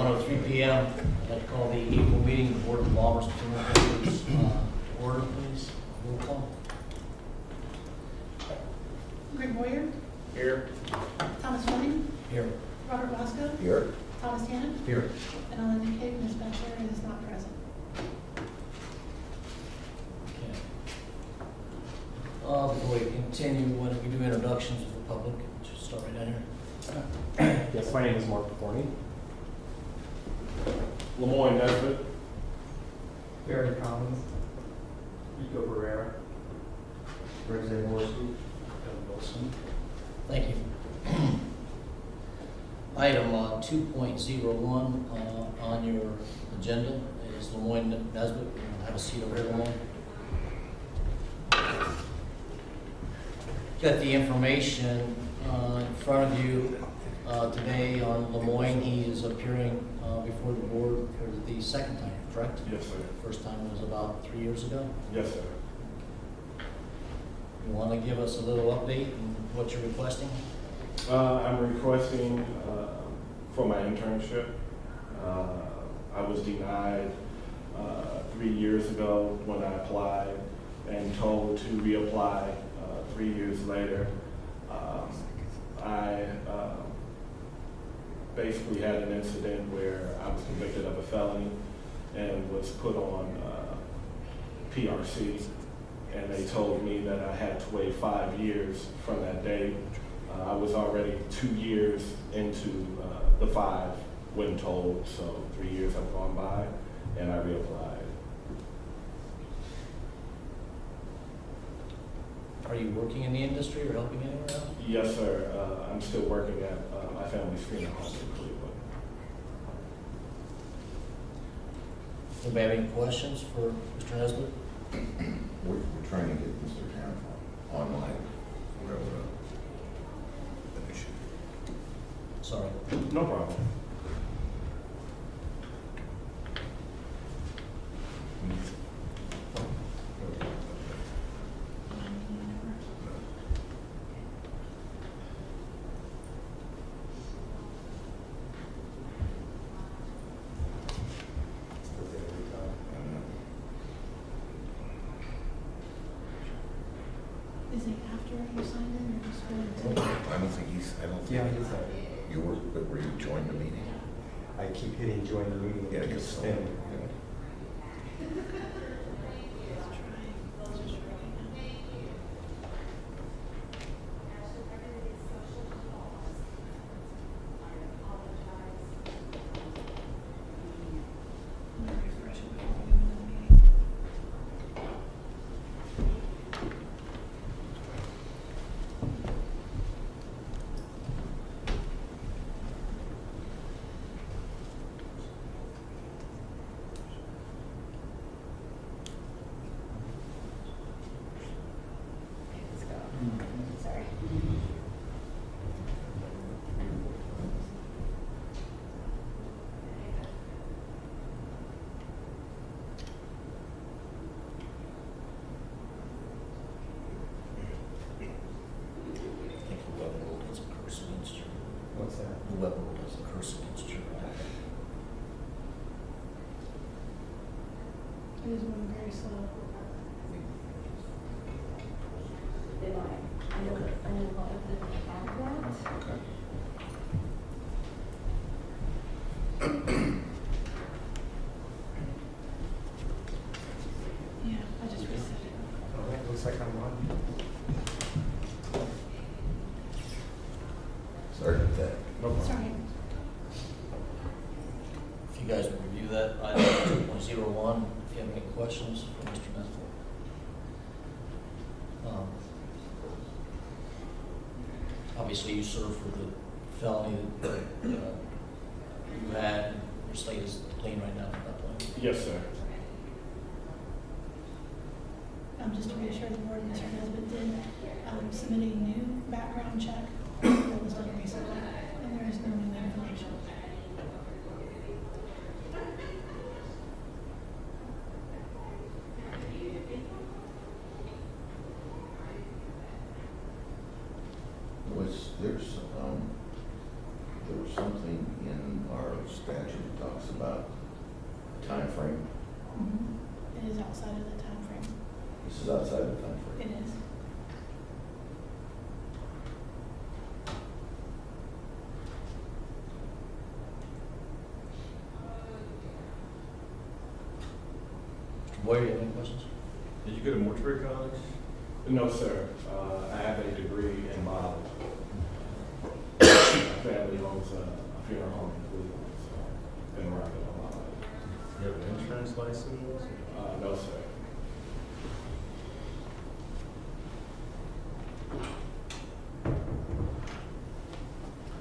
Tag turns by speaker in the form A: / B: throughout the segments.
A: 1:03 p.m. I'd like to call the April meeting of the Board of Embalmers order, please. Roll call.
B: Greg Boyer,
A: Here.
B: Thomas Fleming,
A: Here.
B: Robert Wasco,
C: Here.
B: Thomas Hannon,
A: Here.
B: and I'll indicate Ms. Batchelor is not present.
A: Okay. Before we continue, why don't we do introductions of the public? Just start right down here.
D: Yes, my name is Mark Paforni. Lemoyne Nesbitt.
E: Barry Collins.
D: Rico Barrera.
E: Greg Zaborski.
D: Kevin Wilson.
A: Thank you. Item 2.01 on your agenda is Lemoyne Nesbitt. Have a seat over here, Lemoyne. Got the information in front of you today on Lemoyne. He is appearing before the board for the second time, correct?
D: Yes, sir.
A: First time was about 3 years ago.
D: Yes, sir.
A: You want to give us a little update on what you're requesting?
D: I'm requesting for my internship. I was denied 3 years ago when I applied and told to reapply 3 years later. I basically had an incident where I was convicted of a felony and was put on PRC, and they told me that I had to wait 5 years from that date. I was already 2 years into the 5 when told, so 3 years have gone by, and I reapplied.
A: Are you working in the industry or helping anywhere else?
D: Yes, sir. I'm still working at my family's funeral home in Cleveland.
A: Anybody have any questions for Mr. Nesbitt?
C: We're trying to get Mr. Hannon online. Whatever the issue.
A: Sorry.
D: No problem.
B: Is it after you signed in or just going to?
C: I don't think
E: Yeah, he's
C: you were, but were you joined the meeting?
E: I keep hitting join the meeting.
C: Yeah,
E: and
C: I
E: it's
C: guess so.
E: spinning.
B: I'm gonna refresh it before we go into the meeting.
F: Sorry.
A: I think the web rule doesn't curse against you.
E: What's that?
A: The web rule doesn't curse against you.
B: It is moving very slow.
F: They might. I know a lot of them have that.
C: Okay.
B: Yeah, I just reset it.
E: All right, looks like I'm on.
C: Sorry about that.
D: No problem.
B: Sorry.
A: If you guys would review that, item 2.01, if you have any questions for Mr. Nesbitt. Obviously, you served for the felony that you had. Your slate is clean right now at that point.
D: Yes, sir.
B: Just to reassure the board, Mr. Nesbitt did submit a new background check that was done recently, and there is no new information.
C: Was there's there was something in our statute that talks about time frame.
B: It is outside of the time frame.
C: This is outside the time
B: It
C: frame.
B: is.
A: Mr. Boyer, you have any questions?
G: Did you go to mortuary college?
D: No, sir. I have a degree in biology. My family owns a funeral home in Cleveland, so been around it all my life.
G: You have an insurance license?
D: No, sir.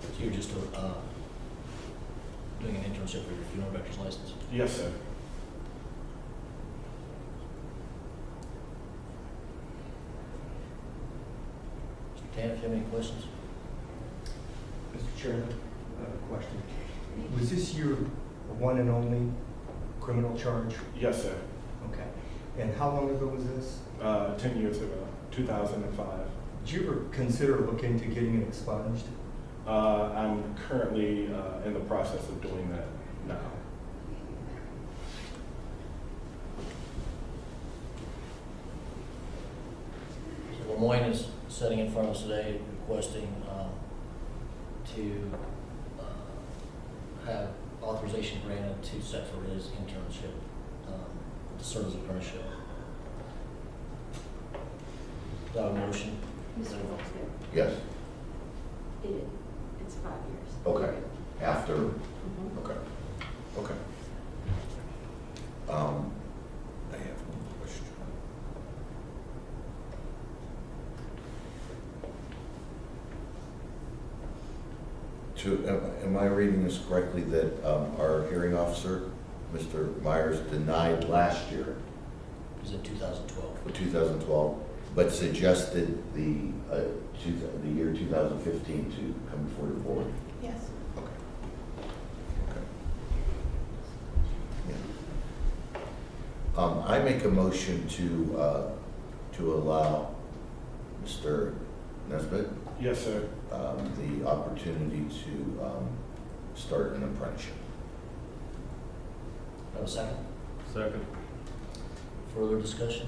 A: So you're just doing an internship for your funeral director's license?
D: Yes, sir.
A: Mr. Tan, if you have any questions?
E: Mr. Chairman, question. Was this your one and only criminal charge?
D: Yes, sir.
E: Okay. And how long ago was this?
D: 10 years ago, 2005.
E: Did you ever consider looking into getting it expunged?
D: I'm currently in the process of doing that now.
A: So Lemoyne is sitting in front of us today requesting to have authorization granted to set for his internship, to serve as apprenticeship. Is that a motion?
F: Mr. Foster,
C: Yes,
F: it's 5 years.
C: okay. After,
F: Mhm.
C: okay, okay. I have one question. Am I reading this correctly that our hearing officer, Mr. Myers, denied last year,
A: It was in 2012.
C: for 2012, but suggested the year 2015 to come before the board?
B: Yes.
C: Okay. Okay. Yeah. I make a motion to allow Mr. Nesbitt
D: Yes, sir.
C: the opportunity to start an apprenticeship.
A: Have a second?
G: Second.
A: Further discussion?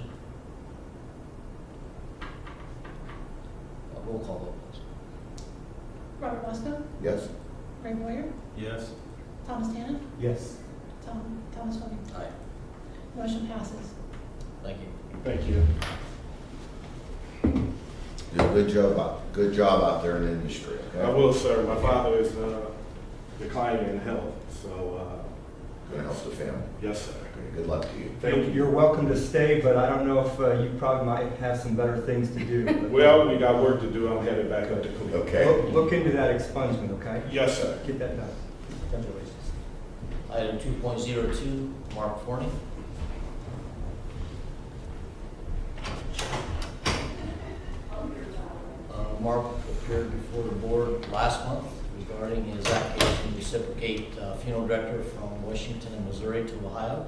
A: Roll call vote, please.
B: Robert Wesco,
C: Yes?
B: Ray Boyer,
G: Yes.
B: Thomas Tanner,
E: Yes.
B: Thomas Fleming.
A: Aye.
B: Motion passes.
A: Thank you.
D: Thank you.
C: Do a good job out there in the industry, okay?
D: I will, sir. My father is declining in health, so
C: Gonna help the family.
D: yes, sir.
C: Okay, good luck to you.
D: Thank you.
E: You're welcome to stay, but I don't know if you probably might have some better things to do.
D: Well, we got work to do. I'm headed back up to Cleveland.
C: Okay.
E: Look into that expungement, okay?
D: Yes, sir.
E: Get that done. Congratulations.
A: Item 2.02, Mark Forney. Mark appeared before the board last month regarding his application to reciprocate funeral director from Washington and Missouri to Ohio.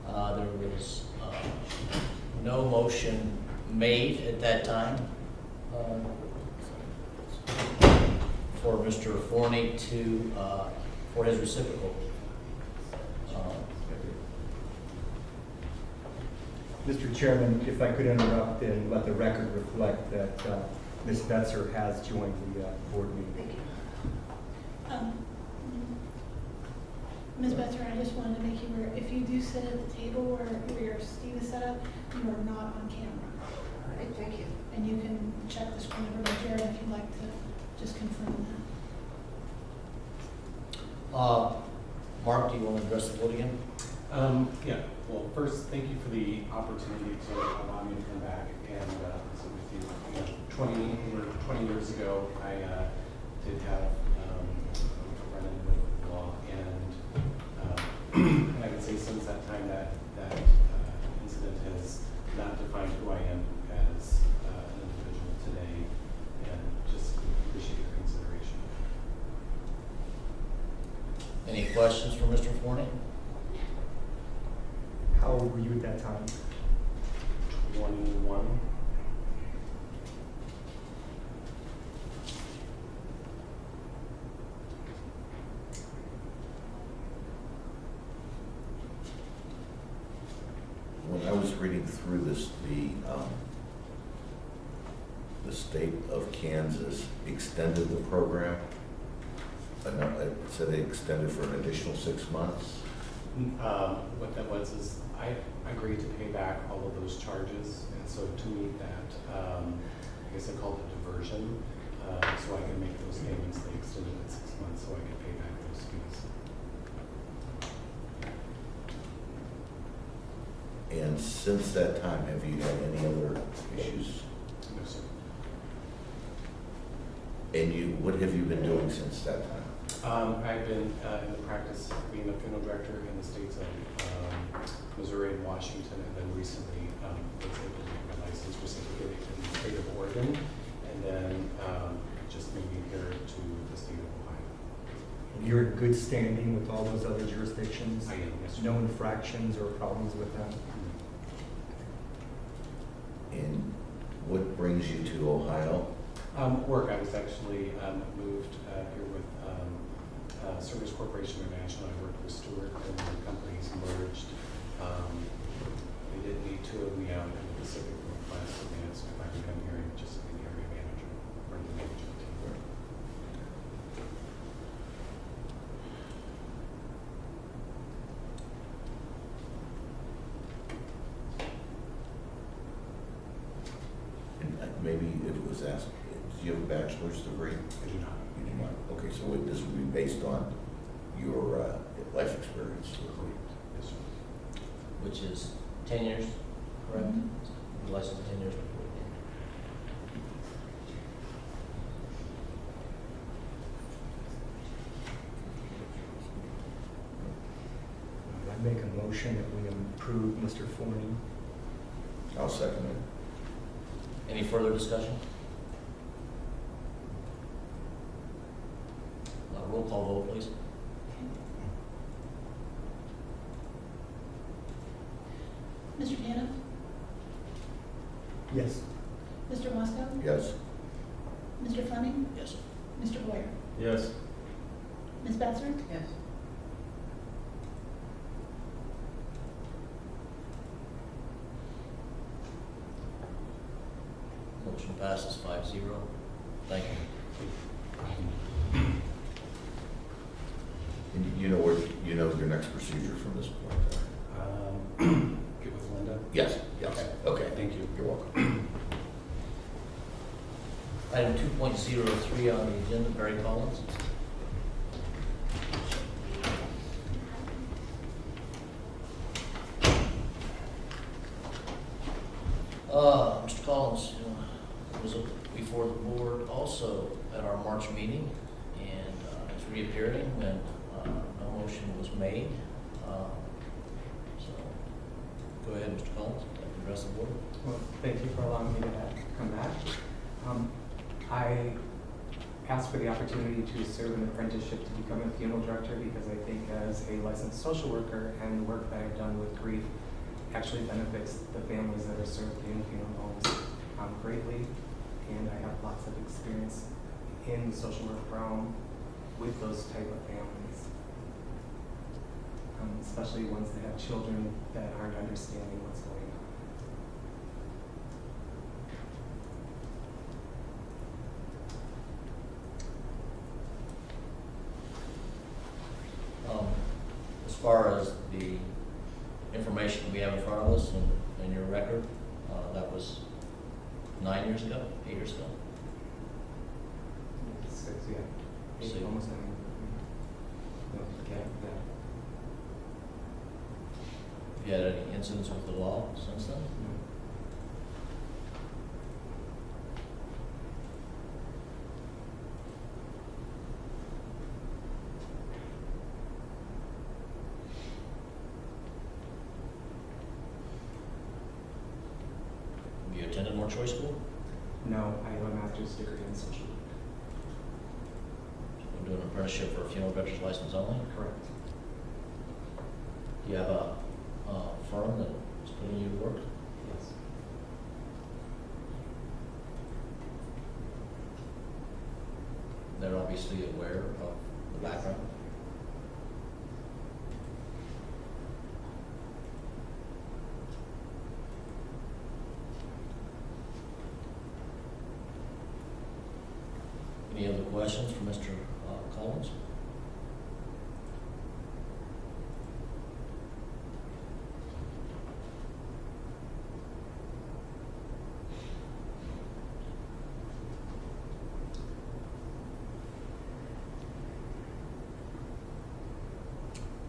A: There was no motion made at that time for Mr. Forney to, for his reciprocal.
E: Mr. Chairman, if I could interrupt and let the record reflect that Ms. Betzer has joined the board meeting.
B: Ms. Betzer, I just wanted to make you aware, if you do sit at the table where your Steve is set up, you are not on camera.
F: All right, thank you.
B: And you can check the screen over there if you'd like to just confirm that.
A: Mark, do you want to address the board again?
H: Yeah, well, first, thank you for the opportunity to allow me to come back and sit with you. You know, 20 years ago, I did have a run-in with the law, and I can say since that time that incident has not defined who I am as an individual today, and just appreciate your consideration.
A: Any questions for Mr. Forney?
E: How old were you at that time?
H: 21.
C: was reading through this, the state of Kansas extended the program. It said they extended for an additional 6 months.
H: What that was is I agreed to pay back all of those charges, and so to meet that, I guess I called it diversion, so I could make those payments. They extended it 6 months so I could pay back those fees.
C: And since that time, have you had any other issues?
H: No, sir.
C: And what have you been doing since that time?
H: I've been in the practice of being a funeral director in the states of Missouri and Washington, and then recently was able to get my license reciprocated in the state of Oregon, and then just moving here to the state of Ohio.
E: You're in good standing with all those other jurisdictions?
H: I am, yes, sir.
E: No infractions or problems with them?
C: And what brings you to Ohio?
H: Work. I was actually moved here with Service Corporation International. I worked with Stewart, and the companies merged. They didn't need two of me out in the Pacific Northwest, so they asked if I could come here and just be the area manager or the management team.
C: And maybe it was asked, do you have a bachelor's degree?
H: I do not.
C: You do not. Okay, so this would be based on your life experience.
H: Yes, sir.
A: Which is 10 years, correct?
B: Mhm.
A: Licensed 10 years before.
E: I make a motion that we approve Mr. Forney.
C: I'll second it.
A: Any further discussion? Roll call vote, please.
B: Mr. Tannen?
E: Yes.
B: Mr. Moscow?
C: Yes.
B: Mr. Fleming?
A: Yes.
B: Mr. Boyer?
G: Yes.
B: Ms. Betzer?
F: Yes.
A: Motion passes 5-0. Thank you.
C: And you know your next procedure from this point?
H: Get with Linda.
C: Yes, yes.
H: Okay.
C: Okay.
H: Thank you.
C: You're welcome.
A: Item 2.03 on the agenda, Barry Collins. Mr. Collins was before the board also at our March meeting, and is reappearing when no motion was made. So, go ahead, Mr. Collins, address the board.
I: Well, thank you for allowing me to come back. I asked for the opportunity to serve an apprenticeship to become a funeral director because I think as a licensed social worker and the work that I've done with grief actually benefits the families that are served in funeral homes greatly. And I have lots of experience in the social work realm with those type of families, especially ones that have children that aren't understanding what's going on.
A: As far as the information we have in front of us and your record, that was 9 years ago, 8 years ago.
I: 6, yeah. 8,
A: Six.
I: almost 9. No,
A: Okay.
I: yeah.
A: Have you had any incidents with the law since then?
I: No.
A: Have you attended more choice school?
I: No, I have a master's degree in social work.
A: We're doing an apprenticeship for a funeral director's license only?
I: Correct.
A: Do you have a firm that's putting you to work?
I: Yes.
A: They're obviously aware of the background? Any other questions for Mr. Collins?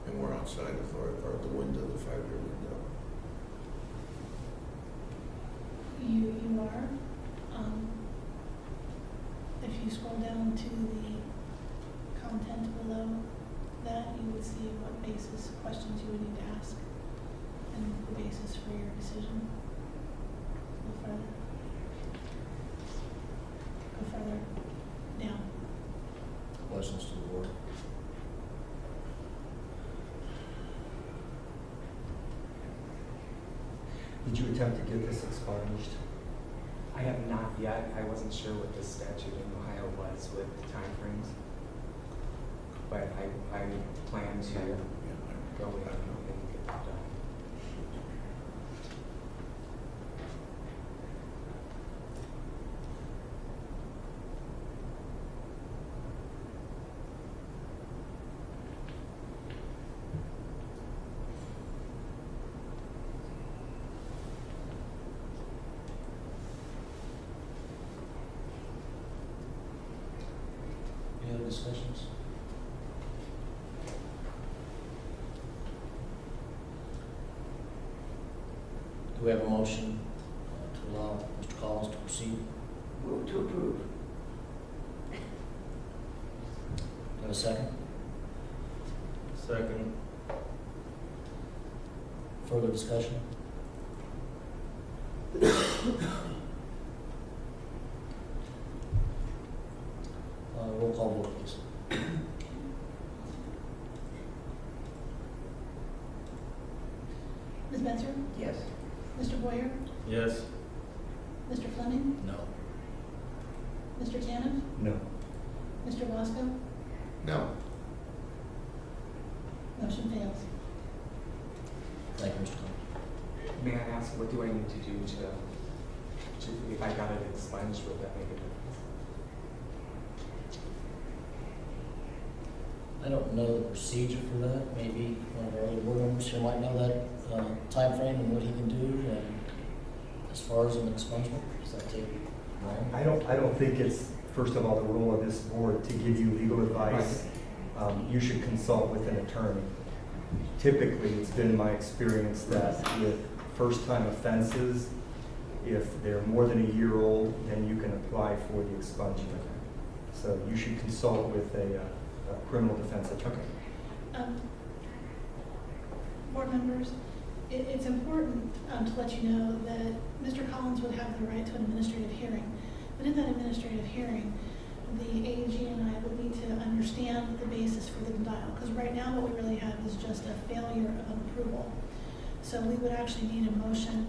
C: And we're outside of our the window, the 5-year window.
B: You are. If you scroll down to the content below that, you would see what basis questions you would need to ask and the basis for your decision. Go further. Go further down.
A: Questions to the board?
E: Did you attempt to get this expunged?
I: I have not yet. I wasn't sure what the statute in Ohio was with timeframes. But I plan to go in and get that done.
A: Any other discussions? Do we have a motion to allow Mr. Collins to proceed?
J: Move to approve.
A: Do I have a second?
G: Second.
A: Further discussion? Roll call vote, please.
B: Ms. Benzer?
J: Yes.
B: Mr. Boyer?
G: Yes.
B: Mr. Fleming?
A: No.
B: Mr. Tannen?
E: No.
B: Mr. Wasco?
C: No.
B: Motion fails.
A: Thank you, Mr. Collins.
I: May I ask, what do I need to do to if I got it expunged, would that make a difference?
A: I don't know the procedure for that. Maybe one of our other board members here might know that timeframe and what he can do. As far as an expungement, does that take long?
E: I don't think it's, first of all, the role of this board to give you legal advice. You should consult with an attorney. Typically, it's been my experience that with first-time offenses, if they're more than a year old, then you can apply for the expungement. So you should consult with a criminal defense attorney.
B: Board members, it's important to let you know that Mr. Collins would have the right to an administrative hearing. But in that administrative hearing, the AG and I would need to understand the basis for the denial. Because right now what we really have is just a failure of an approval. So we would actually need a motion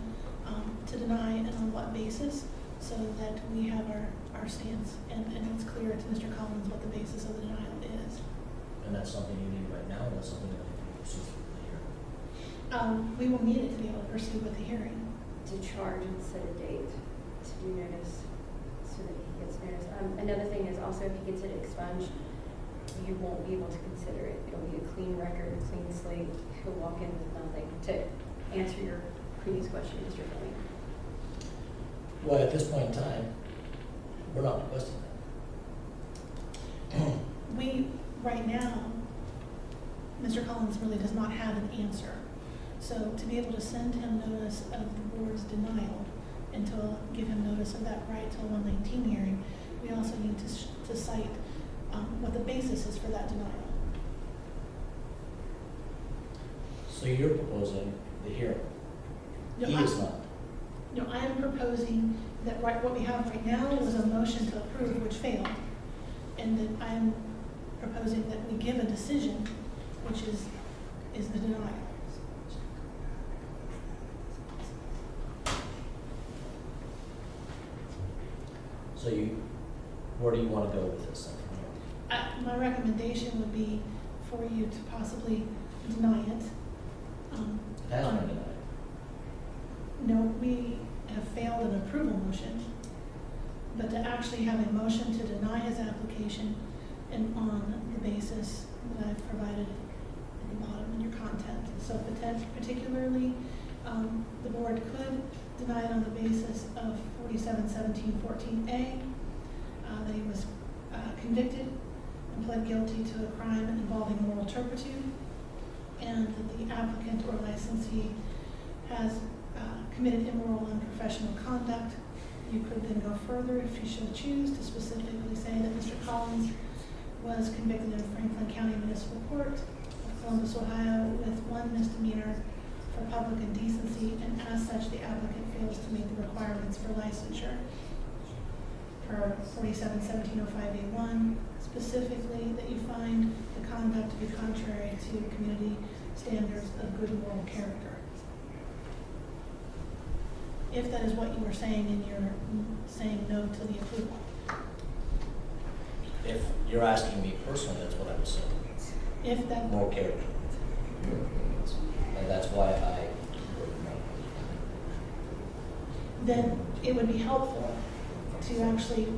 B: to deny and on what basis, so that we have our stance and it's clear to Mr. Collins what the basis of the denial is.
A: And that's something you need right now, or that's something that you can proceed with later?
B: We will need it to be able to proceed with the hearing.
F: To charge and set a date to do notice so that he gets notice. Another thing is also if he gets it expunged, you won't be able to consider it. It'll be a clean record, a clean slate. He'll walk in with nothing. To answer your previous question, Mr. Fleming.
A: Well, at this point in time, we're not requesting that.
B: We, right now, Mr. Collins really does not have an answer. So to be able to send him notice of the board's denial and to give him notice of that right to a 119 hearing, we also need to cite what the basis is for that denial.
A: So you're proposing the hearing?
B: No,
A: He is not.
B: No, I am proposing that what we have right now was a motion to approve, which failed. And that I am proposing that we give a decision, which is the denial.
A: So where do you want to go with this then from here?
B: My recommendation would be for you to possibly deny it.
A: It has been denied.
B: No, we have failed an approval motion. but to actually have a motion to deny his application and on the basis that I've provided at the bottom in your content. So particularly, the board could deny it on the basis of 47-17-14A, that he was convicted and pled guilty to a crime involving moral turpitude, and that the applicant or licensee has committed immoral and unprofessional conduct. You could then go further if you should choose to specifically say that Mr. Collins was convicted in Franklin County Municipal Court of Columbus, Ohio, with one misdemeanor for public indecency, and as such, the applicant fails to meet the requirements for licensure per 47-17-05A1, specifically that you find the conduct to be contrary to community standards of good moral character. If that is what you were saying and you're saying no to the approval.
A: If you're asking me personally, that's what I would say.
B: If that,
A: More character. And that's why I voted no.
B: then it would be helpful to actually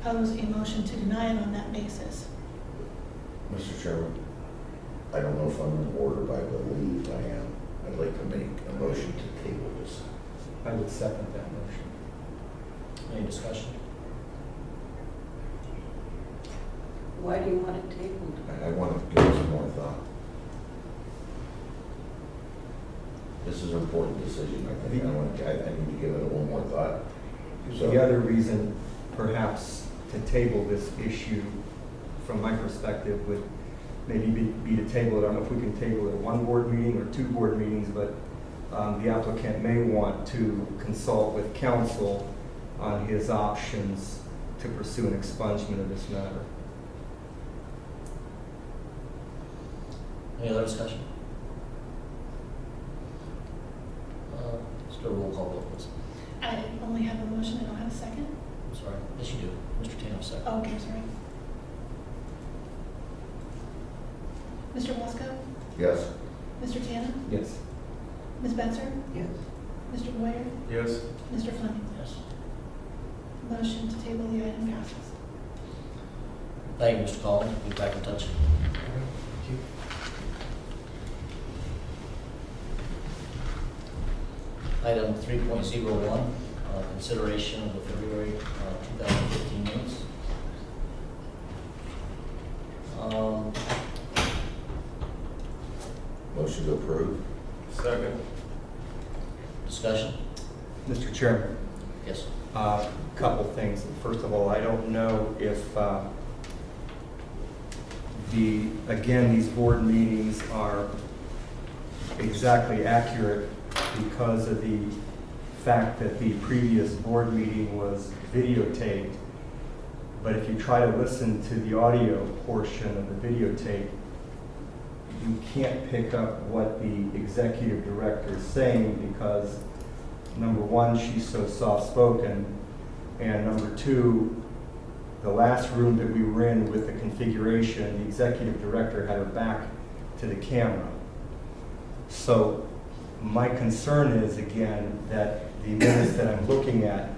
B: pose a motion to deny it on that basis.
C: Mr. Chairman, I don't know if I'm in order, but I believe I am. I'd like to make a motion to table this.
E: I would second that motion.
A: Any discussion?
J: Why do you want it tabled?
C: I want to give it some more thought. This is an important decision, I think. I need to give it a little more thought. So,
E: The other reason perhaps to table this issue, from my perspective, would maybe be to table it. I don't know if we can table it at one board meeting or two board meetings, but the applicant may want to consult with counsel on his options to pursue an expungement of this matter.
A: Any other discussion? Let's do a roll call vote, please.
B: I only have a motion, I don't have a second.
A: I'm sorry. Yes, you do. Mr. Tano, second.
B: Oh, okay, sorry. Mr. Wasco?
C: yes,
B: Mr. Tanner?
E: Yes.
B: Ms. Betzer?
J: Yes.
B: Mr. Boyer?
G: Yes.
B: Mr. Fleming?
A: Yes.
B: Motion to table the item passes.
A: Thank you, Mr. Collins. We'll be back in touch. Item 3.01, consideration of the February 2015 minutes.
C: motion to approve.
G: Second.
A: Discussion?
E: Mr. Chairman,
A: Yes.
E: couple things. First of all, I don't know if these board meetings are exactly accurate because of the fact that the previous board meeting was videotaped. But if you try to listen to the audio portion of the videotape, you can't pick up what the executive director is saying because, number one, she's so soft-spoken, and number two, the last room that we were in with the configuration, the executive director had her back to the camera. So my concern is, again, that the minutes that I'm looking at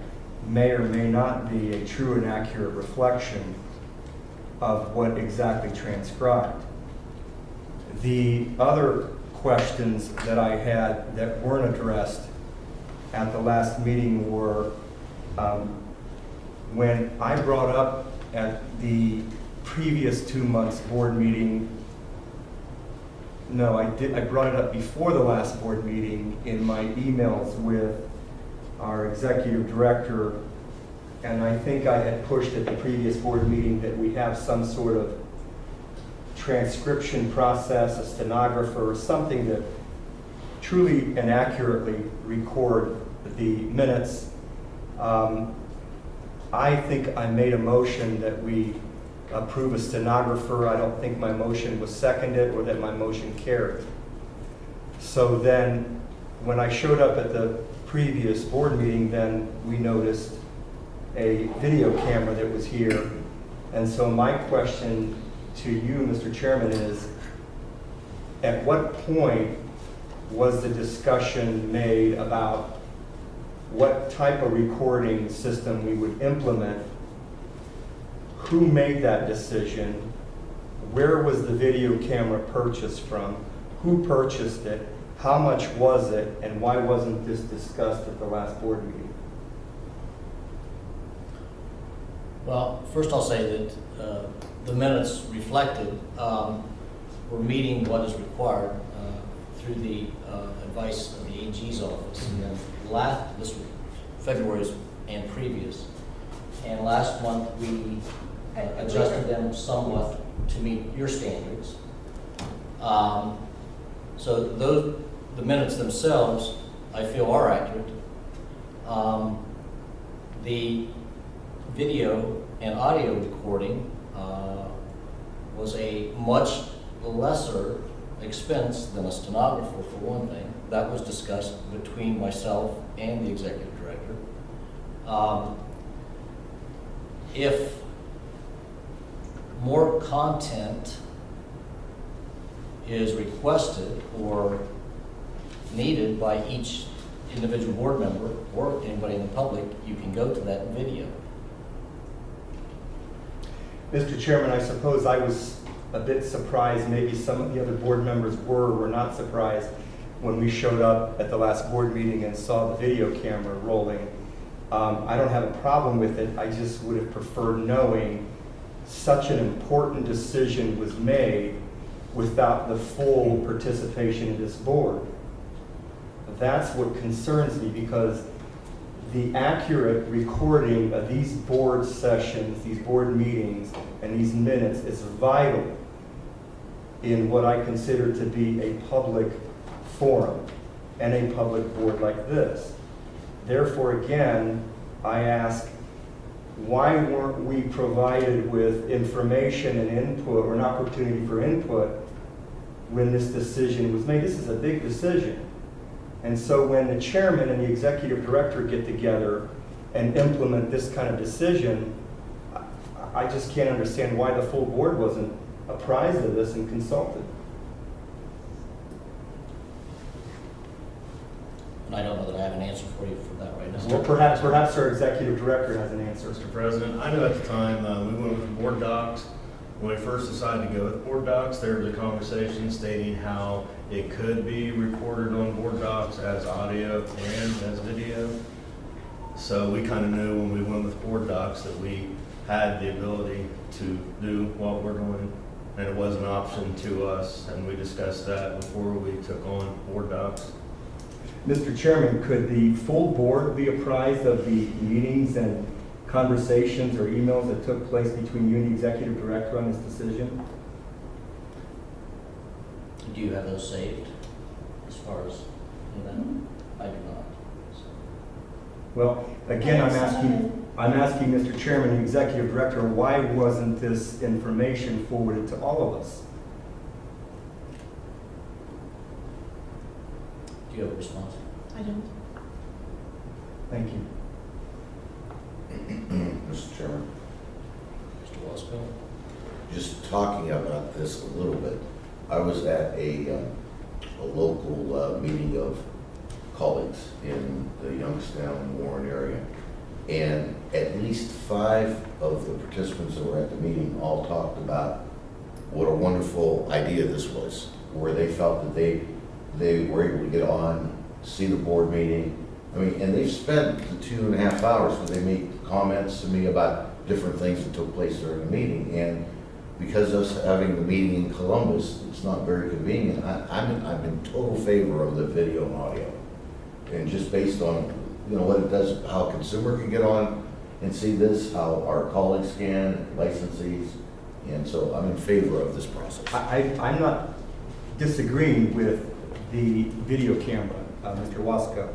E: may or may not be a true and accurate reflection of what exactly transcribed. The other questions that I had that weren't addressed at the last meeting were when I brought up at the previous 2 months board meeting, no, I brought it up before the last board meeting in my emails with our executive director, and I think I had pushed at the previous board meeting that we have some sort of transcription process, a stenographer, something that truly and accurately record the minutes. I think I made a motion that we approve a stenographer. I don't think my motion was seconded or that my motion carried. So then when I showed up at the previous board meeting, then we noticed a video camera that was here. And so my question to you, Mr. Chairman, is at what point was the discussion made about what type of recording system we would implement, who made that decision, where was the video camera purchased from, who purchased it, how much was it, and why wasn't this discussed at the last board meeting?
A: Well, first I'll say that the minutes reflected we're meeting what is required through the advice of the AG's office. And then this was February's and previous. And last month we adjusted them somewhat to meet your standards. So the minutes themselves, I feel, are accurate. The video and audio recording was a much lesser expense than a stenographer, for one thing. That was discussed between myself and the executive director. If more content is requested or needed by each individual board member or anybody in the public, you can go to that video.
E: Mr. Chairman, I suppose I was a bit surprised, maybe some of the other board members were not surprised when we showed up at the last board meeting and saw the video camera rolling. I don't have a problem with it, I just would have preferred knowing such an important decision was made without the full participation of this board. That's what concerns me, because the accurate recording of these board sessions, these board meetings, and these minutes is vital in what I consider to be a public forum and a public board like this. Therefore, again, I ask, why weren't we provided with information and input, or an opportunity for input, when this decision was made? This is a big decision. And so when the chairman and the executive director get together and implement this kind of decision, I just can't understand why the full board wasn't apprised of this and consulted.
A: And I don't know that I have an answer for you for that right now.
E: Well, perhaps our executive director has an answer.
G: Mr. President, I know at the time we went with board docs. When we first decided to go with board docs, there was a conversation stating how it could be recorded on board docs as audio and as video. So we kind of knew when we went with board docs that we had the ability to do what we're doing, and it was an option to us, and we discussed that before we took on board docs.
E: Mr. Chairman, could the full board be apprised of the meetings and conversations or emails that took place between you and the executive director on this decision?
A: Do you have those saved as far as that? I do not. So.
E: Well, again, I'm asking Mr. Chairman and executive director, why wasn't this information forwarded to all of us?
A: Do you have a response?
B: I don't.
E: Thank you.
C: Mr. Chairman,
A: Mr. Wasco?
C: just talking about this a little bit, I was at a local meeting of colleagues in the Youngstown, Warren area, and at least 5 of the participants that were at the meeting all talked about what a wonderful idea this was, where they felt that they were able to get on, see the board meeting. I mean, and they've spent the 2.5 hours where they made comments to me about different things that took place during the meeting. And because of us having the meeting in Columbus, it's not very convenient. I'm in total favor of the video and audio. And just based on, what it does, how a consumer can get on and see this, how our colleagues can, licensees. And so I'm in favor of this process.
E: I'm not disagreeing with the video camera, Mr. Wasco.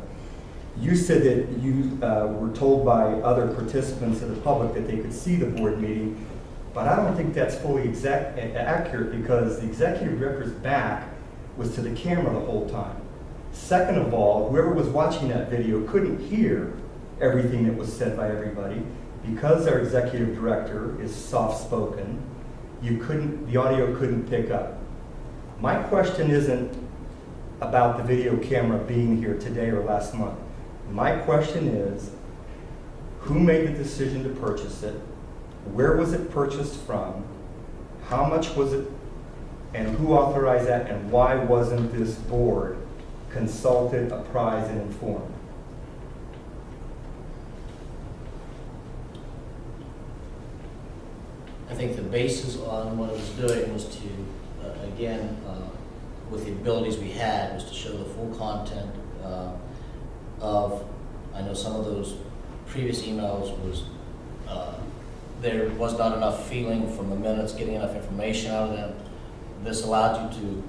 E: You said that you were told by other participants of the public that they could see the board meeting, but I don't think that's fully accurate, because the executive director's back was to the camera the whole time. Second of all, whoever was watching that video couldn't hear everything that was said by everybody. Because our executive director is soft-spoken, the audio couldn't pick up. My question isn't about the video camera being here today or last month. My question is, who made the decision to purchase it? Where was it purchased from? How much was it? And who authorized that? And why wasn't this board consulted, apprised, and informed?
A: I think the basis on what it was doing was to, again, with the abilities we had, was to show the full content of, I know some of those previous emails was, there was not enough feeling from the minutes, getting enough information out of them. This allowed you to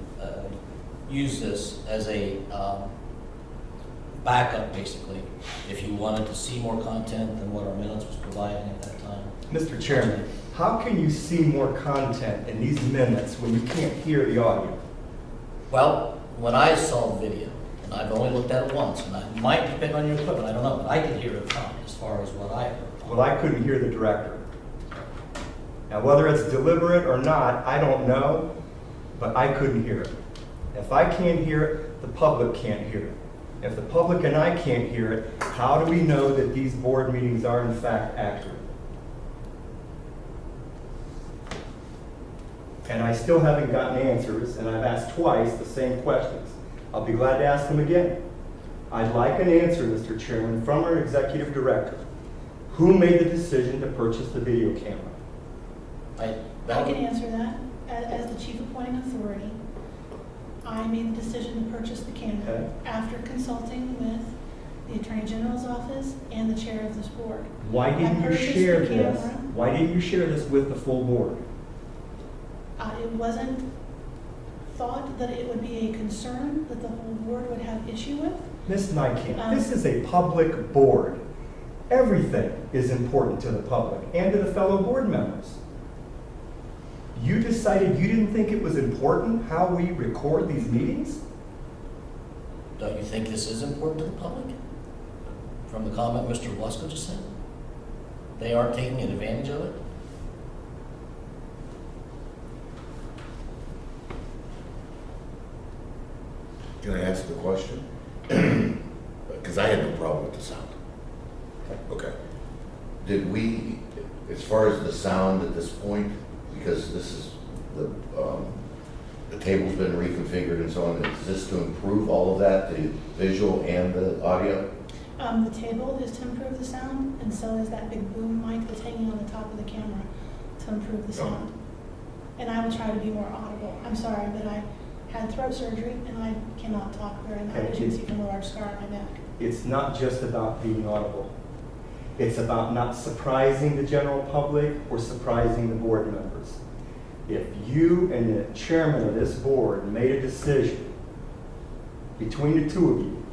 A: use this as a backup, basically, if you wanted to see more content than what our minutes was providing at that time.
E: Mr. Chairman, how can you see more content in these minutes when you can't hear the audio?
A: Well, when I saw the video, and I've only looked at it once, and I might depend on your equipment, I don't know, but I could hear it fine as far as what I heard.
E: Well, I couldn't hear the director. Now, whether it's deliberate or not, I don't know, but I couldn't hear it. If I can't hear it, the public can't hear it. If the public and I can't hear it, how do we know that these board meetings are in fact accurate? And I still haven't gotten answers, and I've asked twice the same questions. I'll be glad to ask them again. I'd like an answer, Mr. Chairman, from our executive director. Who made the decision to purchase the video camera?
B: I can answer that. As the chief appointing authority, I made the decision to purchase the camera
E: Okay.
B: after consulting with the Attorney General's office and the chair of this board.
E: Why didn't
B: I
E: you
B: purchased
E: share
B: the
E: this?
B: camera.
E: Why didn't you share this with the full board?
B: It wasn't thought that it would be a concern that the whole board would have issue with.
E: Ms. Nykamp, this is a public board. Everything is important to the public and to the fellow board members. You decided you didn't think it was important how we record these meetings?
A: Don't you think this is important to the public? From the comment Mr. Blasco just said? They aren't taking advantage of it?
C: Can I ask the question? Because I had no problem with the sound. Okay. Did we, as far as the sound at this point, because this is, the table's been reconfigured and so on, is this to improve all of that, the visual and the audio?
B: The table is to improve the sound, and so is that big boom mic that's hanging on the top of the camera to improve the sound. And I will try to be more audible. I'm sorry, but I had throat surgery and I cannot talk very loud, as you can see from the large scar on my neck.
E: It's not just about being audible. It's about not surprising the general public or surprising the board members. If you and the chairman of this board made a decision between the two of you,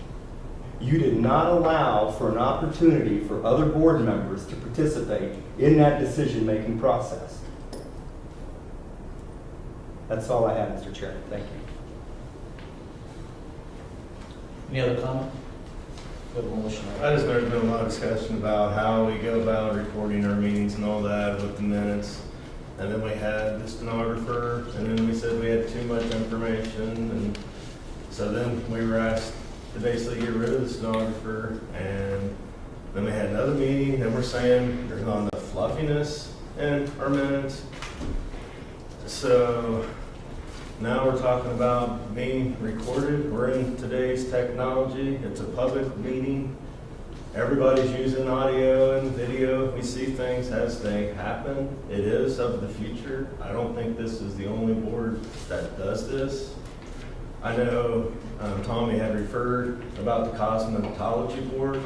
E: you did not allow for an opportunity for other board members to participate in that decision-making process. That's all I have, Mr. Chairman. Thank you.
A: Any other comment? We have a motion.
G: I just know there's been a lot of discussion about how we go about recording our meetings and all that with the minutes. And then we had the stenographer, and then we said we had too much information. And so then we were asked to basically get rid of the stenographer. And then we had another meeting, and we're saying there's not enough fluffiness in our minutes. So now we're talking about being recorded. We're in today's technology. It's a public meeting. Everybody's using audio and video. We see things as they happen. It is of the future. I don't think this is the only board that does this. I know Tommy had referred about the cosmetology board,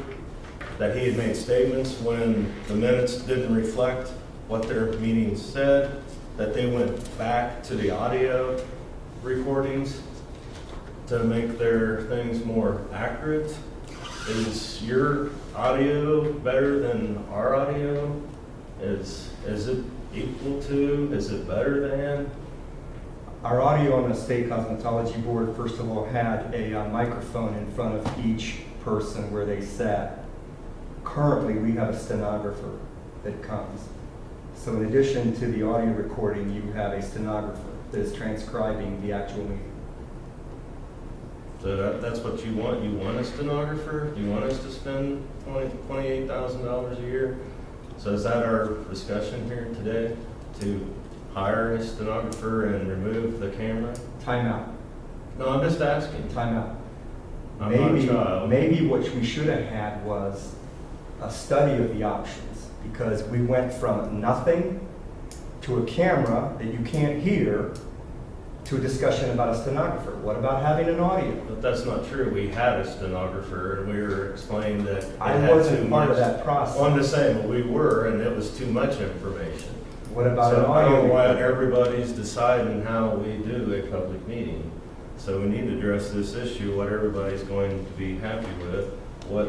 G: that he had made statements when the minutes didn't reflect what their meetings said, that they went back to the audio recordings to make their things more accurate. Is your audio better than our audio? Is it equal to? Is it better than?
E: Our audio on the state cosmetology board, first of all, had a microphone in front of each person where they sat. Currently, we have a stenographer that comes. So in addition to the audio recording, you have a stenographer that is transcribing the actual meeting.
G: So So that's what you want? You want a stenographer? You want us to spend $28,000 a year? So is that our discussion here today? To hire a stenographer and remove the camera?
E: Time out,
G: No, I'm just asking.
E: time out.
G: I'm not a child.
E: Maybe what we should have had was a study of the options, because we went from nothing to a camera that you can't hear to a discussion about a stenographer. What about having an audio?
G: But that's not true. We had a stenographer and we were explained that it
E: I
G: had
E: wasn't
G: too
E: part of
G: much-
E: that process.
G: Well, I'm just saying, well, we were, and it was too much information.
E: What about an
G: So I don't
E: audio?
G: know why everybody's deciding how we do a public meeting. So we need to address this issue, what everybody's going to be happy with. What,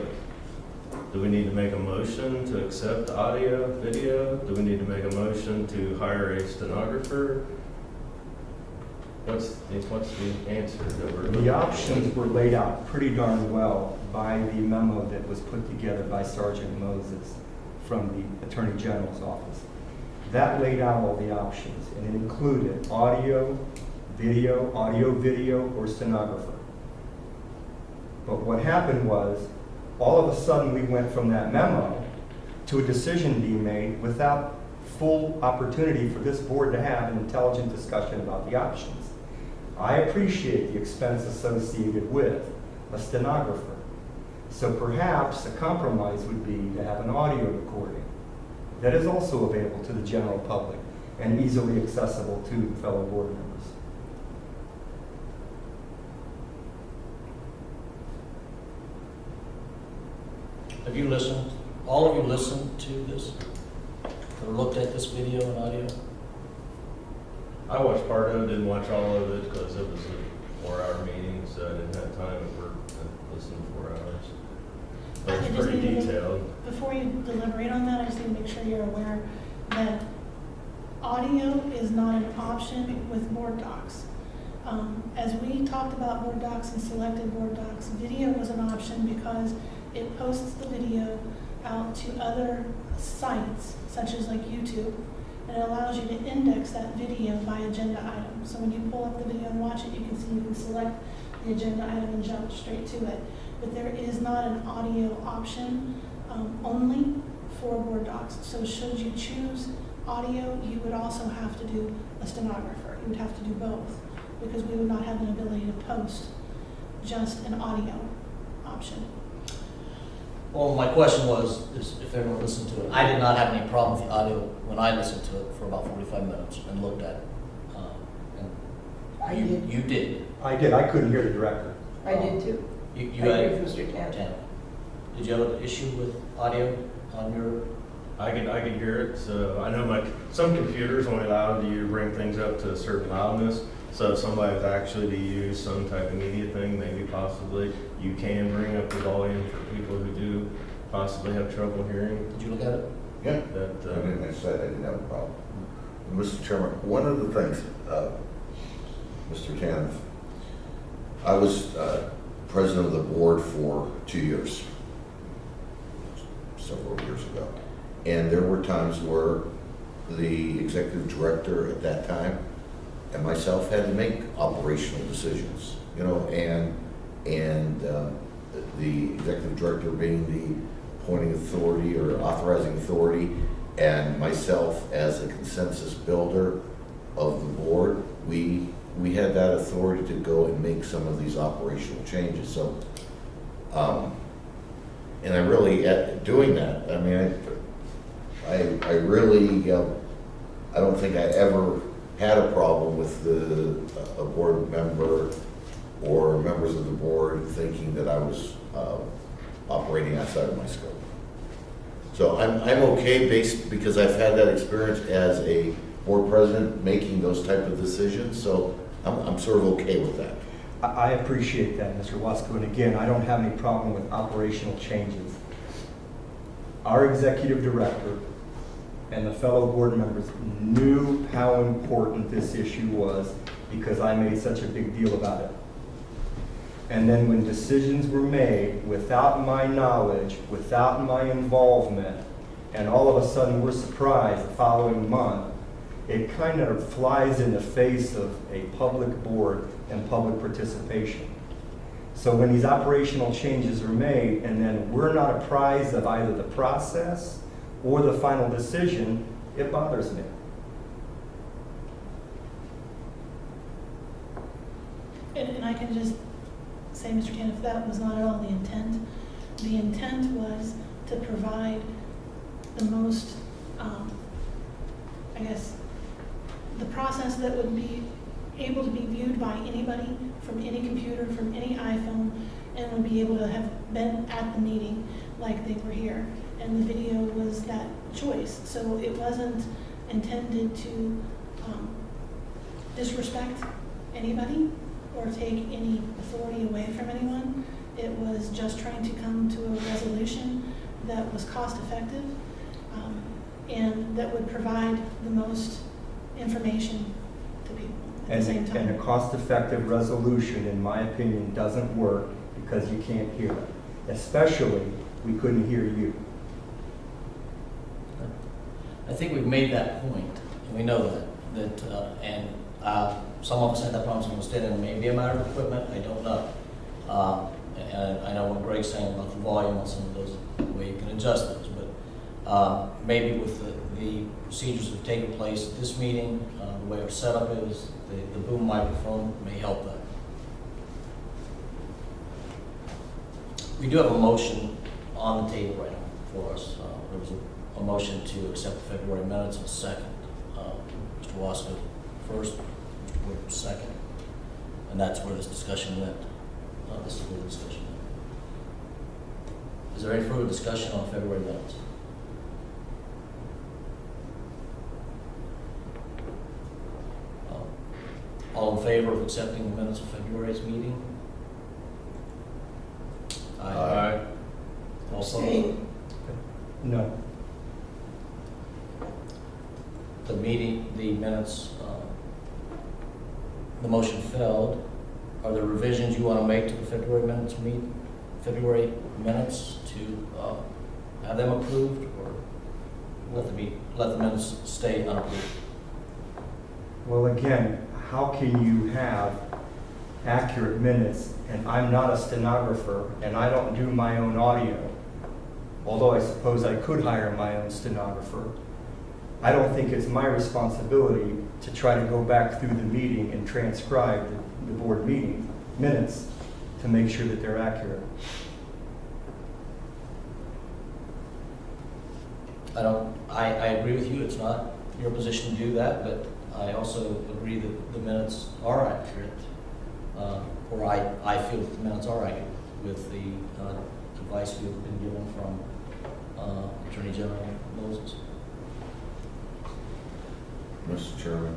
G: do we need to make a motion to accept audio, video? Do we need to make a motion to hire a stenographer? What's the answer that we're looking
E: The
G: for?
E: options were laid out pretty darn well by the memo that was put together by Sergeant Moses from the Attorney General's office. That laid out all the options, and it included audio, video, or stenographer. But what happened was, all of a sudden, we went from that memo to a decision being made without full opportunity for this board to have an intelligent discussion about the options. I appreciate the expense associated with a stenographer. So perhaps a compromise would be to have an audio recording that is also available to the general public and easily accessible to fellow board members.
A: Have you listened, all of you listened to this? Or looked at this video and audio?
G: I watched part of it, didn't watch all of it because it was a 4-hour meeting, so I didn't have time at work to listen to 4 hours. But
B: I
G: it's
B: just
G: pretty
B: need to-
G: detailed.
B: Before you deliberate on that, I just need to make sure you're aware that audio is not an option with board docs. As we talked about board docs and selected board docs, video was an option because it posts the video out to other sites, such as like YouTube, and it allows you to index that video by agenda item. So when you pull up the video and watch it, you can select the agenda item and jump straight to it. But there is not an audio option only for board docs. So should you choose audio, you would also have to do a stenographer. You would have to do both, because we would not have an ability to post just an audio option.
A: Well, my question was, is if everyone listened to it. I did not have any problem with the audio when I listened to it for about 45 minutes and looked at it. And
J: I did.
A: You did.
E: I did, I couldn't hear the director.
J: I did too.
A: You
J: I
A: had,
J: agree with Mr. Tanner.
A: Tanner. Did you have an issue with audio on your?
G: I could hear it. So I know some computers only allow you to bring things up to a certain loudness. So if somebody was actually to use some type of media thing, maybe possibly you can bring up the volume for people who do possibly have trouble hearing.
A: Did you look at it?
C: Yeah,
G: That
C: I said I didn't have a problem. Mr. Chairman, one of the things, Mr. Tanner, I was president of the board for 2 years, several years ago. And there were times where the executive director at that time and myself had to make operational decisions, you know, and the executive director being the appointing authority or authorizing authority, and myself as a consensus builder of the board, we had that authority to go and make some of these operational changes. So, and I really, doing that, I mean, I really, I don't think I ever had a problem with a board member or members of the board thinking that I was operating outside of my scope. So I'm okay because I've had that experience as a board president making those type of decisions. So I'm sort of okay with that.
E: I appreciate that, Mr. Wasco, and again, I don't have any problem with operational changes. Our executive director and the fellow board members knew how important this issue was because I made such a big deal about it. And then when decisions were made without my knowledge, without my involvement, and all of a sudden we're surprised the following month, it kind of flies in the face of a public board and public participation. So when these operational changes are made and then we're not apprised of either the process or the final decision, it bothers me.
B: And I can just say, Mr. Tan, that was not at all the intent. The intent was to provide the most, I guess, the process that would be able to be viewed by anybody from any computer, from any iPhone, and would be able to have been at the meeting like they were here. And the video was that choice. So it wasn't intended to disrespect anybody or take any authority away from anyone. It was just trying to come to a resolution that was cost effective and that would provide the most information to people at the same time.
E: And a cost-effective resolution, in my opinion, doesn't work because you can't hear it. Especially, we couldn't hear you.
A: I think we've made that point, and we know that, and some of us had that problem in the state, and it may be a matter of equipment, I don't know. And I know what Greg's saying about the volume on some of those, the way you can adjust those, but maybe with the procedures that have taken place at this meeting, the way our setup is, the boom microphone may help that. We do have a motion on the table right now for us. There was a motion to accept the February minutes in a second. Mr. Waska first, Mr. Wood second. And that's where this discussion went. This is where the discussion went. Is there any further discussion on February minutes? All in favor of accepting the minutes of February's meeting?
G: Aye.
A: Also,
E: No.
A: the meeting, the minutes, the motion failed. Are there revisions you want to make to the February minutes to have them approved, or let the minutes stay unapproved?
E: Well, again, how can you have accurate minutes, and I'm not a stenographer, and I don't do my own audio, although I suppose I could hire my own stenographer. I don't think it's my responsibility to try to go back through the meeting and transcribe the board meeting minutes to make sure that they're accurate.
A: I agree with you, it's not your position to do that, but I also agree that the minutes are accurate, or I feel that the minutes are accurate with the advice we've been given from Attorney General Moses.
C: Mr. Chairman,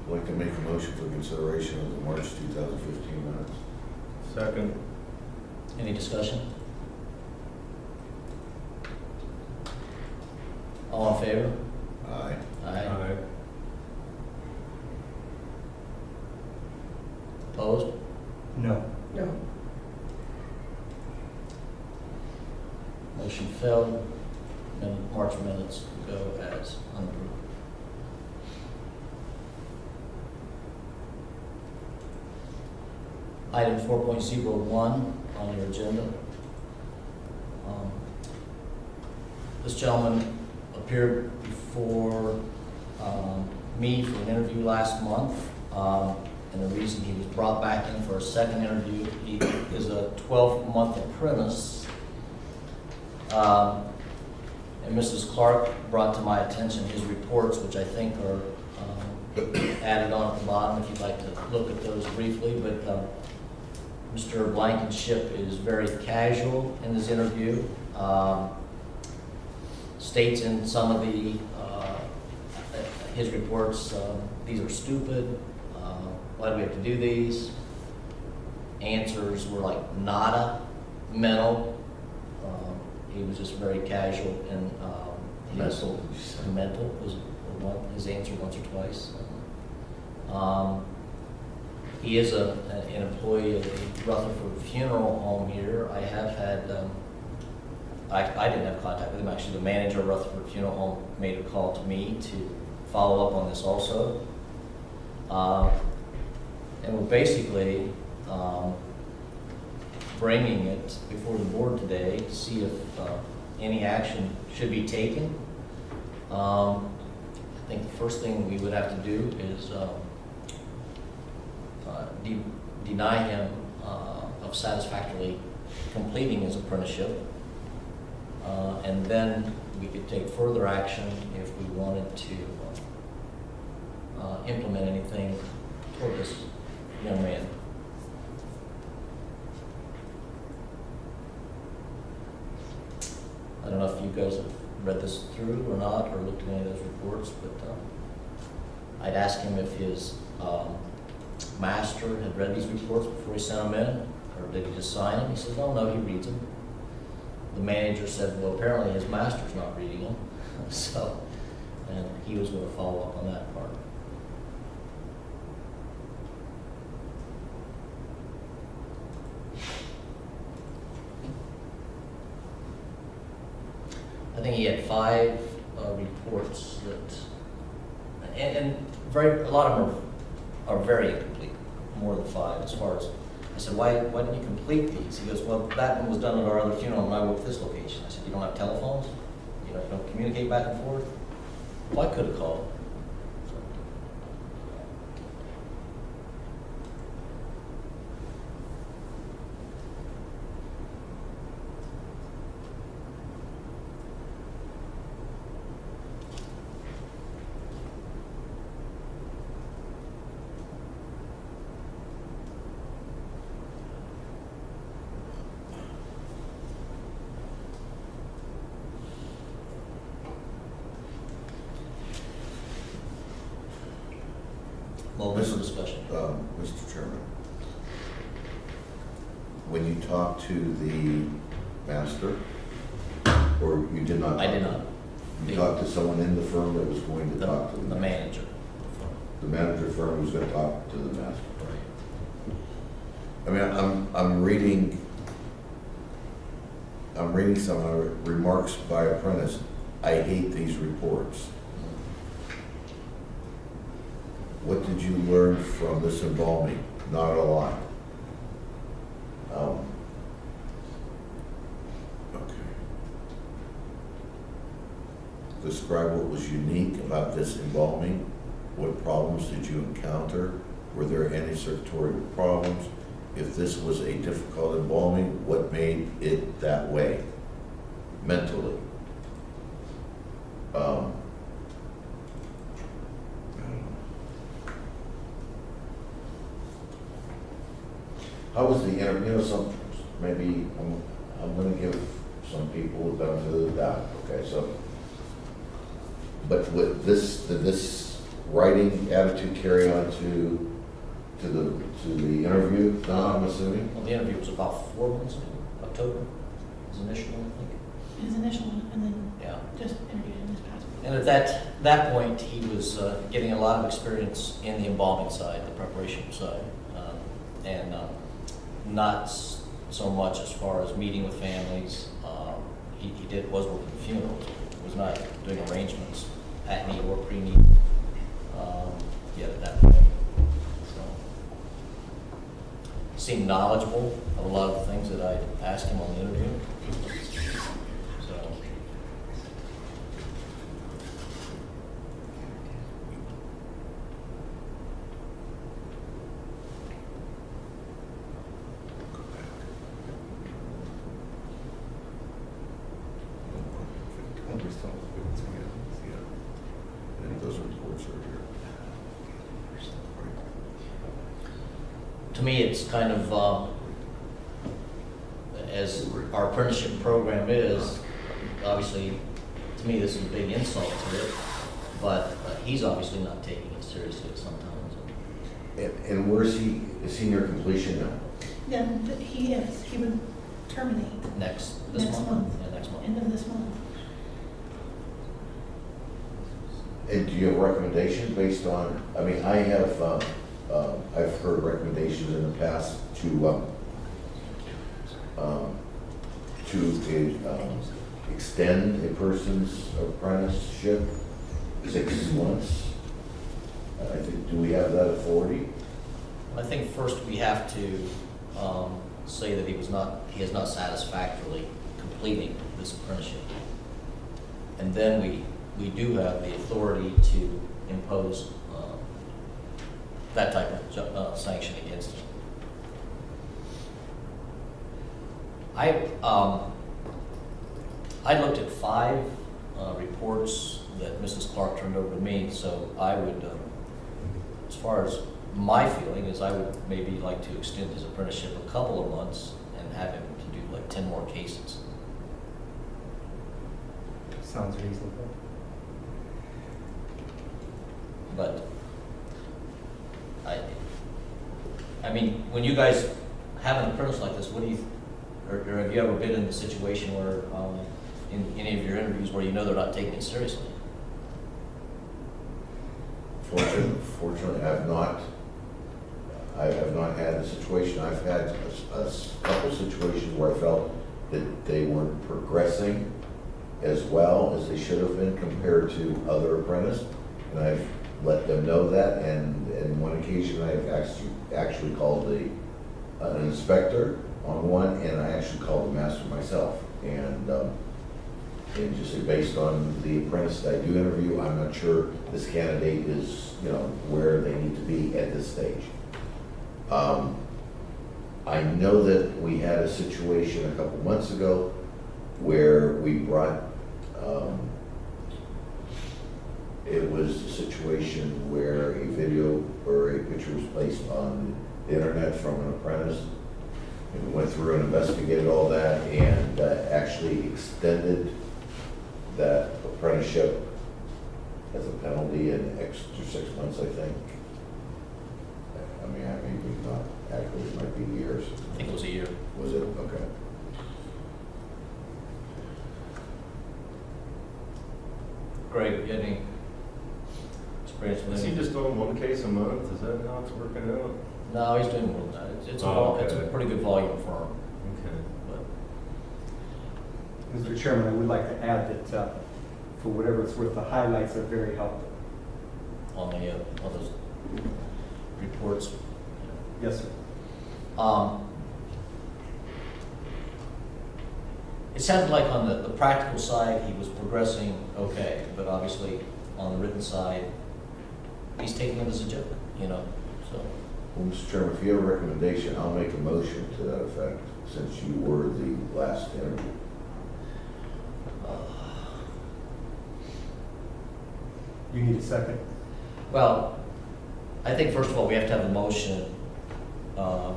C: I'd like to make a motion for consideration of the March 2015 minutes.
G: Second.
A: Any discussion? All in favor?
C: Aye.
A: Aye. Opposed?
E: No.
J: No.
A: Motion failed. March minutes go as unapproved. Item 4.01 on your agenda. This gentleman appeared before me for an interview last month, and the reason he was brought back in for a second interview, he is a 12-month apprentice. And Mrs. Clark brought to my attention his reports, which I think are added on at the bottom if you'd like to look at those briefly. But Mr. Blankenship is very casual in his interview. States in some of his reports, these are stupid. Why do we have to do these? Answers were like nada, mental. He was just very casual and mental was his answer once or twice. He is an employee of the Rutherford Funeral Home here. I have had, I didn't have contact with him. Actually, the manager of Rutherford Funeral Home made a call to me to follow up on this also. And we're basically, bringing it before the board today to see if any action should be taken. I think the first thing we would have to do is deny him of satisfactorily completing his apprenticeship. And then we could take further action if we wanted to implement anything toward this young man. I don't know if you guys have read this through or not, or looked at any of those reports, but I'd ask him if his master had read these reports before he sent them in, or did he just sign them? He said, oh, no, he reads them. The manager said, well, apparently his master's not reading them. So, and he was going to follow up on that part. I think he had 5 reports that, and a lot of them are very incomplete, more than 5 as far as, I said, why didn't you complete these? He goes, well, that one was done at our other funeral and I worked this location. I said, you don't have telephones? You don't communicate back and forth? Well, I could have called. Moment for discussion.
C: Mr. Chairman, when you talked to the master, or you did not?
A: I did not.
C: You talked to someone in the firm that was going to talk to
A: The manager.
C: The manager firm was going to talk to the master. I mean, I'm reading some remarks by apprentice. I hate these reports. What did you learn from this embalming? Not a lot. Okay. Describe what was unique about this embalming. What problems did you encounter? Were there any circulatory problems? If this was a difficult embalming, what made it that way mentally? How was the interview? Maybe I'm going to give some people the benefit of the doubt. Okay, so, but with did this writing attitude carry on to the interview? No, I'm assuming.
A: Well, the interview was about 4 months ago, October, his initial one, I think.
B: His initial one, and then
A: Yeah.
B: just interviewed him this past week.
A: And at that point, he was getting a lot of experience in the embalming side, the preparation side, and not so much as far as meeting with families. He was working funerals, was not doing arrangements at need or pre-need yet at that point. So, seemed knowledgeable of a lot of the things that I asked him on the interview. So.
C: Those reports are here.
A: To me, it's kind of, as our apprenticeship program is, obviously, to me, this is a big insult to it, but he's obviously not taking it seriously sometimes.
C: And where is he? Is he near completion now?
B: Yeah, he is. He would terminate
A: This
B: Next month.
A: Yeah, next month.
B: end of this month.
C: And do you have a recommendation based on, I mean, I have, I've heard recommendations in the past to extend a person's apprenticeship 6 months. I think, do we have that authority?
A: I think first we have to say that he is not satisfactorily completing this apprenticeship. And then we do have the authority to impose that type of sanction against him. I looked at 5 reports that Mrs. Clark turned over to me, so I would, as far as my feeling is, I would maybe like to extend his apprenticeship a couple of months and have him to do like 10 more cases.
E: Sounds reasonable.
A: But I mean, when you guys have an apprentice like this, what do you, or have you ever been in the situation where, in any of your interviews where you know they're not taking it seriously?
C: Fortunately, I have not had a situation. I've had a couple situations where I felt that they weren't progressing as well as they should have been compared to other apprentices. And I've let them know that, and on one occasion I've actually called an inspector on one, and I actually called the master myself. And just say, based on the apprentice that I do interview, I'm not sure this candidate is, where they need to be at this stage. I know that we had a situation a couple months ago where we brought, it was a situation where a video or a picture was placed on the internet from an apprentice. And we went through and investigated all that, and actually extended that apprenticeship as a penalty an extra 6 months, I think. I mean, maybe not accurately, it might be years.
A: I think it was a year.
C: Was it? Okay.
A: Greg, you had any experience with
G: Is he
A: any?
G: just doing 1 case a month? Is that how it's working out?
A: No, he's doing more than that. It's a
G: Okay.
A: pretty good volume for him,
G: Okay.
A: but
E: Mr. Chairman, I would like to add that, for whatever it's worth, the highlights are very helpful.
A: on those reports.
E: Yes, sir.
A: It sounded like on the practical side, he was progressing okay, but obviously on the written side, he's taking it as a joke, so.
C: Well, Mr. Chairman, if you have a recommendation, I'll make a motion to that effect, since you were the last interview.
E: You need a second?
A: Well, I think first of all, we have to have a motion to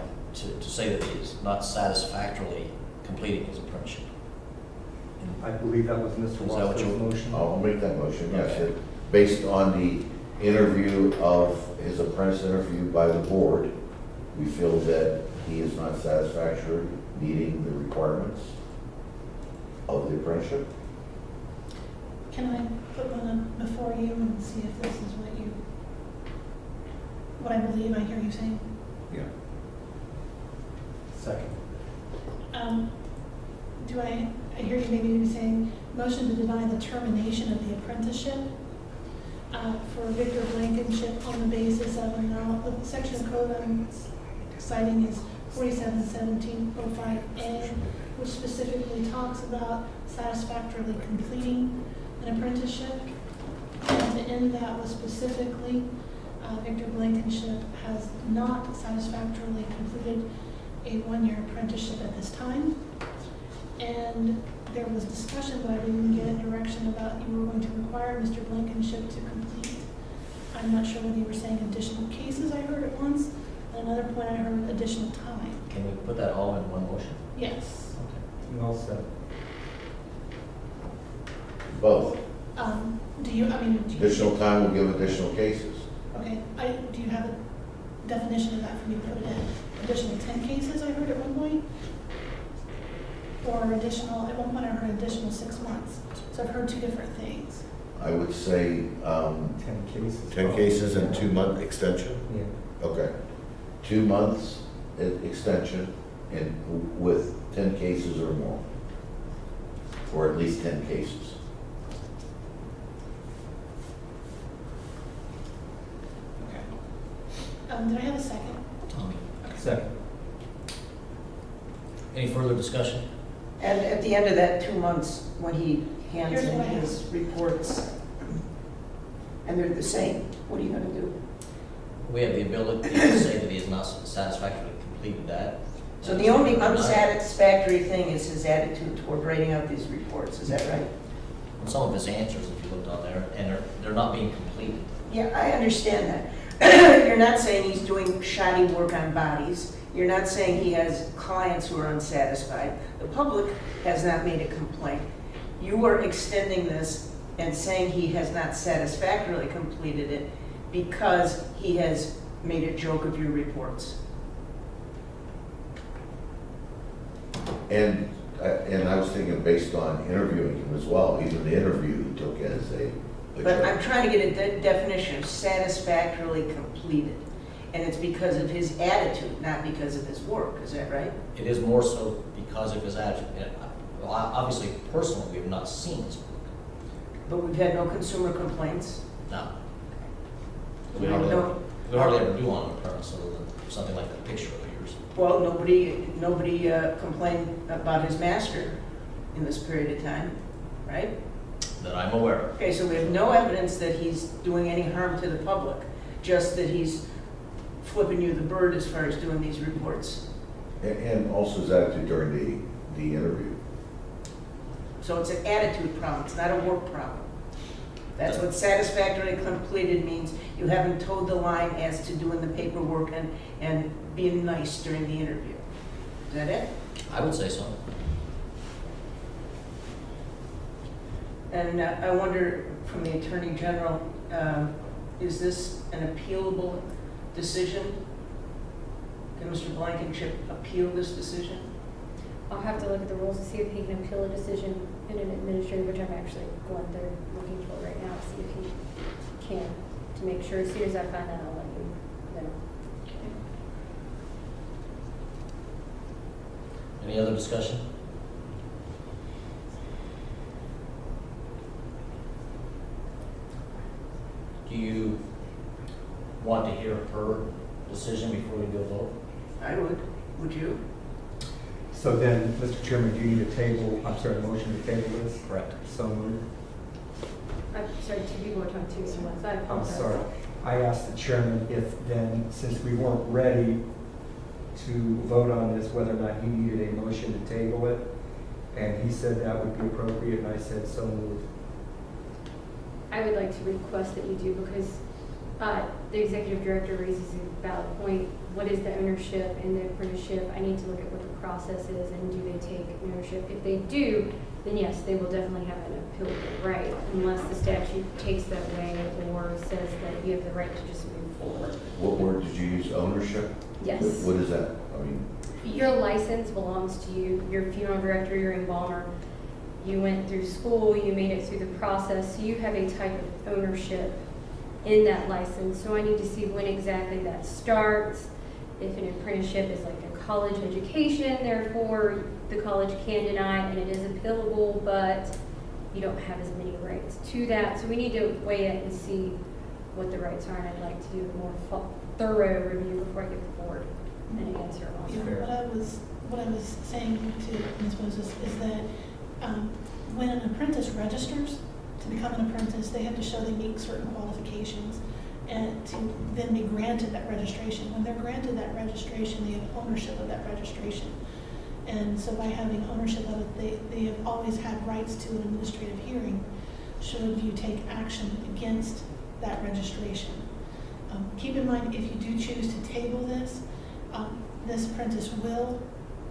A: say that he is not satisfactorily completing his apprenticeship.
E: I believe that was Mr.
A: Is that what
E: Wasser's
A: you-
E: motion.
C: I'll make that motion, yes.
A: Okay.
C: Based on the interview of his apprentice interview by the board, we feel that he is not satisfactory meeting the requirements of the apprenticeship.
B: Can I put one up before you and see if this is what I believe I hear you saying?
C: Yeah.
E: Second.
B: I hear you maybe saying, motion to deny the termination of the apprenticeship for Victor Blankenship on the basis of, now, the section of code I'm citing is 471705A, which specifically talks about satisfactorily completing an apprenticeship. And to end that was specifically, Victor Blankenship has not satisfactorily completed a 1-year apprenticeship at this time. And there was discussion, but I didn't get direction about you were going to require Mr. Blankenship to complete. I'm not sure whether you were saying additional cases, I heard at once. At another point, I heard additional time.
A: Can we put that all in one motion?
B: Yes.
E: Well said.
C: Both.
B: Do you,
C: Additional time will give additional cases.
B: okay, do you have a definition of that for me to put it in? Additional 10 cases, I heard at one point? Or additional, at one point I heard additional 6 months. So I've heard 2 different things.
C: I would say
E: 10 cases.
C: 10 cases and 2-month extension.
E: Yeah.
C: Okay. 2 months extension and with 10 cases or more. Or at least 10 cases.
B: Okay. Did I have a second?
A: Tommy?
E: Second.
A: Any further discussion?
J: And at the end of that 2 months, when he hands
B: Here's
J: in
B: what I have.
J: his reports, and they're the same, what are you gonna do?
A: We have the ability to say that he has not satisfactorily completed that.
J: So the only unsatisfactory thing is his attitude toward writing out these reports, is that right?
A: Some of his answers, if you looked on there, and they're not being completed.
J: Yeah, I understand that. You're not saying he's doing shoddy work on bodies. You're not saying he has clients who are unsatisfied. The public has not made a complaint. You are extending this and saying he has not satisfactorily completed it because he has made a joke of your reports.
C: And I was thinking based on interviewing him as well, even the interview he took as a
J: But I'm
C: joke.
J: trying to get a definition of satisfactorily completed. And it's because of his attitude, not because of his work. Is that right?
A: It is more so because of his attitude. Well, obviously, personally, we have not seen his work.
J: But we've had no consumer complaints.
A: No.
J: We
A: We hardly
J: don't-
A: ever do on an occurrence, other than something like that picture appears.
J: Well, nobody complained about his master in this period of time, right?
A: That I'm aware of.
J: Okay, so we have no evidence that he's doing any harm to the public, just that he's flipping you the bird as far as doing these reports.
C: And also his attitude during the interview.
J: So it's an attitude problem, it's not a work problem. That's what satisfactorily completed means. You haven't towed the line as to doing the paperwork and being nice during the interview. Is that it?
A: I would say so.
J: And I wonder, from the Attorney General, is this an appealable decision? Can Mr. Blankenship appeal this decision?
F: I'll have to look at the rules to see if he can appeal a decision in an administrative, which I'm actually going there looking for right now, to see if he can, to make sure. As soon as I find that, I'll let you know.
A: Any other discussion? Do you want to hear her decision before we do a vote?
J: I would. Would you?
E: So then, Mr. Chairman, do you need a table, I'm sorry, a motion to table this?
A: Correct.
E: So moved.
F: I'm sorry, two people are talking to you at once. I
E: I'm
F: apologize.
E: sorry. I asked the chairman if then, since we weren't ready to vote on this, whether or not he needed a motion to table it. And he said that would be appropriate, and I said so moved.
F: I would like to request that you do, because the executive director raises a valid point. What is the ownership in the apprenticeship? I need to look at what the process is, and do they take ownership? If they do, then yes, they will definitely have an appealable right, unless the statute takes that way or says that you have the right to just move forward.
C: What word did you use, ownership?
F: Yes.
C: What is that? I mean,
F: Your license belongs to you. You're a funeral director, you're an embalmer. You went through school, you made it through the process, so you have a type of ownership in that license. So I need to see when exactly that starts. If an apprenticeship is like a college education, therefore the college can deny it and it is appealable, but you don't have as many rights to that. So we need to weigh it and see what the rights are, and I'd like to do a more thorough review before I give the board an answer on
B: You know,
F: that.
B: what I was saying to Ms. Moses is that when an apprentice registers to become an apprentice, they have to show they meet certain qualifications and to then be granted that registration. When they're granted that registration, they have ownership of that registration. And so by having ownership of it, they have always had rights to an administrative hearing should you take action against that registration. Keep in mind, if you do choose to table this, this apprentice will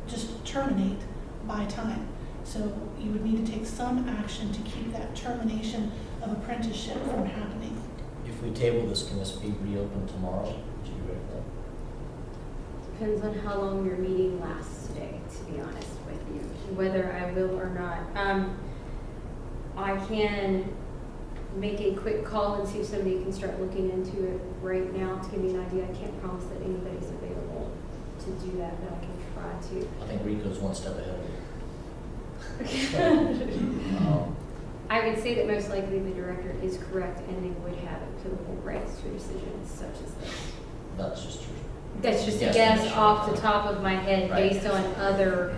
B: just terminate by time. So you would need to take some action to keep that termination of apprenticeship from happening.
A: If we table this, can this be reopened tomorrow? Would you be ready for that?
F: Depends on how long your meeting lasts today, to be honest with you, whether I will or not. I can make a quick call and see if somebody can start looking into it right now to give me an idea. I can't promise that anybody's available to do that, but I can try to.
A: I think Rico's one step ahead of you.
F: I would say that most likely the director is correct and they would have appealable rights to a decision such as this.
A: That's just true.
F: That's just a
A: Yes,
F: guess
A: sure.
F: off the top of my head
A: Right.
F: based on other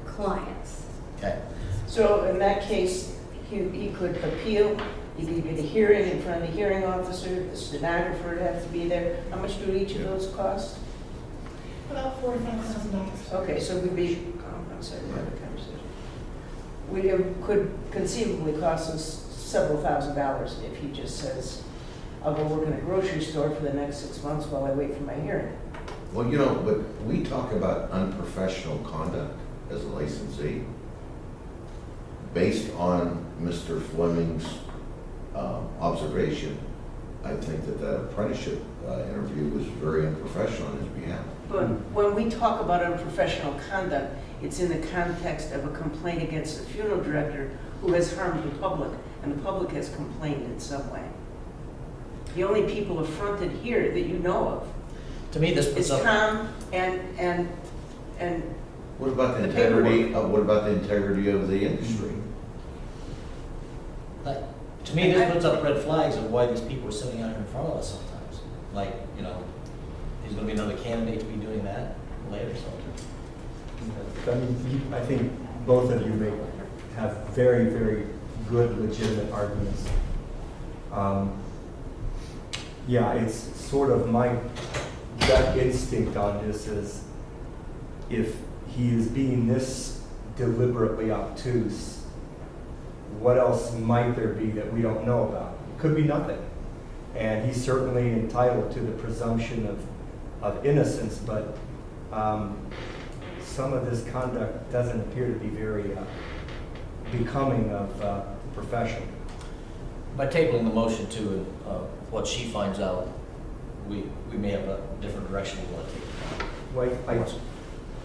F: clients.
A: Okay.
J: So in that case, he could appeal, he could get a hearing in front of the hearing officer, the stenographer would have to be there. How much do each of those cost?
B: About $45,000.
J: Okay, so we'd be, I'm sorry, we had a conversation. It could conceivably cost us several $1,000s if he just says, I'll go work in a grocery store for the next 6 months while I wait for my hearing.
C: Well, but we talk about unprofessional conduct as a licensee. Based on Mr. Fleming's observation, I think that apprenticeship interview was very unprofessional on his behalf.
J: But when we talk about unprofessional conduct, it's in the context of a complaint against a funeral director who has harmed the public, and the public has complained in some way. The only people affronted here that you know of
A: To me, this
J: is
A: puts up.
J: Tom and
C: What about the
J: The
C: integrity,
J: paperwork.
C: what about the integrity of the industry?
A: To me, this puts up red flags of why these people are sitting out here in front of us sometimes. Like, there's gonna be another candidate to be doing that later, so.
E: I mean, I think both of you may have very, very good legitimate arguments. Yeah, it's sort of my gut instinct on this is if he is being this deliberately obtuse, what else might there be that we don't know about? Could be nothing. And he's certainly entitled to the presumption of innocence, but some of this conduct doesn't appear to be very becoming of the profession.
A: By tabling the motion to what she finds out, we may have a different direction we want to take.
E: Well,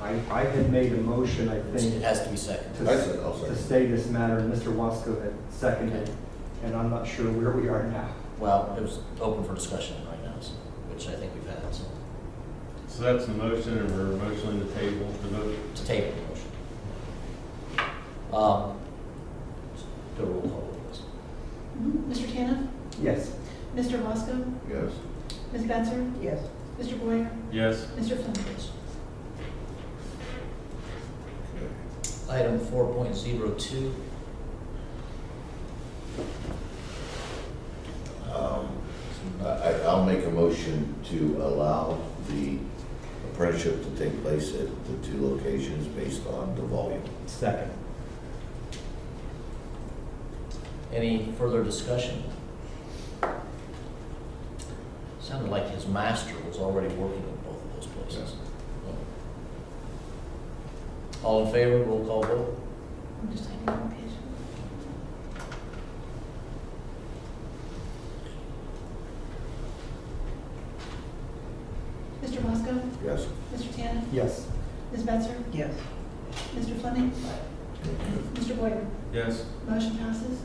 E: I had made a motion, I
A: It
E: think,
A: has to be seconded.
C: I'll
E: to
C: second.
E: stay this matter, and Mr. Wasco had seconded, and I'm not sure where we are now.
A: Well, it was open for discussion right now, so, which I think we've had, so,
G: So that's the motion, and we're motioning the table to vote.
A: to table the motion. Do a roll call, please.
B: Mr. Tannen?
E: Yes.
B: Mr. Wasco?
C: Yes.
B: Ms. Betzer?
J: yes.
B: Mr. Boyer?
G: Yes.
B: Mr. Fleming?
A: Item 4.02.
C: I'll make a motion to allow the apprenticeship to take place at the two locations based on the volume.
E: Second.
A: Any further discussion? Sounded like his master was already working in both of those places. All in favor, roll call vote?
B: I'm just typing application. Mr. Wasco?
C: Yes.
B: Mr. Tannen?
E: Yes.
B: Ms. Betzer?
J: Yes.
B: Mr. Fleming? Mr. Boyer?
G: Yes.
B: Motion passes.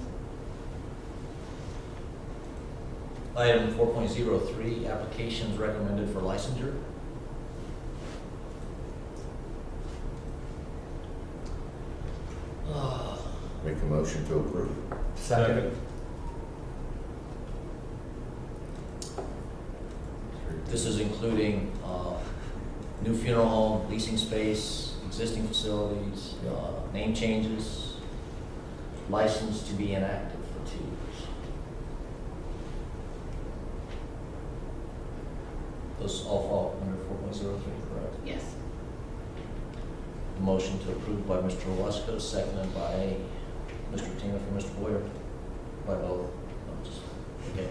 A: Item 4.03, applications recommended for licensure.
C: Make a motion to approve.
E: Second.
A: This is including new funeral home, leasing space, existing facilities, name changes, license to be inactive for 2 years. Those all fall under 4.03, correct?
B: Yes.
A: The motion to approve by Mr. Lesko, seconded by Mr. Tina for Mr. Boyer. By both. No, just- Okay.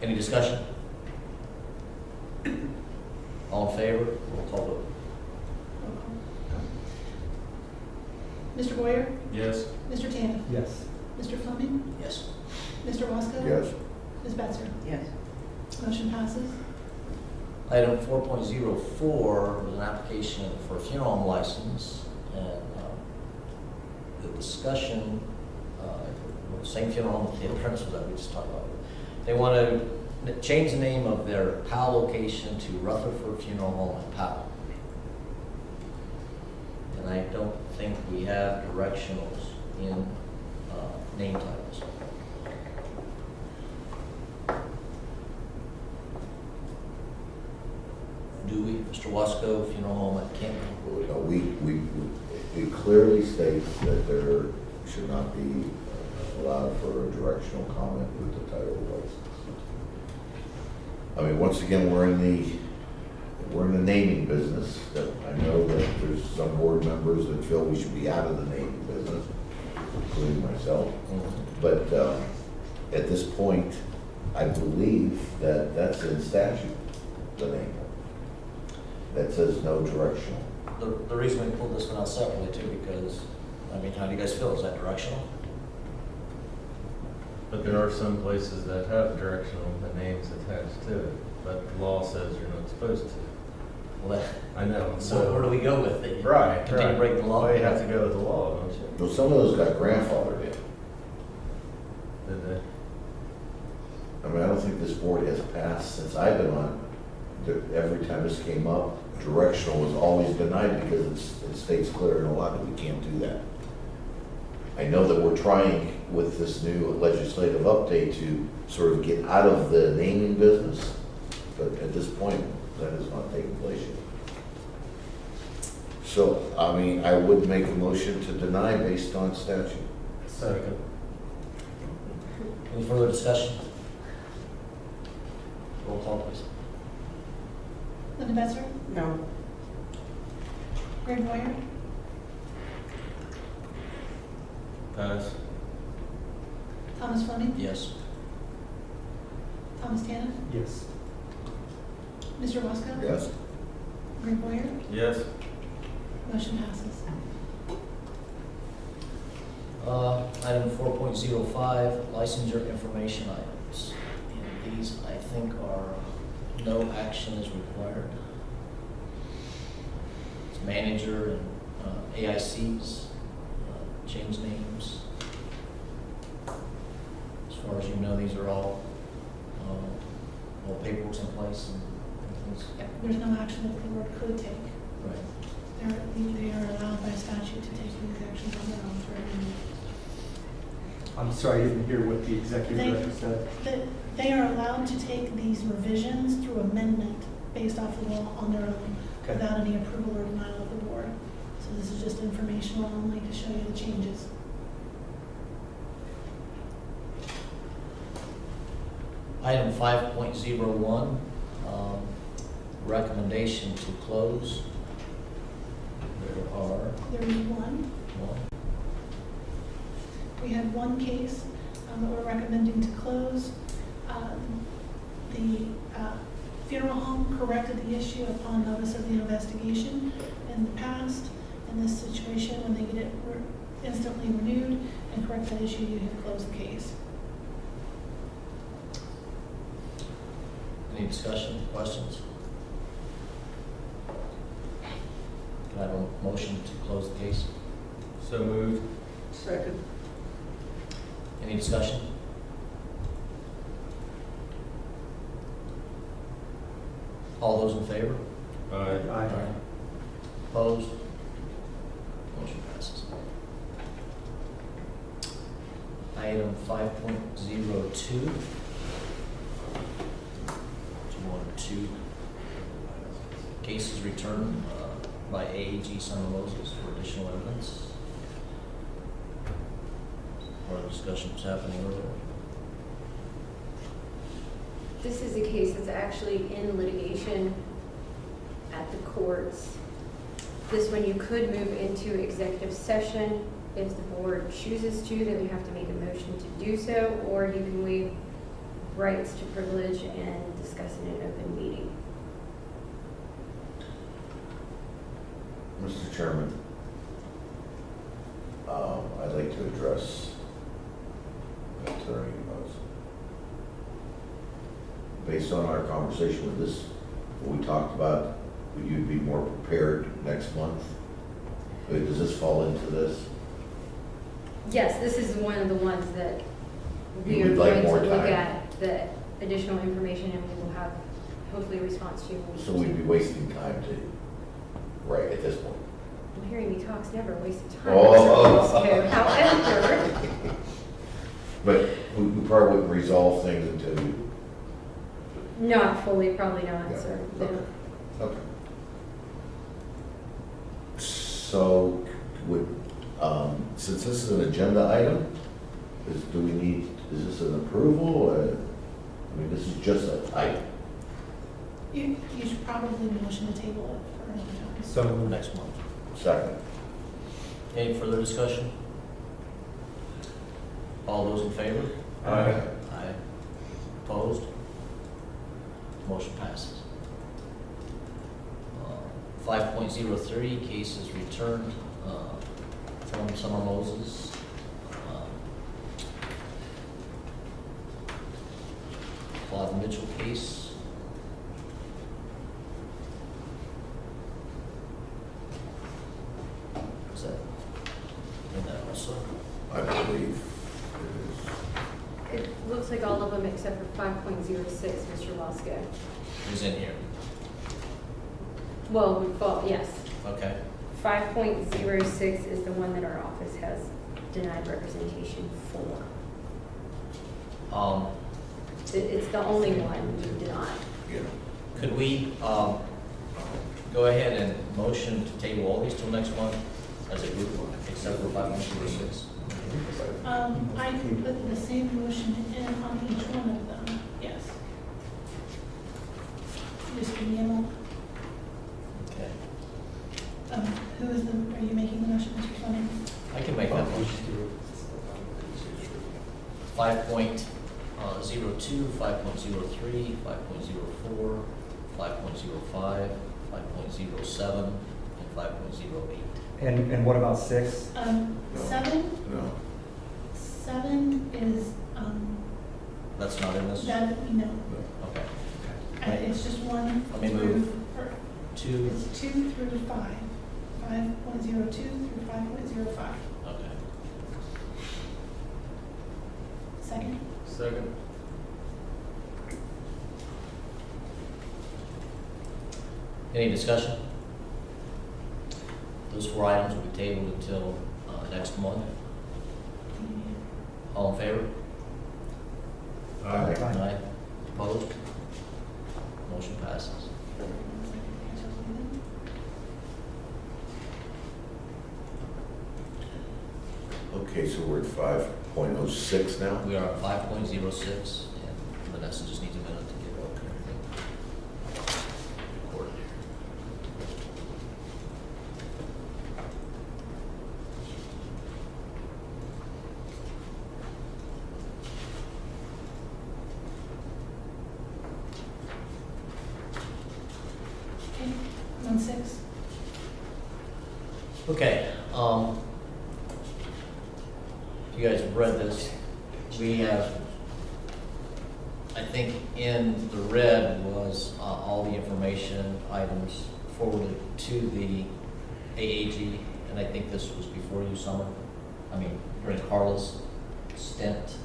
A: Any discussion? All in favor? Roll call vote.
B: Mr. Boyer?
G: Yes.
B: Mr. Tannen?
E: Yes.
B: Mr. Fleming?
A: Yes.
B: Mr. Wasco?
C: Yes.
B: Ms. Betzer?
J: Yes.
B: Motion passes.
A: Item 4.04 was an application for a funeral home license, and the discussion, same funeral home with the apprentices that we just talked about. They want to change the name of their Powell location to Rutherford Funeral Home in Powell. And I don't think we have directionals in name titles. Mr. Wasco Funeral Home at Canton.
C: No, we clearly state that there should not be allowed for a directional comment with the title of license. I mean, once again, we're in the naming business. That I know that there's some board members that feel we should be out of the naming business, including myself. But at this point, I believe that that's in statute, the name. That says no directional.
A: The reason we pulled this one out separately too, because, I mean, how do you guys feel? Is that directional?
G: But there are some places that have directional names attached to it, but the law says you're not supposed to.
A: Well, that,
G: I know,
A: so where do we go with it?
G: Right,
A: Continue to break the law?
G: Well, you have to go with the law, don't you?
C: Well, some of those got grandfathered in.
G: Did they?
C: I mean, I don't think this board has passed since I've been on. Every time this came up, directional was always denied because it states clear in the law that we can't do that. I know that we're trying with this new legislative update to sort of get out of the naming business, but at this point, that is not taking place yet. So, I mean, I would make a motion to deny based on statute.
G: Second.
A: Any further discussion? Roll call, please.
B: Linda Besser?
J: No.
B: Greg Boyer?
G: Pass.
B: Thomas Fleming?
A: Yes.
B: Thomas Tanner?
E: Yes.
B: Mr. Wasco?
C: Yes?
B: Greg Boyer?
G: Yes.
B: Motion passes.
A: Item 4.05, licensure information items. And these, I think, are no action is required. It's manager and AICs, change names. As far as you know, these are all paperwork's in place and things.
B: There's no action that the board could take.
A: Right.
B: They are allowed by statute to take these actions on their own for every meeting.
E: I'm sorry, I didn't hear what the executive director said.
B: That they are allowed to take these revisions through amendment based off the law on their own
E: Okay.
B: without any approval or denial of the board. So this is just informational only to show you the changes.
A: Item 5.01, recommendation to close. There
B: There is one.
A: one.
B: We have one case that we're recommending to close. The funeral home corrected the issue upon notice of the investigation in the past. In this situation, when they get it instantly renewed and correct that issue, you have closed the case.
A: Any discussion, questions? Can I have a motion to close the case?
G: So moved.
J: Second.
A: Any discussion? All those in favor?
G: Aye.
E: Aye.
A: Opposed? Motion passes. Item 5.02. To cases returned by AAG Son of Moses for additional evidence. More discussion was happening earlier.
F: This is a case that's actually in litigation at the courts. This one you could move into executive session if the board chooses to, then you have to make a motion to do so, or you can waive rights to privilege and discuss in an open meeting.
C: Mr. Chairman, I'd like to address Attorney Mose. Based on our conversation with this, what we talked about, would you be more prepared next month? Does this fall into this?
F: Yes, this is one of the ones that we
C: You
F: are
C: would like
F: going to
C: more
F: look
C: time?
F: at the additional information, and we will have hopefully a response to you.
C: So we'd be wasting time to, right, at this point?
F: Well, hearing me talk's never a waste of time.
C: Oh.
F: So, however,
C: But we probably wouldn't resolve things until you,
F: not fully, probably not,
C: Yeah,
F: sir.
C: okay. Okay. So would, since this is an agenda item, is this an approval? I mean, this is just a item.
B: You should probably motion to table it for another time.
E: So moved.
A: Next month.
C: Second.
A: Any further discussion? All those in favor?
E: Aye.
A: Aye. Opposed? Motion passes. 5.03, cases returned from Summer Moses. Claude Mitchell case. Is that in that also?
C: I believe it
F: It looks like all of them except for 5.06, Mr. Wasco.
A: Is in here.
F: Well, we thought, yes.
A: Okay.
F: 5.06 is the one that our office has denied representation for. It's the only one we denied.
C: is, you know.
A: Could we go ahead and motion to table all these till next month as a group, except for 5.06?
B: I can put the same motion in on each one of them, yes. Just give me a moment.
A: Okay.
B: Who is are you making the motion, Mr. Fleming?
A: I can make that motion. 5.02, 5.03, 5.04, 5.05, 5.07, and 5.08.
E: And what about 6?
C: No.
B: 7,
C: No.
B: 7 is,
A: That's not in this?
B: that, no,
A: Okay.
B: it's just 1
A: Let me
B: through,
A: move.
B: or,
A: 2,
B: it's 2 through 5, 5.02 through 5.05.
A: okay.
B: Second?
G: Second.
A: Any discussion? Those 4 items will be tabled until next month. All in favor?
C: Aye.
A: Aye. Opposed? Motion passes.
C: Okay, so we're at 5.06 now?
A: We are at 5.06, and Vanessa just needs a minute to get everything recorded here.
B: Okay, I'm on 6.
A: Okay, you guys have read this. We have, I think in the red was all the information items forwarded to the AAG, and I think this was before you, Summer. I mean, during Carla's stint.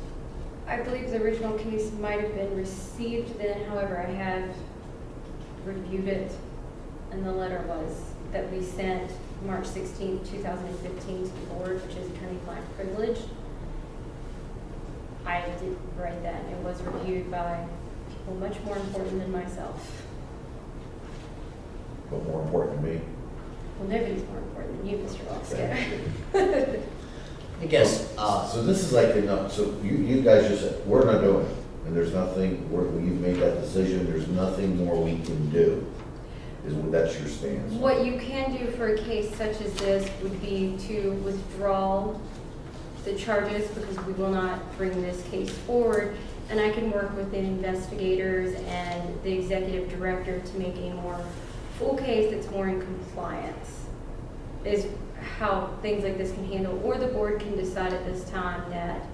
F: I believe the original case might have been received then, however, I have reviewed it, and the letter was that we sent March 16th, 2015 to the board, which is attorney-client privilege. I did write that. It was reviewed by people much more important than myself.
C: But more important to me.
F: Well, nobody's more important than you, Mr. Wasco.
A: I guess,
C: So this is like, so you guys just said, we're not doing it, and there's nothing, you've made that decision, there's nothing more we can do. That's your stance?
F: What you can do for a case such as this would be to withdraw the charges because we will not bring this case forward. And I can work with the investigators and the executive director to make a more full case that's more in compliance, is how things like this can handle. Or the board can decide at this time that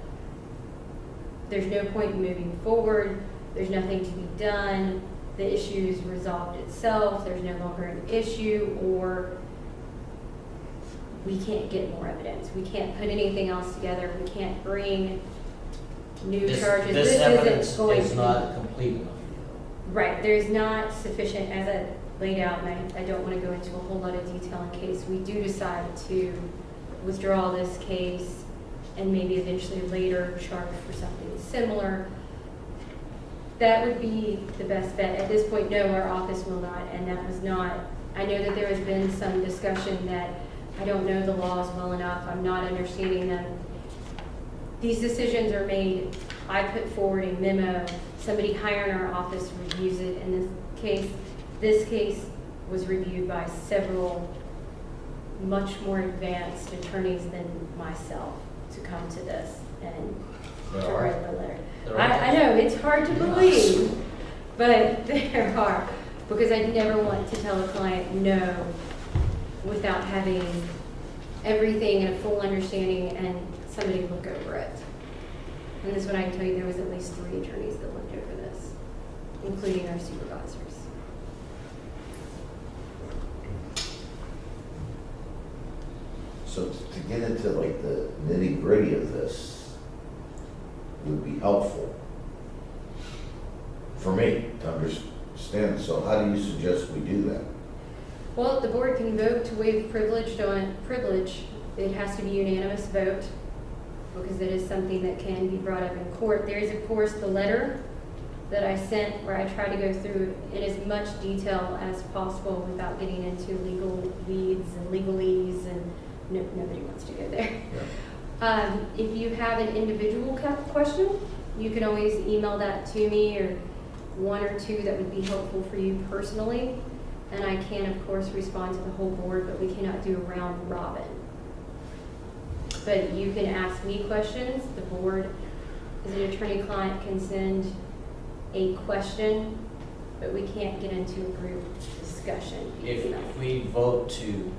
F: there's no point in moving forward, there's nothing to be done, the issue's resolved itself, there's no longer an issue, or we can't get more evidence. We can't put anything else together. We can't bring new charges.
A: this
F: isn't
A: evidence
F: going to
A: is
F: be-
A: not complete enough.
F: Right, there's not sufficient, as I laid out, and I don't want to go into a whole lot of detail in case we do decide to withdraw this case and maybe eventually later charge for something similar. That would be the best bet. At this point, no, our office will not, and that was not, I know that there has been some discussion that I don't know the laws well enough, I'm not understanding them. These decisions are made, I put forward a memo, somebody higher in our office reviews it. In this case was reviewed by several much more advanced attorneys than myself to come to this and to
A: There are.
F: write the letter.
A: There are.
F: I know, it's hard to believe, but there are, because I never want to tell a client no without having everything and a full understanding and somebody look over it. And this one I can tell you, there was at least 3 attorneys that looked over this, including our supervisors.
C: So to get into like the nitty gritty of this would be helpful for me to understand. So how do you suggest we do that?
F: Well, the board can vote to waive privilege. It has to be unanimous vote because it is something that can be brought up in court. There is, of course, the letter that I sent where I tried to go through in as much detail as possible without getting into legal weeds and legalese, and nobody wants to go there.
C: Yeah.
F: If you have an individual question, you can always email that to me, or 1 or 2 that would be helpful for you personally. And I can, of course, respond to the whole board, but we cannot do a round robin. But you can ask me questions. The board, as an attorney-client, can send a question, but we can't get into a group discussion.
A: If we vote to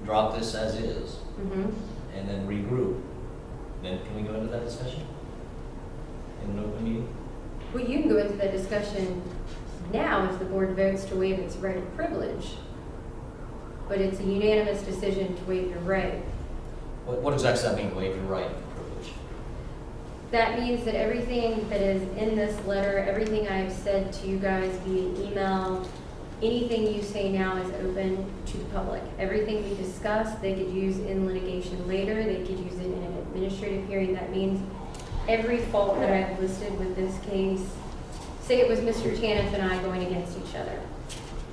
A: drop this as is
F: Mhm.
A: and then regroup, then can we go into that discussion in an open meeting?
F: Well, you can go into that discussion now if the board votes to waive its right of privilege, but it's a unanimous decision to waive your right.
A: What exactly does that mean, waive your right of privilege?
F: That means that everything that is in this letter, everything I've said to you guys via email, anything you say now is open to the public. Everything we discuss, they could use in litigation later, they could use it in an administrative hearing. That means every fault that I've listed with this case, say it was Mr. Taniff and I going against each other.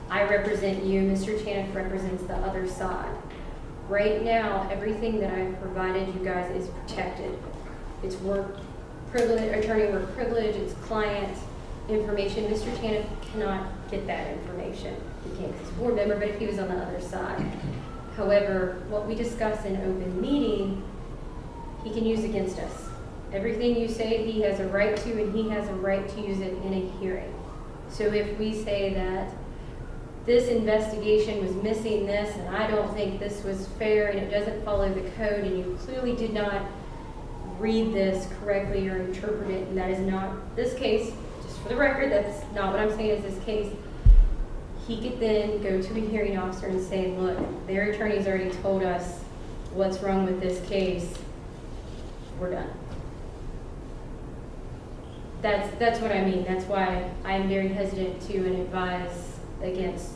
F: I represent you, Mr. Taniff represents the other side. Right now, everything that I've provided you guys is protected. It's work privilege, attorney work privilege, it's client information. Mr. Taniff cannot get that information. He can't because he's a board member, but if he was on the other side. However, what we discuss in open meeting, he can use against us. Everything you say, he has a right to, and he has a right to use it in a hearing. So if we say that this investigation was missing this, and I don't think this was fair, and it doesn't follow the code, and you clearly did not read this correctly or interpret it, and that is not this case, just for the record, that's not what I'm saying is this case, he could then go to a hearing officer and say, look, their attorney's already told us what's wrong with this case, we're done. That's what I mean. That's why I'm very hesitant to and advise against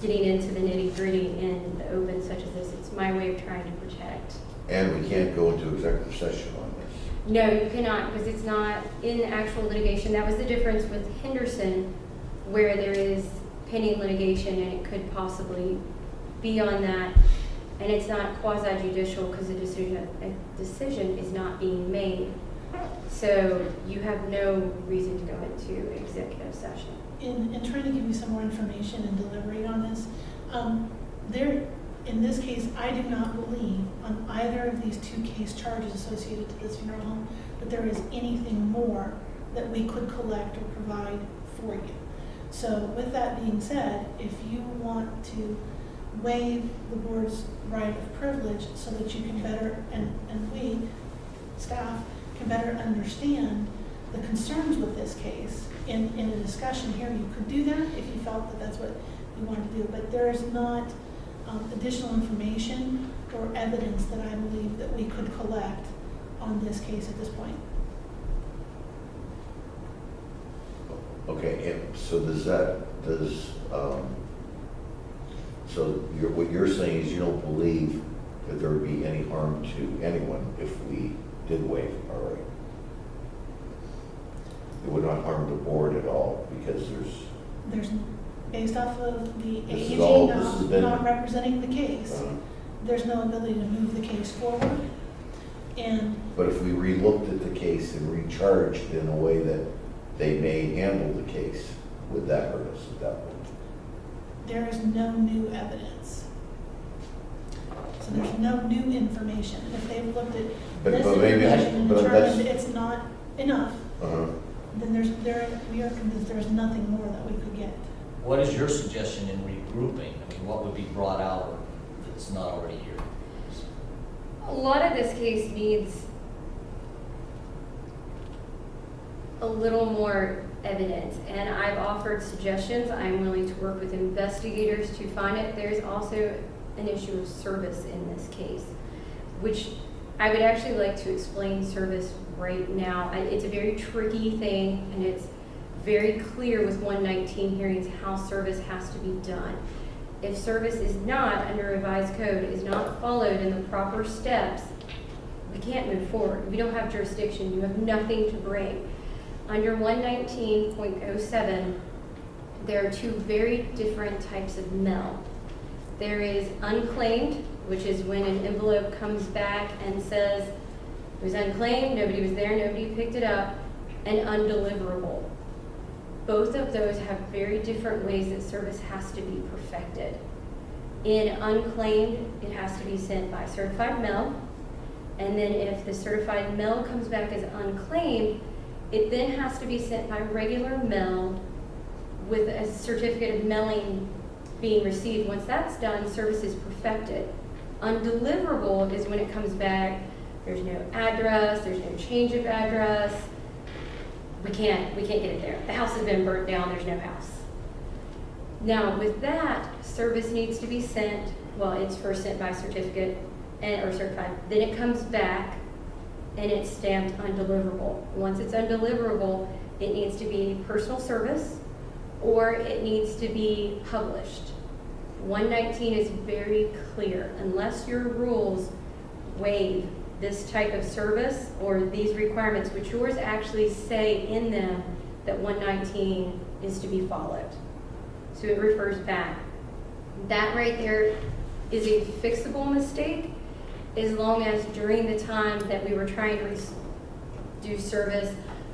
F: getting into the nitty-gritty in the open such as this. It's my way of trying to protect.
C: And we can't go into executive session on this.
F: No, you cannot, because it's not in actual litigation. That was the difference with Henderson, where there is pending litigation and it could possibly be on that. And it's not quasi-judicial because a decision is not being made. So you have no reason to go into executive session.
B: In trying to give you some more information and deliberate on this, in this case, I do not believe on either of these 2 case charges associated to this funeral home that there is anything more that we could collect or provide for you. So with that being said, if you want to waive the board's right of privilege so that you can better, and we, staff, can better understand the concerns with this case in a discussion here, you could do that if you felt that that's what you wanted to do. But there is not additional information or evidence that I believe that we could collect on this case at this point.
C: Okay, and so what you're saying is you don't believe that there would be any harm to anyone if we did waive our right? It would not harm the board at all because there's
B: Based off of the
C: This is
B: AG
C: all- this has been-
B: not representing the case, there's no ability to move the case forward. And
C: But if we re-looked at the case and recharged in a way that they may handle the case, would that hurt us at that point?
B: there is no new evidence. So there's no new information. If they've looked at
C: But
B: this
C: maybe-
B: information and
C: but that's-
B: determined it's not enough,
C: Uh-huh.
B: then we are convinced there's nothing more that we could get.
A: What is your suggestion in regrouping? I mean, what would be brought out that's not already here?
F: A lot of this case needs a little more evidence, and I've offered suggestions. I'm willing to work with investigators to find it. There's also an issue of service in this case, which I would actually like to explain service right now. It's a very tricky thing, and it's very clear with 119 hearings how service has to be done. If service is not, under revised code, is not followed in the proper steps, we can't move forward. We don't have jurisdiction. You have nothing to bring. Under 119.07, there are two very different types of mail. There is unclaimed, which is when an envelope comes back and says it was unclaimed, nobody was there, nobody picked it up, and undeliverable. Both of those have very different ways that service has to be perfected. In unclaimed, it has to be sent by certified mail, and then if the certified mail comes back as unclaimed, it then has to be sent by regular mail with a certificate of mailing being received. Once that's done, service is perfected. Undeliverable is when it comes back, there's no address, there's no change of address. We can't get it there. The house has been burnt down, there's no house. Now with that, service needs to be sent, well, it's first sent by certificate or certified, then it comes back and it's stamped undeliverable. Once it's undeliverable, it needs to be personal service or it needs to be published. 119 is very clear. Unless your rules waive this type of service or these requirements, which yours actually say in them that 119 is to be followed. So it refers back. That right there is a fixable mistake as long as during the time that we were trying to do service,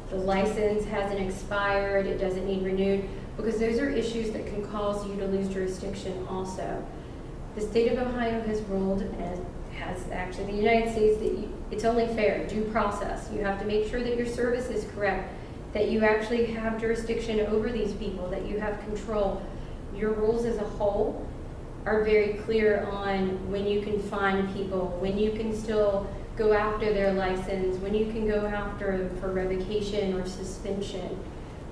F: the license hasn't expired, it doesn't need renewed, because those are issues that can cause you to lose jurisdiction also. The state of Ohio has ruled, and has actually the United States, that it's only fair, due process. You have to make sure that your service is correct, that you actually have jurisdiction over these people, that you have control. Your rules as a whole are very clear on when you can fine people, when you can still go after their license, when you can go after them for revocation or suspension.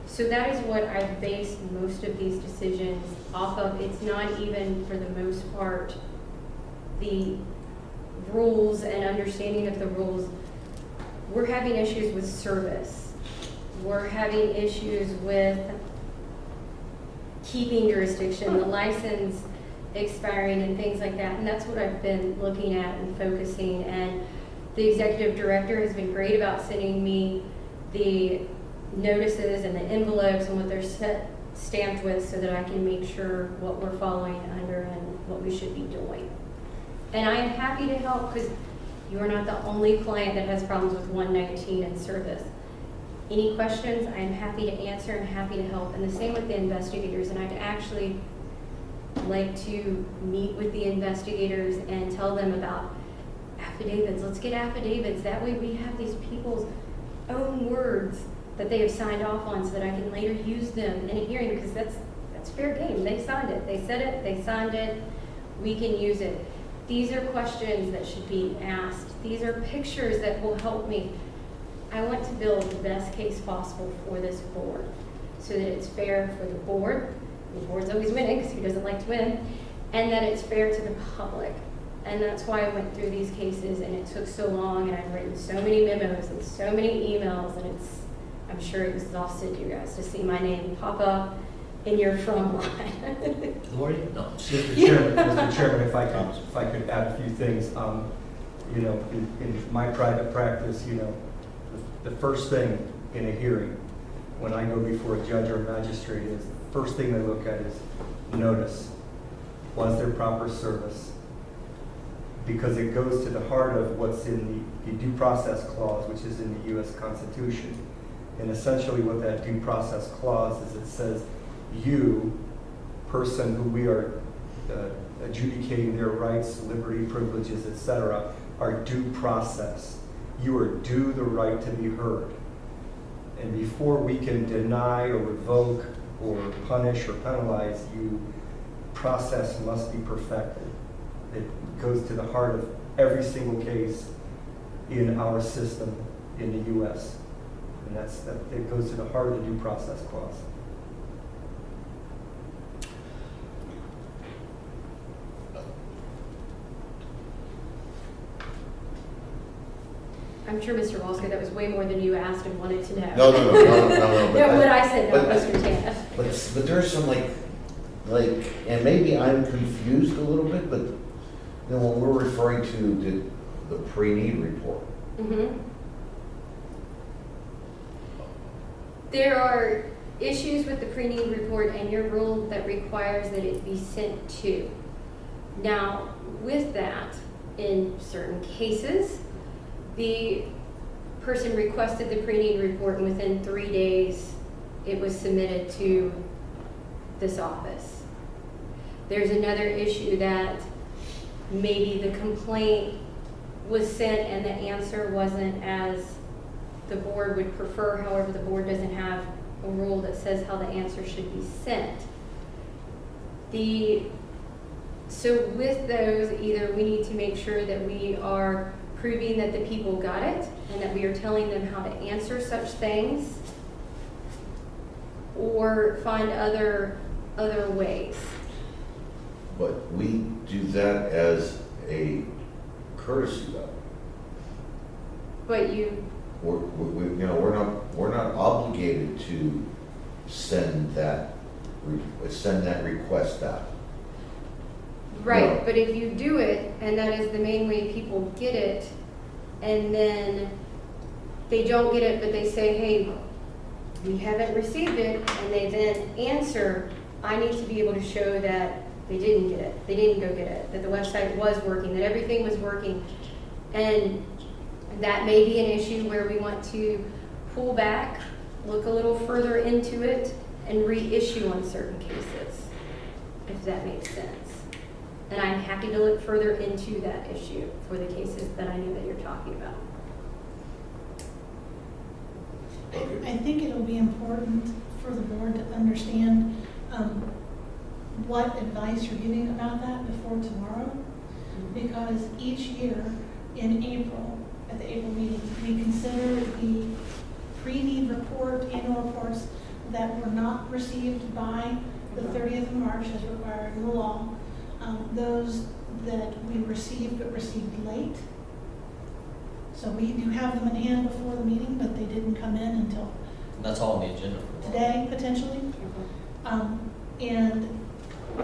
F: So that is what I've based most of these decisions off of. It's not even, for the most part, the rules and understanding of the rules. We're having issues with service. We're having issues with keeping jurisdiction, the license expiring and things like that. And that's what I've been looking at and focusing. And the executive director has been great about sending me the notices and the envelopes and what they're stamped with so that I can make sure what we're following under and what we should be doing. And I am happy to help because you are not the only client that has problems with 119 and service. Any questions, I am happy to answer and happy to help. And the same with the investigators. And I'd actually like to meet with the investigators and tell them about affidavits. Let's get affidavits. That way we have these people's own words that they have signed off on so that I can later use them in a hearing, because that's fair game. They signed it. They said it. They signed it. We can use it. These are questions that should be asked. These are pictures that will help me. I want to build the best case possible for this board so that it's fair for the board. The board's always winning because who doesn't like to win? And that it's fair to the public. And that's why I went through these cases and it took so long and I've written so many memos and so many emails, and I'm sure it exhausted you guys to see my name pop up in your phone line.
A: Lori? No.
E: Mr. Chairman, if I could add a few things. You know, in my private practice, you know, the first thing in a hearing when I go before a judge or a magistrate is the first thing they look at is notice. Was there proper service? because it goes to the heart of what's in the due process clause, which is in the U.S. Constitution. And essentially what that due process clause is, it says, you, person who we are adjudicating their rights, liberty, privileges, etc., are due process. You are due the right to be heard. And before we can deny or revoke or punish or penalize you, process must be perfected. It goes to the heart of every single case in our system in the U.S. And it goes to the heart of the due process clause.
F: I'm sure, Mr. Walsker, that was way more than you asked and wanted to know.
C: No.
F: No, what I said, no,
C: but-
F: Mr. Tanev.
C: But there's some and maybe I'm confused a little bit, but, when we're referring to the pre-need report,
F: Mhm. There are issues with the pre-need report and your rule that requires that it be sent to. Now, with that, in certain cases, the person requested the pre-need report and within 3 days, it was submitted to this office. There's another issue that maybe the complaint was sent and the answer wasn't as the board would prefer. However, the board doesn't have a rule that says how the answer should be sent. So with those, either we need to make sure that we are proving that the people got it and that we are telling them how to answer such things, or find other ways.
C: but we do that as a courtesy though.
F: But you,
C: We're not obligated to send that request out.
F: right,
C: No.
F: but if you do it, and that is the main way people get it, and then they don't get it, but they say, hey, we haven't received it, and they then answer, I need to be able to show that they didn't get it, they didn't go get it, that the website was working, that everything was working. And that may be an issue where we want to pull back, look a little further into it, and reissue on certain cases, if that makes sense. And I'm happy to look further into that issue for the cases that I know that you're talking about.
B: I think it'll be important for the board to understand what advice you're giving about that before tomorrow. Because each year in April, at the April meeting, we consider the pre-need report, annual reports that were not received by the 30th of March as required in the law. Those that we received but received late. So we do have them in hand before the meeting, but they didn't come in until
A: That's all on the agenda for tomorrow.
B: today, potentially. And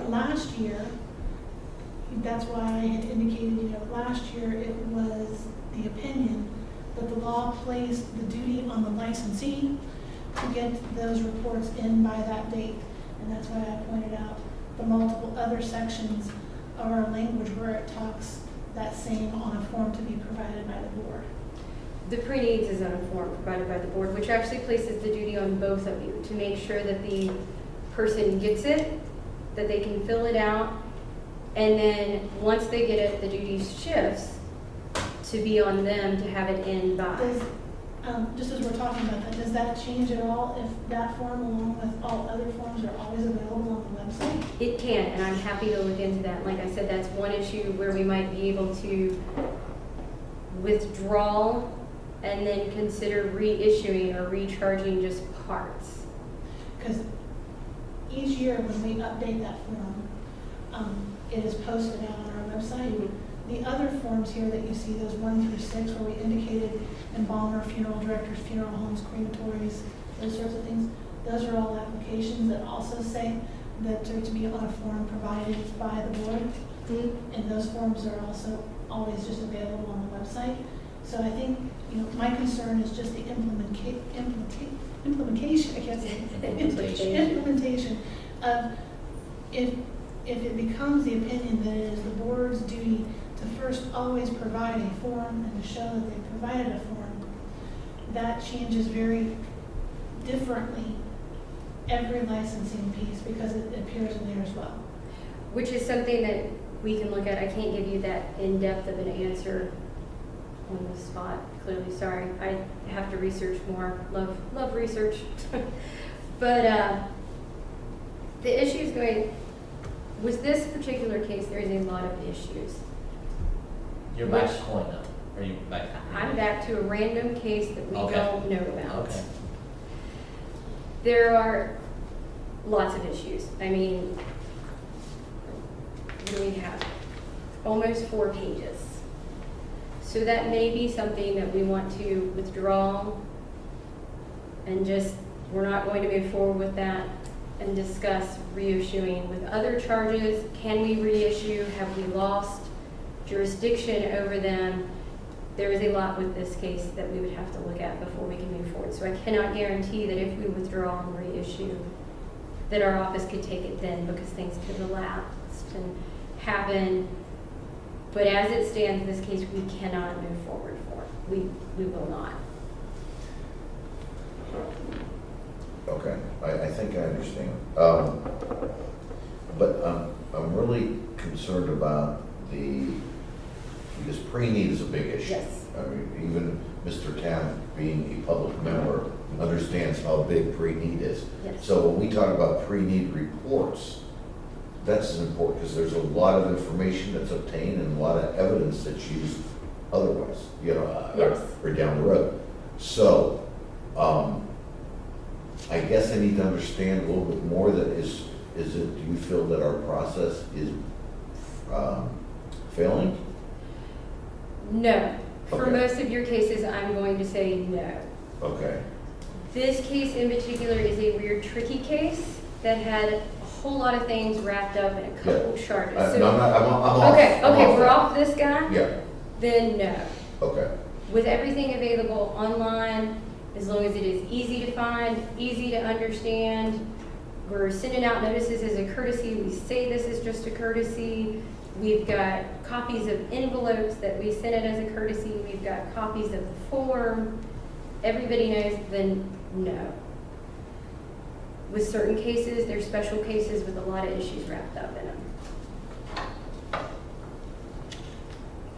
B: last year, that's why I had indicated, last year it was the opinion that the law placed the duty on the licensee to get those reports in by that date. And that's why I pointed out the multiple other sections of our language where it talks that same on a form to be provided by the board.
F: The pre-needs is on a form provided by the board, which actually places the duty on both of you to make sure that the person gets it, that they can fill it out, and then once they get it, the duty shifts to be on them to have it in by.
B: Does, just as we're talking about that, does that change at all if that form, along with all other forms, are always available on the website?
F: It can, and I'm happy to look into that. Like I said, that's one issue where we might be able to withdraw and then consider reissuing or recharging just parts.
B: Because each year when we update that form, it is posted out on our website.
F: Mhm.
B: The other forms here that you see, those 1 through 6, where we indicated embalmer, funeral directors, funeral homes, crematories, those sorts of things, those are all applications that also say that they're to be on a form provided by the board.
F: Mhm.
B: And those forms are also always just available on the website. So I think, my concern is just the implementation, I can't say, implementation of if it becomes the opinion that it is the board's duty to to first always provide a form and to show that they provided a form, that changes very differently every licensing piece because it appears in there as well.
F: Which is something that we can look at. I can't give you that in-depth of an answer on the spot, clearly, sorry. I have to research more, love research. But the issues with this particular case, there is a lot of issues.
A: You're back to coin now, or you back?
F: I'm back to a random case that we
A: Okay.
F: don't know about.
A: Okay.
F: There are lots of issues. I mean, what do we have? Almost 4 pages. So that may be something that we want to withdraw and just, we're not going to move forward with that and discuss reissuing with other charges. Can we reissue? Have we lost jurisdiction over them? There is a lot with this case that we would have to look at before we can move forward. So I cannot guarantee that if we withdraw and reissue, that our office could take it then, because things could have lapsed and happen. But as it stands, in this case, we cannot move forward for it. We will not.
C: Okay, I think I understand. But I'm really concerned about because pre-need is a big issue.
F: Yes.
C: I mean, even Mr. Tam, being a public member, understands how big pre-need is.
F: Yes.
C: So when we talk about pre-need reports, that's important, because there's a lot of information that's obtained and a lot of evidence that's used otherwise,
F: Yes.
C: or down the road. So, I guess I need to understand a little bit more. That do you feel that our process is failing?
F: No. For
C: Okay.
F: most of your cases, I'm going to say no.
C: Okay,
F: This case in particular is a weird, tricky case that had a whole lot of things wrapped up in a couple
C: Yeah.
F: charges.
C: No, I'm off.
F: Okay,
C: I'm
F: we're
C: that.
F: off this guy?
C: Yeah,
F: Then no.
C: okay,
F: With everything available online, as long as it is easy to find, easy to understand, we're sending out notices as a courtesy. We say this is just a courtesy. We've got copies of envelopes that we send it as a courtesy. We've got copies of the form. Everybody knows, then no. With certain cases, there's special cases with a lot of issues wrapped up in them.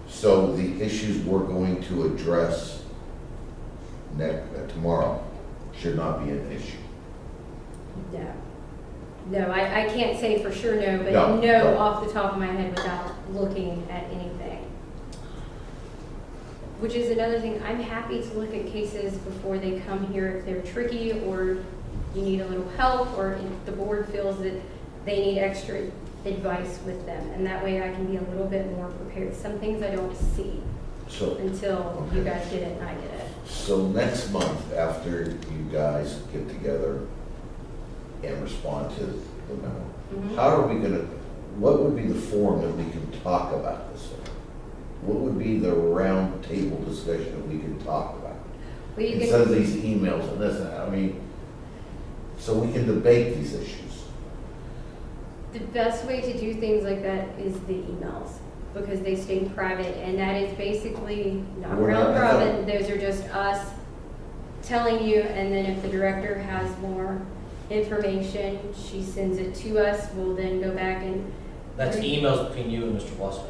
C: so the issues we're going to address tomorrow should not be an issue.
F: No. No, I can't say for sure no, but
C: No,
F: no
C: no.
F: off the top of my head without looking at anything. Which is another thing, I'm happy to look at cases before they come here if they're tricky or you need a little help, or if the board feels that they need extra advice with them. And that way I can be a little bit more prepared. Some things I don't see
C: So,
F: until you
C: Okay.
F: guys get it and I get it.
C: so next month, after you guys get together and respond to the memo,
F: Mhm.
C: how are we gonna, what would be the forum that we can talk about this in? What would be the round table discussion that we can talk about?
F: Well, you
C: Instead of
F: can,
C: these emails and this, I mean, so we can debate these issues.
F: the best way to do things like that is the emails, because they stay private, and that is basically not
C: We're
F: round
C: not-
F: robin. Those are just us telling you, and then if the director has more information, she sends it to us. We'll then go back and.
A: That's emails between you and Mr. Wasco?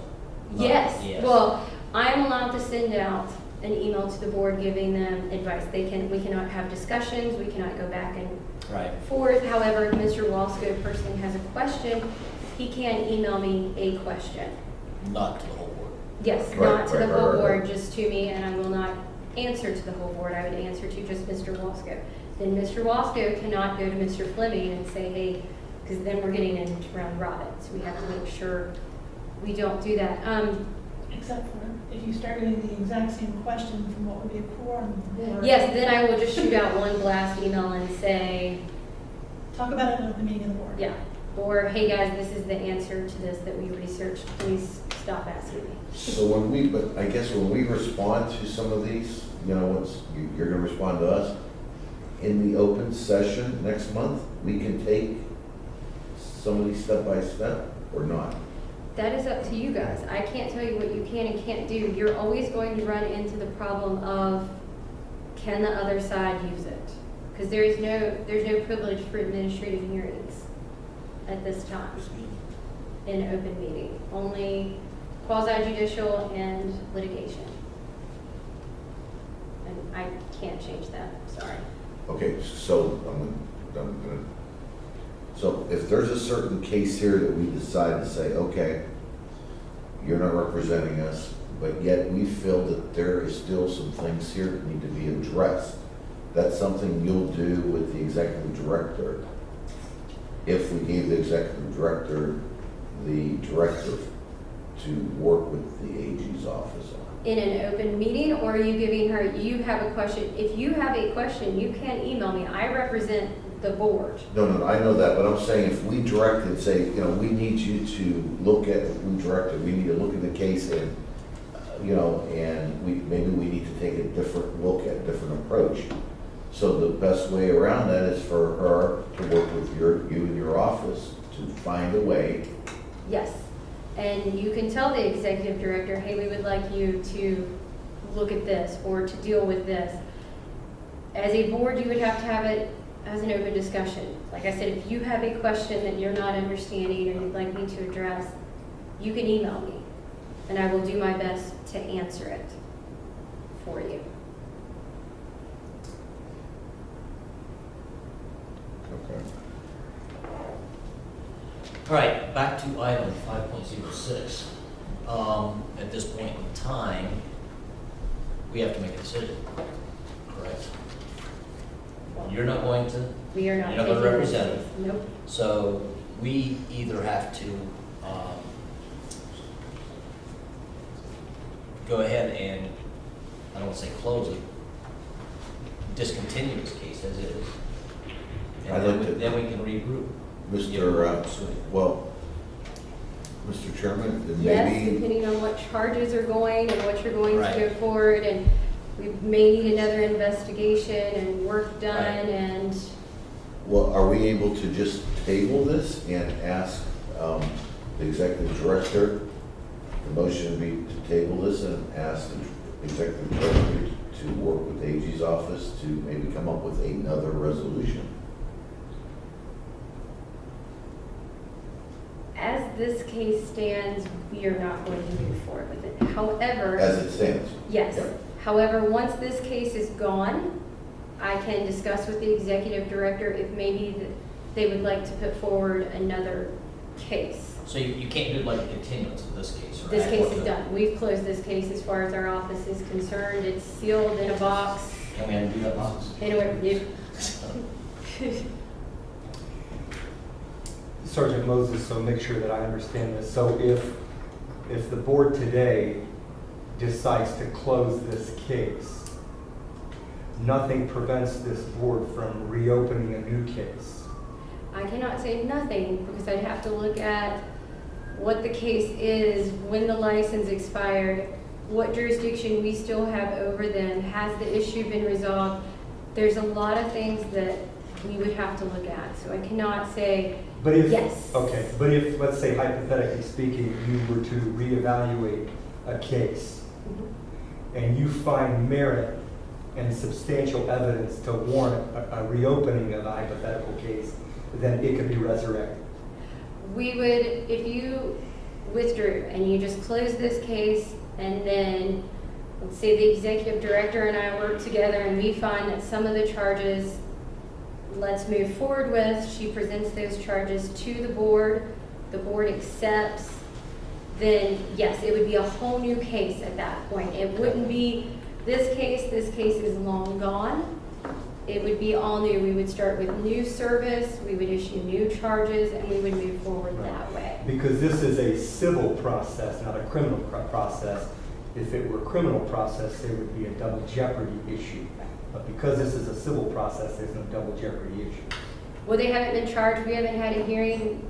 F: Yes,
A: Yes.
F: well, I am allowed to send out an email to the board giving them advice. We cannot have discussions, we cannot go back and
A: Right.
F: forth. However, if Mr. Wasco personally has a question, he can email me a question.
A: Not to the whole board.
F: Yes,
C: Right,
F: not to the
C: right,
F: whole
C: right, right.
F: board, just to me, and I will not answer to the whole board. I would answer to just Mr. Wasco. Then Mr. Wasco cannot go to Mr. Fleming and say, hey, because then we're getting into round robin. So we have to make sure we don't do that.
B: Except for if you start getting the exact same question from what would be a quorum of the board.
F: Yes, then I will just shoot out one blast email and say,
B: Talk about it at the meeting of the board.
F: yeah, or hey guys, this is the answer to this that we researched. Please stop asking me.
C: So but I guess when we respond to some of these, you're gonna respond to us, in the open session next month, we can take some of these step by step or not?
F: that is up to you guys. I can't tell you what you can and can't do. You're always going to run into the problem of, can the other side use it? Because there's no privilege for administrative hearings at this time in an open meeting. Only quasi-judicial and litigation. And I can't change that, sorry.
C: Okay, so I'm gonna, so if there's a certain case here that we decide to say, okay, you're not representing us, but yet we feel that there is still some things here that need to be addressed, that's something you'll do with the executive director. If we gave the executive director the directive to work with the AG's office on it.
F: In an open meeting, or are you giving her, you have a question? If you have a question, you can email me. I represent the board.
C: No, I know that, but I'm saying if we directed, say, you know, we need you to look at, if we directed, we need to look at the case and, you know, and maybe we need to take a different look at, a different approach. So the best way around that is for her to work with you and your office to find a way.
F: Yes. And you can tell the executive director, hey, we would like you to look at this or to deal with this. As a board, you would have to have it as an open discussion. Like I said, if you have a question that you're not understanding or you'd like me to address, you can email me and I will do my best to answer it for you.
C: Okay.
A: All right, back to item 5.06. At this point in time, we have to make a decision, correct? You're not going to?
F: We are not
A: You're not
F: taking
A: going to represent
F: this.
A: it?
F: Nope.
A: So we either have to go ahead and, I don't want to say close it, discontinue this case as is.
C: I'd
A: And
C: like to-
A: then we can regroup.
C: Well, Mr. Chairman, then
F: Yes,
C: maybe,
F: depending on what charges are going and what you're going to
A: Right.
F: go forward, and we may need another investigation and work done,
A: Right.
F: and
C: well, are we able to just table this and ask the executive director, the motion would be to table this and ask the executive director to work with AG's office to maybe come up with another resolution?
F: as this case stands, we are not going to move forward with it. However,
C: As it stands?
F: yes.
C: Yeah.
F: However, once this case is gone, I can discuss with the executive director if maybe they would like to put forward another case.
A: So you can't do like a continuance of this case, right?
F: This case is
A: Or-
F: done. We've closed this case as far as our office is concerned. It's sealed in a box.
A: Can we undo that box?
F: Anyway,
E: Sergeant Moses, so make sure that I understand this. So if the board today decides to close this case, nothing prevents this board from reopening a new case.
F: I cannot say nothing because I'd have to look at what the case is, when the license expired, what jurisdiction we still have over them, has the issue been resolved? There's a lot of things that we would have to look at, so I cannot say
E: But if,
F: yes.
E: okay, but if, let's say hypothetically speaking, you were to reevaluate a case and you find merit and substantial evidence to warrant a reopening of a hypothetical case, then it could be resurrected.
F: We would, if you withdrew and you just closed this case and then, let's say the executive director and I work together and we find that some of the charges let's move forward with, she presents those charges to the board accepts, then yes, it would be a whole new case at that point. It wouldn't be this case is long gone. It would be all new. We would start with new service, we would issue new charges, and we would move forward that way.
E: Because this is a civil process, not a criminal process. If it were a criminal process, there would be a double jeopardy issue. But because this is a civil process, there's no double jeopardy issue.
F: Well, they haven't been charged, we haven't had a hearing.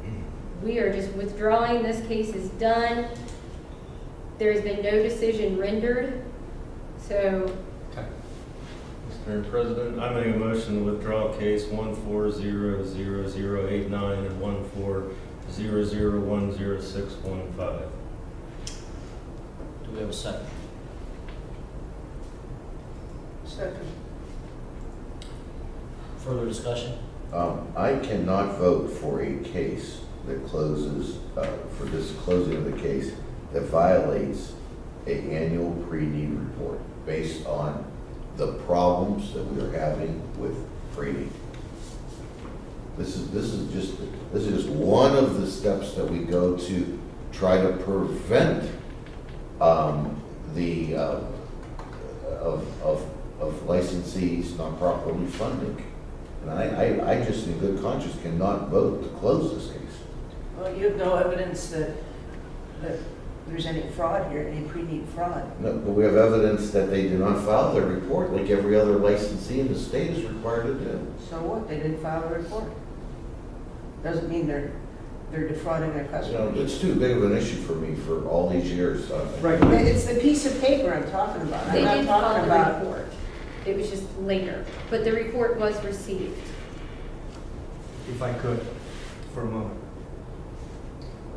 F: We are just withdrawing, this case is done. There's been no decision rendered, so
E: Okay.
G: Mr. President, I make a motion to withdraw case 1400089 and 00100615.
A: Do we have a second?
J: Second.
A: Further discussion?
C: I cannot vote for a case that closes, for this closing of the case that violates a annual pre-need report based on the problems that we are having with pre-need. This is just one of the steps that we go to try to prevent of licensees not properly funding. And I just in good conscience cannot vote to close this case.
J: Well, you have no evidence that there's any fraud here, any pre-need fraud.
C: No, but we have evidence that they do not file their report like every other licensee in the state is required to do.
J: So what? They didn't file a report. Doesn't mean they're defrauding their
C: You know,
J: customers.
C: it's too big of an issue for me for all these years.
E: Right.
J: It's the piece of paper I'm talking about.
F: They
J: I'm
F: did
J: not
F: file
J: talking
F: the
J: about.
F: report. It was just later, but the report was received.
E: If I could, for a moment.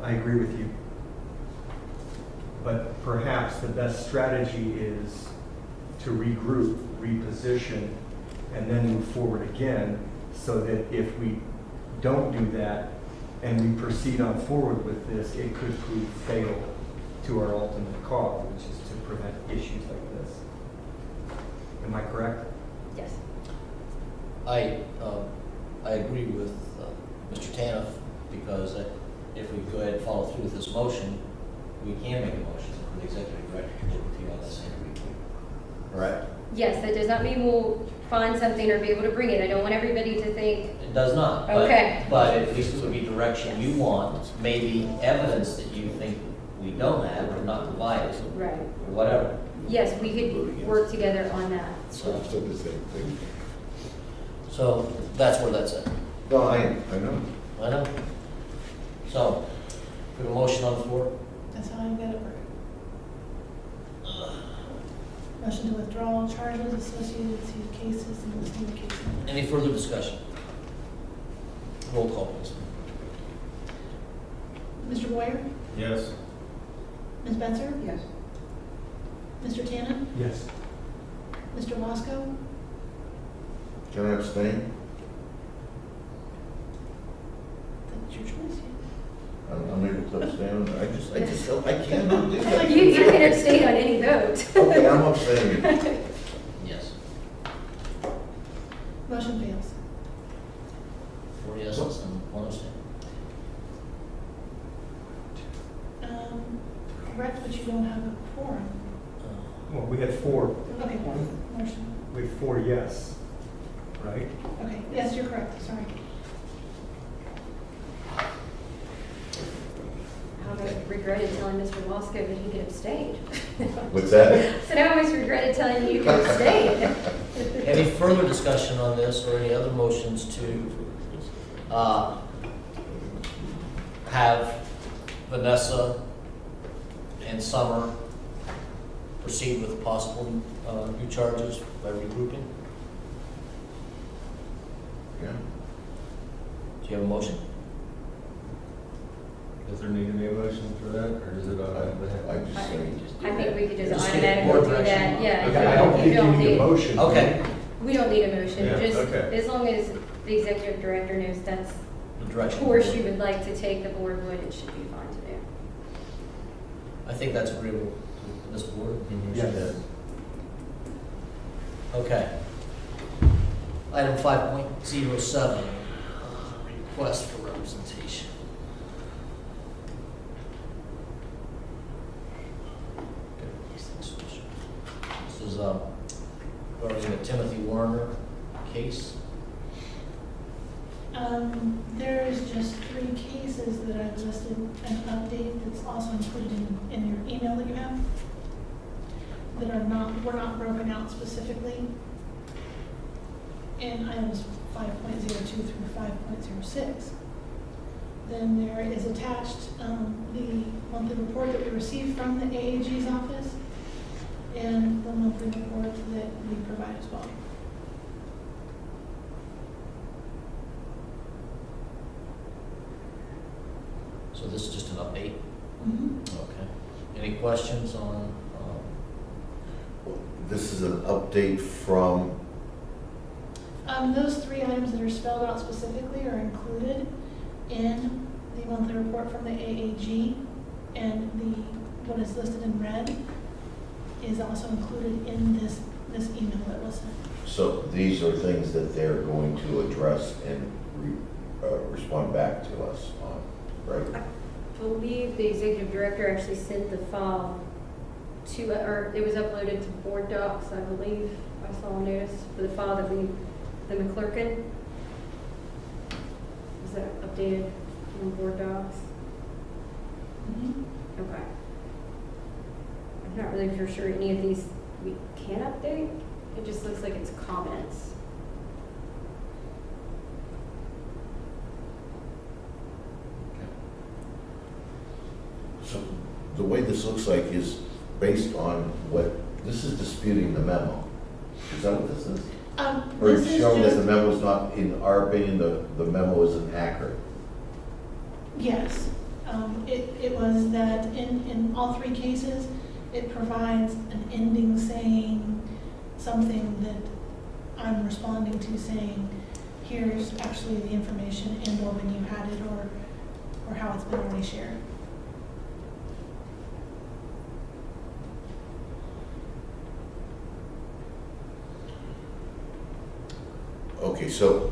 E: I agree with you. But perhaps the best strategy is to regroup, reposition, and then move forward again, so that if we don't do that and we proceed on forward with this, it could prove fatal to our ultimate cause, which is to prevent issues like this. Am I correct?
F: Yes.
A: I agree with Mr. Tanoff, because if we go ahead and follow through with this motion, we can make a motion for the executive director to work with you on the same week. Correct?
F: Yes, that does not mean we'll find something or be able to bring it. I don't want everybody to think,
A: It does not. but-
F: Okay.
A: But at least it would be direction you want, maybe evidence that you think we don't have or not provided,
F: right.
A: or whatever.
F: Yes, we could work together on that.
A: So,
C: the same thing.
A: so that's where that's at.
C: No, I know.
A: I know. So, we have a motion on the floor.
B: That's how I've got it worded. Motion to withdraw charges associated with these cases and listing the case number.
A: Any further discussion? Roll call, please.
B: Mr. Boyer?
G: Yes.
B: Ms. Betzer?
J: Yes.
B: Mr. Tannen?
E: Yes.
B: Mr. Wasco?
C: Can I abstain?
B: That's your choice.
C: I'm able to abstain. I just don't, I cannot do that.
F: You can abstain on any vote.
C: Okay, I'm abstaining.
A: Yes.
B: Motion fails.
A: 4 yeses and 1 abstain.
B: Correct, but you don't have a quorum.
E: Well, we had four,
B: Okay, motion.
E: we had 4 yes, right?
B: Okay, yes, you're correct, sorry.
F: I almost regretted telling Mr. Wasco that he could abstain.
C: What's that?
F: So I almost regretted telling you you could abstain.
A: Any further discussion on this or any other motions to have Vanessa and Summer proceed with possible new charges by regrouping?
C: Yeah.
A: Do you have a motion?
G: Does there need to be a motion for that, or is it
C: I
G: automatic?
C: just say,
F: I think we could just
A: Just get
F: automatically
A: board
F: do
A: direction.
F: that, yeah.
E: Okay, I don't think you need a motion.
A: Okay.
F: We don't need a motion,
G: Yeah,
F: just
G: okay.
F: as long as the executive director knows that's
A: The
F: the
A: direction.
F: course you would like to take, the board would, it should be fine to do.
A: I think that's agreeable to this board.
G: Mhm.
E: Yes.
A: Okay. Item 5.07, request for representation. This is regarding the Timothy Warner case.
B: There's just 3 cases that I've listed, an update that's also included in your email that you have, that were not broken out specifically in items 5.02 through 5.06. Then there is attached the monthly report that we received from the AAG's office and the monthly report that we provide as well.
A: So this is just an update?
B: Mhm.
A: Okay. Any questions on,
C: This is an update from,
B: Those 3 items that are spelled out specifically are included in the monthly report from the AAG, and what is listed in red is also included in this email that was sent.
C: so these are things that they're going to address and respond back to us on, right?
F: I believe the executive director actually sent the file to, or it was uploaded to board docs, I believe. I saw a notice for the file that the McClurkin. Was that updated on board docs?
B: Mhm.
F: Okay. I'm not really for sure any of these we can update. It just looks like it's comments.
C: So the way this looks like is based on what, this is disputing the memo. Is that what this is? Or
B: This
C: it's
B: is
C: showing that
B: just-
C: the memo is not, in our opinion, the memo isn't accurate.
B: Yes. It was that in all 3 cases, it provides an ending saying something that I'm responding to, saying, here's actually the information and or when you had it or how it's been already shared.
C: Okay, so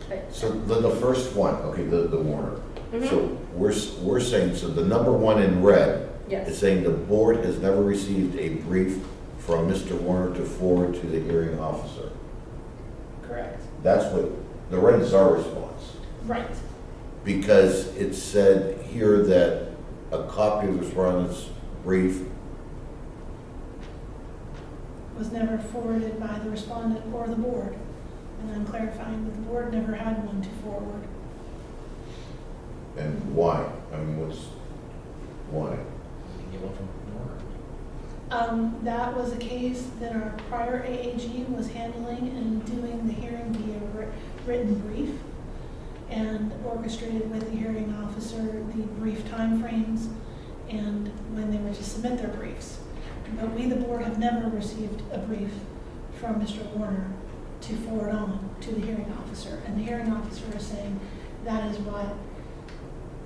F: But-
C: the first one, okay, the Warner.
F: Mhm.
C: So we're saying, so the number 1 in red
F: Yes.
C: is saying the board has never received a brief from Mr. Warner to forward to the hearing officer.
B: Correct.
C: That's what, the red is our response.
B: Right.
C: Because it said here that a copy of the respondent's brief,
B: Was never forwarded by the respondent or the board. And I'm clarifying that the board never had one to forward.
C: and why? I mean, why?
A: we can get one from Warner?
B: That was a case that our prior AAG was handling and doing the hearing via written brief and orchestrated with the hearing officer the brief timeframes and when they were to submit their briefs. But we, the board, have never received a brief from Mr. Warner to forward on to the hearing officer. And the hearing officer is saying that is what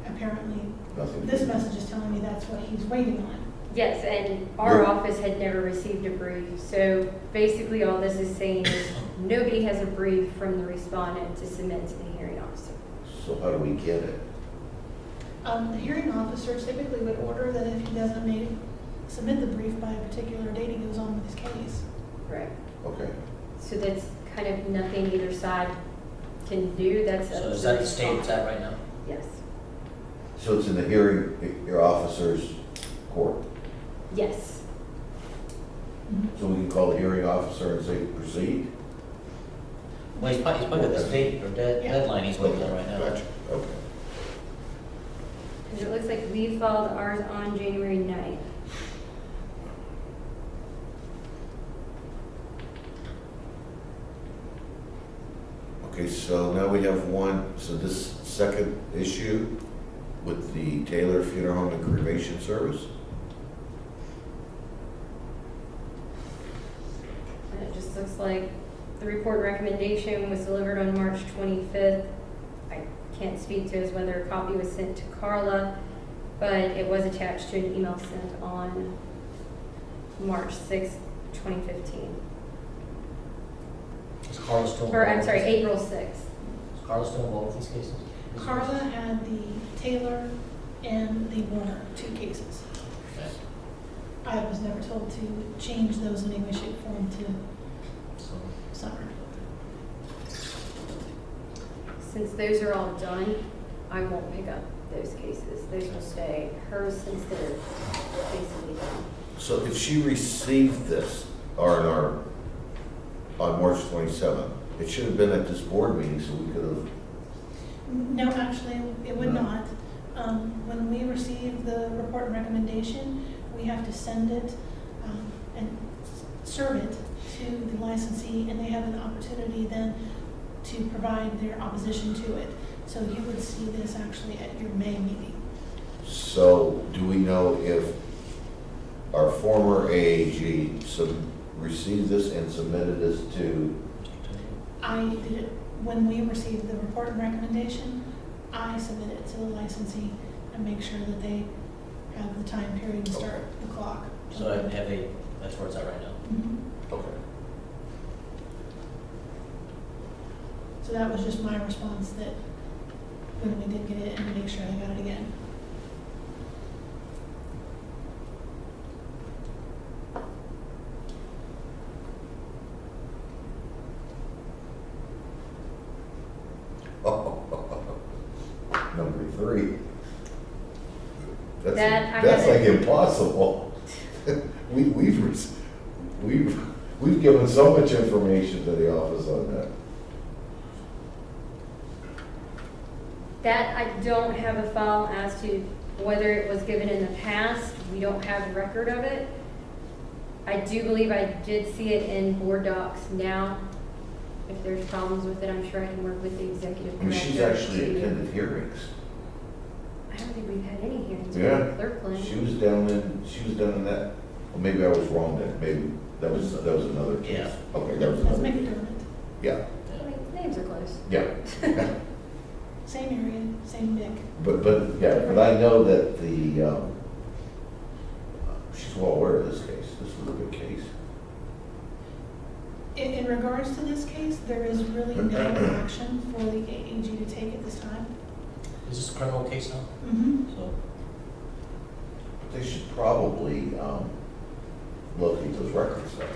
B: apparently
C: Nothing.
B: this message is telling me that's what he's waiting on.
F: Yes, and our
C: Yeah.
F: office had never received a brief. So basically all this is saying is nobody has a brief from the respondent to submit to the hearing officer.
C: So how do we get it?
B: The hearing officer typically would order that if he doesn't submit the brief by a particular date, he goes on with his case.
F: Right.
C: Okay.
F: So that's kind of nothing either side can do. That's up
A: So
F: to
A: is that
F: the
A: the state it's at right now?
F: Yes.
C: So it's in the hearing, your officer's court.
F: Yes.
C: So we can call the hearing officer and say, proceed?
A: Well, he's probably got this date or
B: Yeah.
A: deadline he's waiting on right now.
C: Gotcha. Okay.
F: Because it looks like we filed ours on January 9th.
C: Okay, so now we have one, so this second issue with the Taylor Funeral Home and Cremation Service?
F: And it just looks like the report recommendation was delivered on March 25th. I can't speak to as whether a copy was sent to Carla, but it was attached to an email sent on March 6th, 2015.
A: Is Carla still involved?
F: Or, I'm
A: with
F: sorry,
A: this?
F: April 6th.
A: Is Carla still involved with these cases?
B: Carla had the Taylor and the Warner 2 cases.
A: Okay.
B: I was never told to change those in any way, shape, form to
A: So,
B: Summer.
F: Since those are all done, I won't pick up those cases. Those will stay hers since they're basically done.
C: So if she received this, R&R, on March 27th, it should have been at this board meeting, so we could have,
B: No, actually, it would
C: No.
B: not. When we receive the report and recommendation, we have to send it and serve it to the licensee, and they have an opportunity then to provide their opposition to it. So you would see this actually at your May meeting.
C: So do we know if our former AAG received this and submitted this to,
B: I did it, when we received the report and recommendation, I submit it to the licensee and make sure that they have the time period to start the clock.
A: So I have that's where it's at right now.
B: Mhm.
C: okay.
B: So that was just my response, that when we did get it, and make sure I got it again.
C: Number 3.
F: That I
C: That's like
F: haven't-
C: impossible. We've given so much information to the office on that.
F: That I don't have a file as to whether it was given in the past. We don't have a record of it. I do believe I did see it in board docs now. If there's problems with it, I'm sure I can work with the executive
C: I mean,
F: director.
C: she's actually
F: to-
C: attended hearings.
F: I don't think we've had any hearings
C: Yeah.
F: with Clerkland.
C: She was down in that, well, maybe I was wrong then, maybe that was another case.
A: Yeah.
C: Okay, that was
B: That's
C: another.
B: McDermott.
C: Yeah,
F: I mean, names are close.
C: yeah.
B: Same area, same Dick.
C: But I know that she's well aware of this case. This was a good case.
B: In regards to this case, there is really no action for the AAG to take at this time.
A: Is this a criminal case now?
B: Mm-hmm.
A: So,
C: They should probably locate those records though.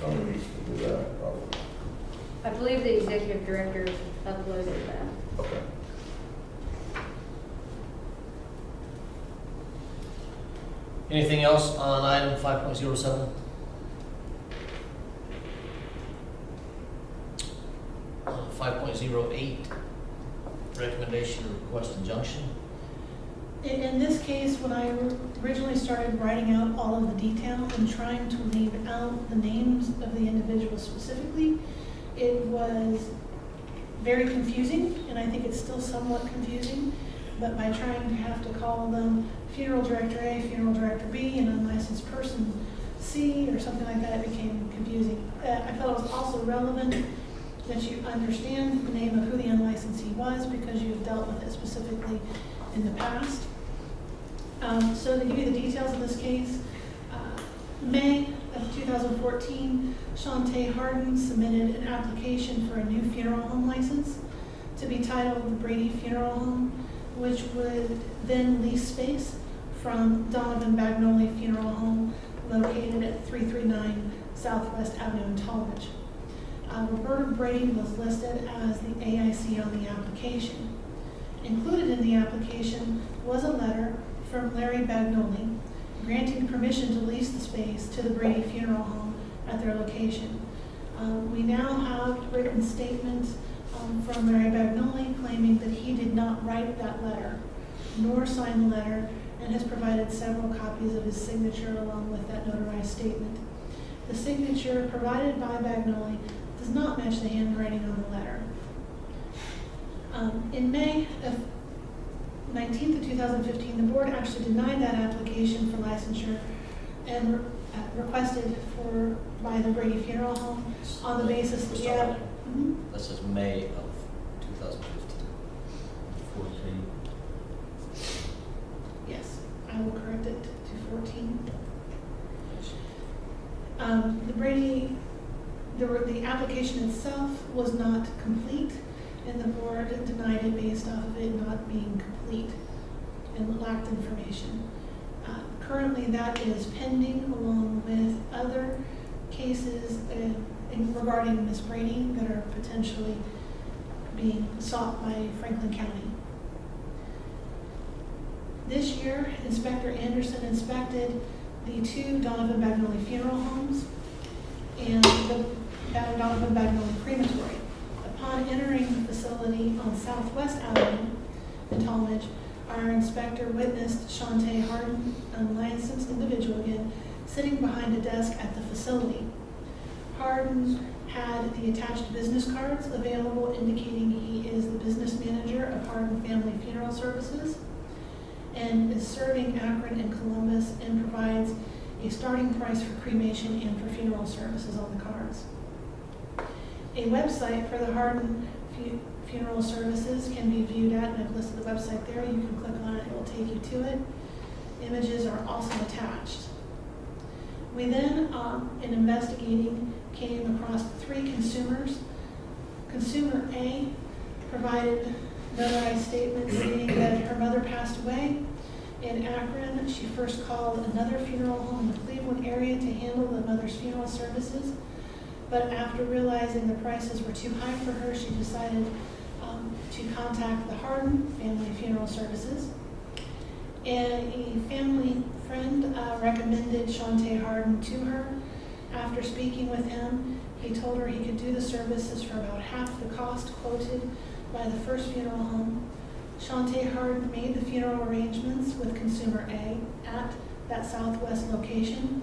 C: Someone needs to do that, probably.
F: I believe the executive director uploaded that.
C: Okay.
A: anything else on item 5.07? 5.08, recommendation to request injunction.
B: In this case, when I originally started writing out all of the detail and trying to leave out the names of the individuals specifically, it was very confusing, and I think it's still somewhat confusing. But by trying to have to call them funeral director A, funeral director B, and unlicensed person C, or something like that, it became confusing. I felt it was also relevant that you understand the name of who the unlicensee was, because you've dealt with it specifically in the past. So to give you the details of this case, May of 2014, Shantae Harden submitted an application for a new funeral home license to be titled the Brady Funeral Home, which would then lease space from Donovan Bagnoli Funeral Home, located at 339 Southwest Avenue in Tallmadge. Roberta Brady was listed as the AIC on the application. Included in the application was a letter from Larry Bagnoli granting permission to lease the space to the Brady Funeral Home at their location. We now have written statements from Larry Bagnoli claiming that he did not write that letter nor sign the letter, and has provided several copies of his signature along with that notarized statement. The signature provided by Bagnoli does not match the handwriting on the letter. In May of 19th of 2015, the board actually denied that application for licensure and requested by the Brady Funeral Home on the basis that
A: Start there.
B: Mhm.
A: That says May of 2015.
E: 14.
B: Yes, I will correct it to 14. The application itself was not complete, and the board denied it based off of it not being complete and lacked information. Currently, that is pending along with other cases regarding Ms. Brady that are potentially being sought by Franklin County. This year, Inspector Anderson inspected the two Donovan Bagnoli funeral homes and the Donovan Bagnoli crematory. Upon entering the facility on Southwest Avenue in Tallmadge, our inspector witnessed Shantae Harden, unlicensed individual again, sitting behind a desk at the facility. Harden had the attached business cards available indicating he is the business manager Hardin Family Funeral Services and is serving Akron and Columbus and provides a starting price for cremation and for funeral services on the cards. A website for the Hardin Funeral Services can be viewed at, and I've listed the website there. You can click on it, it will take you to it. Images are also attached. We then, in investigating, came across 3 consumers. Consumer A provided notarized statements stating that her mother passed away in Akron. She first called another funeral home in the Cleveland area to handle the mother's funeral services, but after realizing the prices were too high for her, she decided to contact the Hardin Family Funeral Services. And a family friend recommended Shante Hardin to her. After speaking with him, he told her he could do the services for about half the cost quoted by the first funeral home. Shante Hardin made the funeral arrangements with Consumer A at that Southwest location.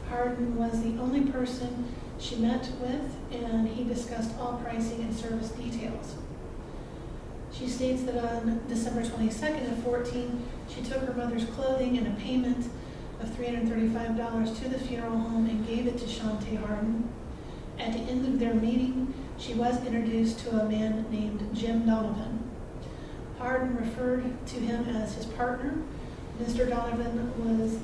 B: Hardin was the only person she met with, and he discussed all pricing and service details. She states that on December 22nd of 14, she took her mother's clothing and a payment of $335 to the funeral home and gave it to Shante Hardin. At the end of their meeting, she was introduced to a man named Jim Donovan. Hardin referred to him as his partner. Mr. Donovan was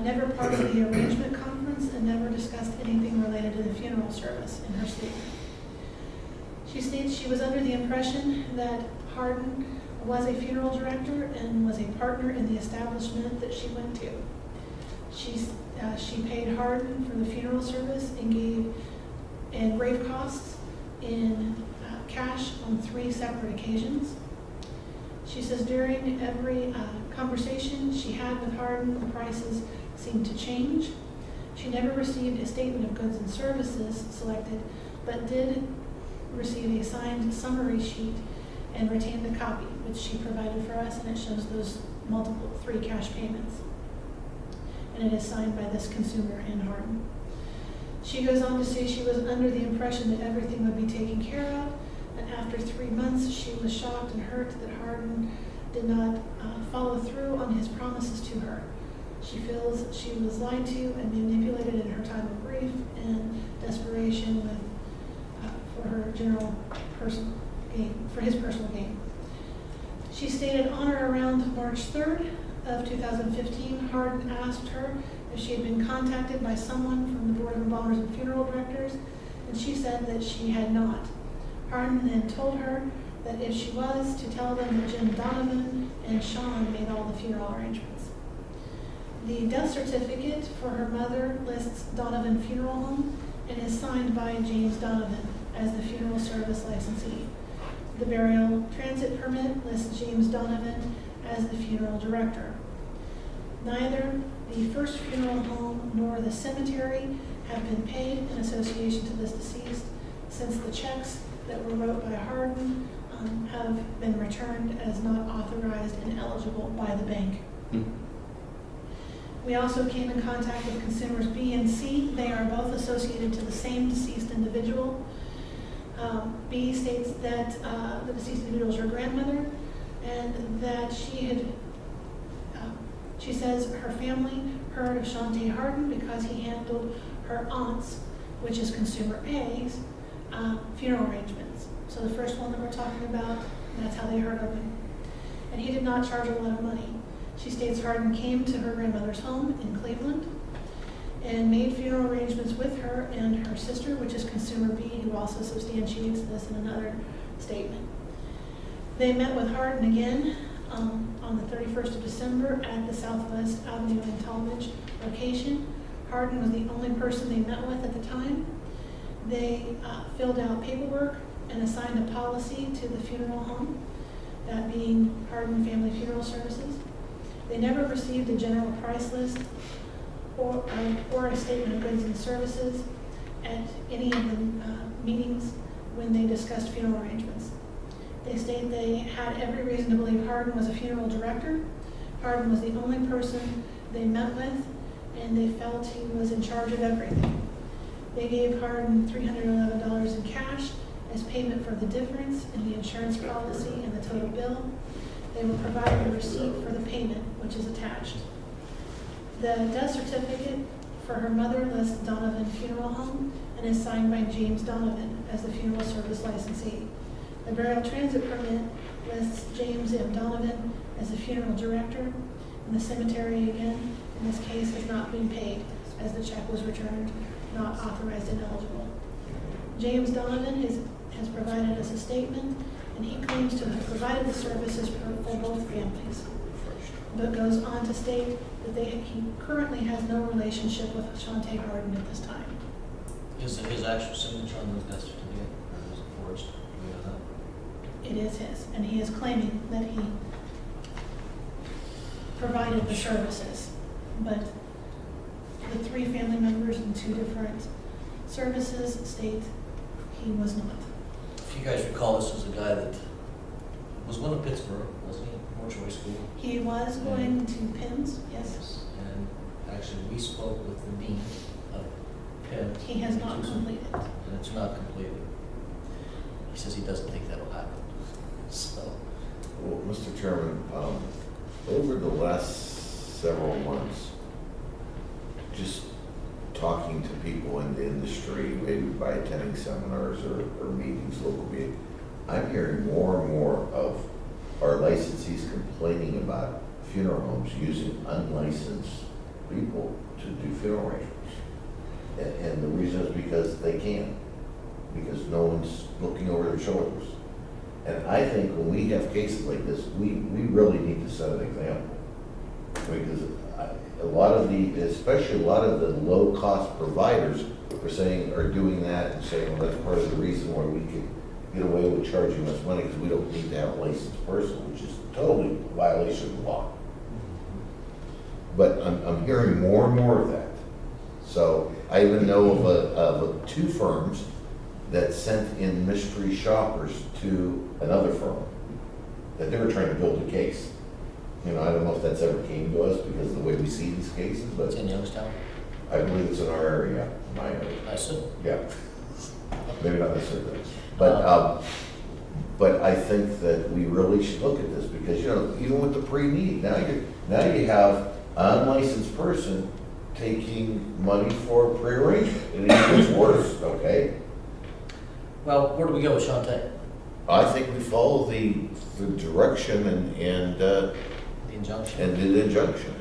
B: never part of the arrangement conference and never discussed anything related to the funeral service in her statement. She states she was under the impression that Hardin was a funeral director and was a partner in the establishment that she went to. She paid Hardin for the funeral service and grave costs in cash on 3 separate occasions. She says during every conversation she had with Hardin, the prices seemed to change. She never received a statement of goods and services selected, but did receive a signed summary sheet and retained a copy, which she provided for us, and it shows those 3 cash payments. And it is signed by this consumer and Hardin. She goes on to say she was under the impression that everything would be taken care of, and after 3 months she was shocked and hurt that Hardin did not follow through on his promises to her. She feels she was lied to and manipulated in her time of grief and desperation for her general personal gain, for his personal gain. She stated on or around March 3rd of 2015, Hardin asked her if she had been contacted by someone from the Board of Embalmers and Funeral Directors, and she said that she had not. Hardin then told her that if she was, to tell them that Jim Donovan and Sean made all the funeral arrangements. The death certificate for her mother lists Donovan Funeral Home and is signed by James Donovan as the funeral service licensee. The burial transit permit lists James Donovan as the funeral director. Neither the first funeral home nor the cemetery have been paid in association to this deceased, since the checks that were wrote by Hardin have been returned as not authorized and eligible by the bank. We also came in contact with consumers B and C. They are both associated to the same deceased individual. B states that the deceased individual is her grandmother, and that she says her family heard of Shante Hardin because he handled her aunt's, which is consumer A's, funeral arrangements. So the first one that we're talking about, that's how they heard of him. And he did not charge a lot of money. She states Hardin came to her grandmother's home in Cleveland and made funeral arrangements with her and her sister, which is consumer B, who also substantiates this in another statement. They met with Hardin again on the 31st of December at the Southwest Avenue and Talmadge location. Hardin was the only person they met with at the time. They filled out paperwork and assigned a policy to the funeral home, that being Hardin Family Funeral Services. They never received a general price list or a statement of goods and services at any of the meetings when they discussed funeral arrangements. They state they had every reason to believe Hardin was a funeral director. Hardin was the only person they met with, and they felt he was in charge of everything. They gave Hardin $311 in cash is payment for the difference in the insurance policy and the total bill. They will provide the receipt for the payment, which is attached. The death certificate for her mother lists Donovan Funeral Home and is signed by James Donovan as the funeral service licensee. The burial transit permit lists James M. Donovan as the funeral director, and the cemetery, again, in this case, has not been paid as the check was returned, not authorized and eligible. James Donovan has provided us a statement, and he claims to have provided the services for both families, but goes on to state that he currently has no relationship with Shantae Harden at this time.
A: Is it his actual signature on the death certificate, or is it forged? Do we know that?
B: It is his, and he is claiming that he provided the services, but the 3 family members and 2 different services state he was not.
A: If you guys recall, this was a guy that was going to Pittsburgh, wasn't he? Mortuary school.
B: He was going to PIMS, yes.
A: And actually, we spoke with the dean of Penn.
B: He has not completed.
A: And it's not completed. He says he doesn't think that'll happen. So,
C: Well, Mr. Chairman, over the last several months, just talking to people in the industry, maybe by attending seminars or meetings, local meetings, I'm hearing more and more of our licensees complaining about funeral homes using unlicensed people to do funeral arrangements. And the reason is because they can, because no one's looking over their shoulders. And I think when we have cases like this, we really need to set an example. Because a lot of especially a lot of the low-cost providers are doing that and saying, well, that's part of the reason why we can get away with charging us money, because we don't need to have a licensed person, which is totally a violation of the law. But I'm hearing more and more of that. So I even know of 2 firms that sent in mystery shoppers to another firm that they were trying to build a case. You know, I don't know if that's ever came to us because of the way we see these cases, but
A: it's in Youngstown,
C: I believe it's in our area, my area.
A: I assume.
C: Yeah. Maybe not necessarily. But I think that we really should look at this because, you know, even with the pre-need, now you have an unlicensed person taking money for pre-arrangement. It gets worse, okay?
A: Well, where do we go with Shantae?
C: I think we follow the direction and
A: The injunction?
C: the injunction.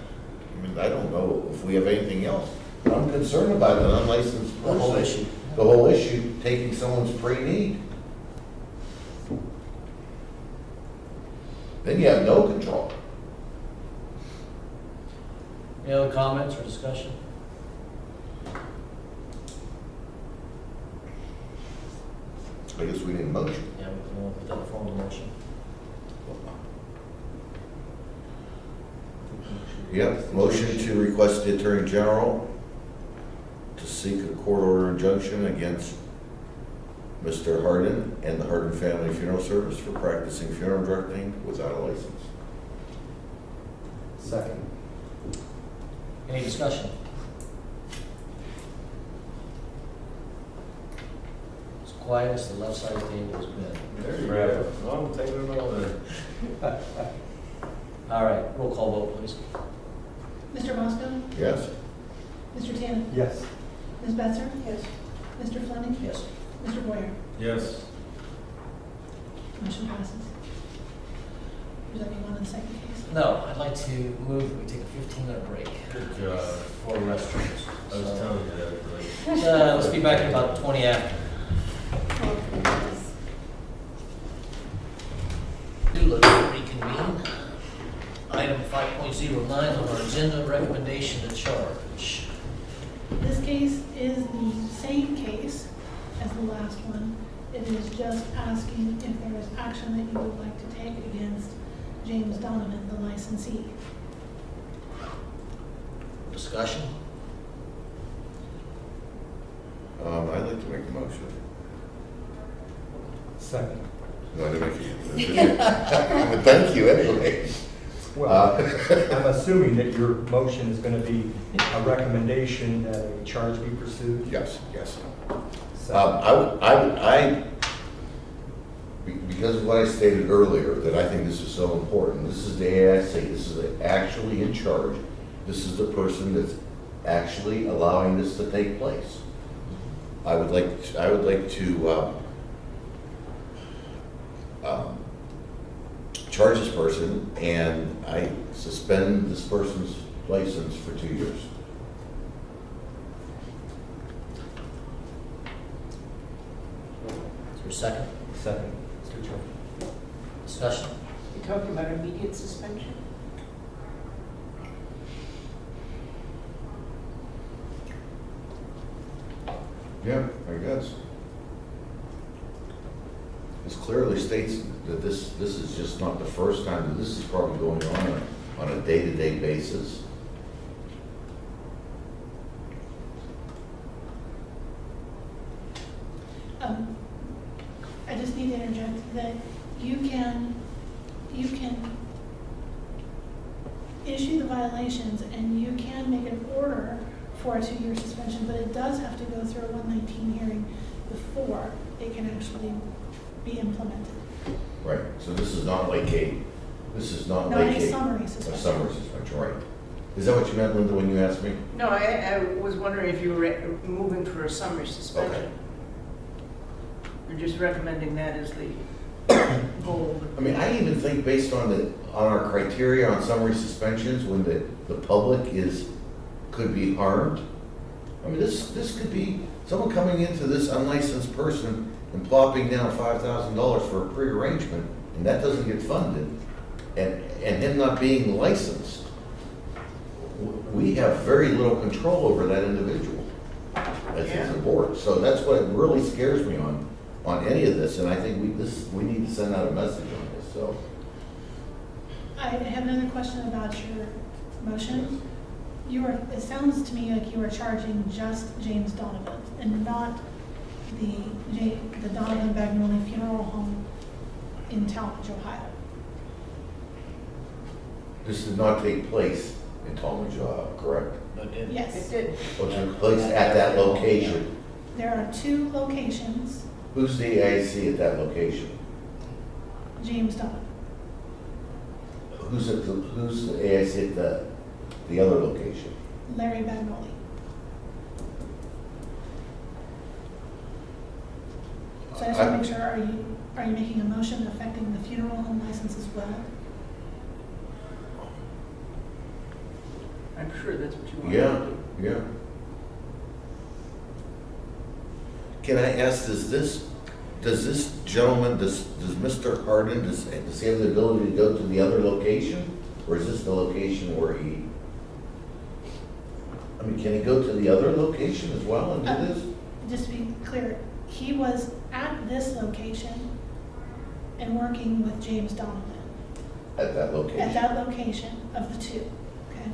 C: I mean, I don't know if we have anything else. I'm concerned about an unlicensed person.
A: The whole issue.
C: The whole issue, taking someone's pre-need. Then you have no control.
A: Any other comments or discussion?
C: I guess we need a motion.
A: Yeah, we want to put that in form of a motion.
C: Yeah, motion to request the Attorney General to seek a court order injunction against Mr. Harden and the Harden Family Funeral Service for practicing funeral directing without a license.
E: Second.
A: Any discussion? It's quiet as the left side of the table has been.
G: There you go. I'm taking it all in.
A: All right, roll call vote, please.
B: Mr. Mosco?
C: Yes?
B: Mr. Tannen?
E: Yes.
B: Ms. Betzer? Yes. Mr. Fleming?
A: Yes.
B: Mr. Boyer?
G: Yes.
B: Motion passes. Would you like me to go on to the second case?
A: No, I'd like to move that we take a 15-minute break
G: Good job.
A: for restrooms.
G: I was
A: So,
G: telling you that.
A: let's be back in about 20 after. Do let's reconvene. Item 5.09 on our agenda, recommendation to charge.
B: This case is the same case as the last one. It is just asking if there is action that you would like to take against James Donovan, the licensee.
A: Discussion?
C: I'd like to make a motion.
E: Second.
C: No, I didn't make it. But thank you anyway.
E: Well, I'm assuming that your motion is going to be a recommendation that a charge be pursued?
C: Yes, yes.
E: Second.
C: because of what I stated earlier, that I think this is so important, this is the AIC, this is actually in charge, this is the person that's actually allowing this to take place. I would like to charge this person, and I suspend this person's license for 2 years.
A: Is there a second?
E: Second, Mr. Chairman.
A: Discussion?
J: You're talking about immediate suspension?
C: Yeah, I guess. This clearly states that this is just not the first time, that this is probably going on a day-to-day basis.
B: I just need to interject that you can issue the violations and you can make an order for a 2-year suspension, but it does have to go through a 119 hearing before it can actually be implemented.
C: Right, so this is not like a
B: Not a summary
C: a
B: suspension.
C: summary suspension, right? Is that what you meant, Linda, when you asked me?
J: No, I was wondering if you were moving for a summary suspension.
C: Okay.
J: You're just recommending that as the goal.
C: I mean, I even think based on our criteria on summary suspensions, when the public could be harmed. I mean, this could be someone coming into this unlicensed person and plopping down $5,000 for a prearrangement, and that doesn't get funded, and him not being licensed. We have very little control over that individual as a board. So that's what really scares me on any of this, and I think we need to send out a message on this, so.
B: I have another question about your motion. It sounds to me like you are charging just James Donovan and not the Donovan Bagnoli Funeral Home in Talmadge, Ohio.
C: This did not take place in Talmadge, Ohio, correct?
A: No, did.
B: Yes.
J: It did.
C: It took place at that location.
B: There are 2 locations,
C: Who's the AIC at that location?
B: James Donovan.
C: Who's the AIC at the other location?
B: Larry Bagnoli. So I just want to make sure, are you making a motion affecting the funeral home license as well?
J: I'm sure that's what you want to do.
C: Yeah. Can I ask, does this gentleman, does Mr. Hardin, does he have the ability to go to the other location? Or is this the location where I mean, can he go to the other location as well and do this?
B: Just to be clear, he was at this location and working with James Donovan.
C: At that location?
B: At that location of the 2, okay?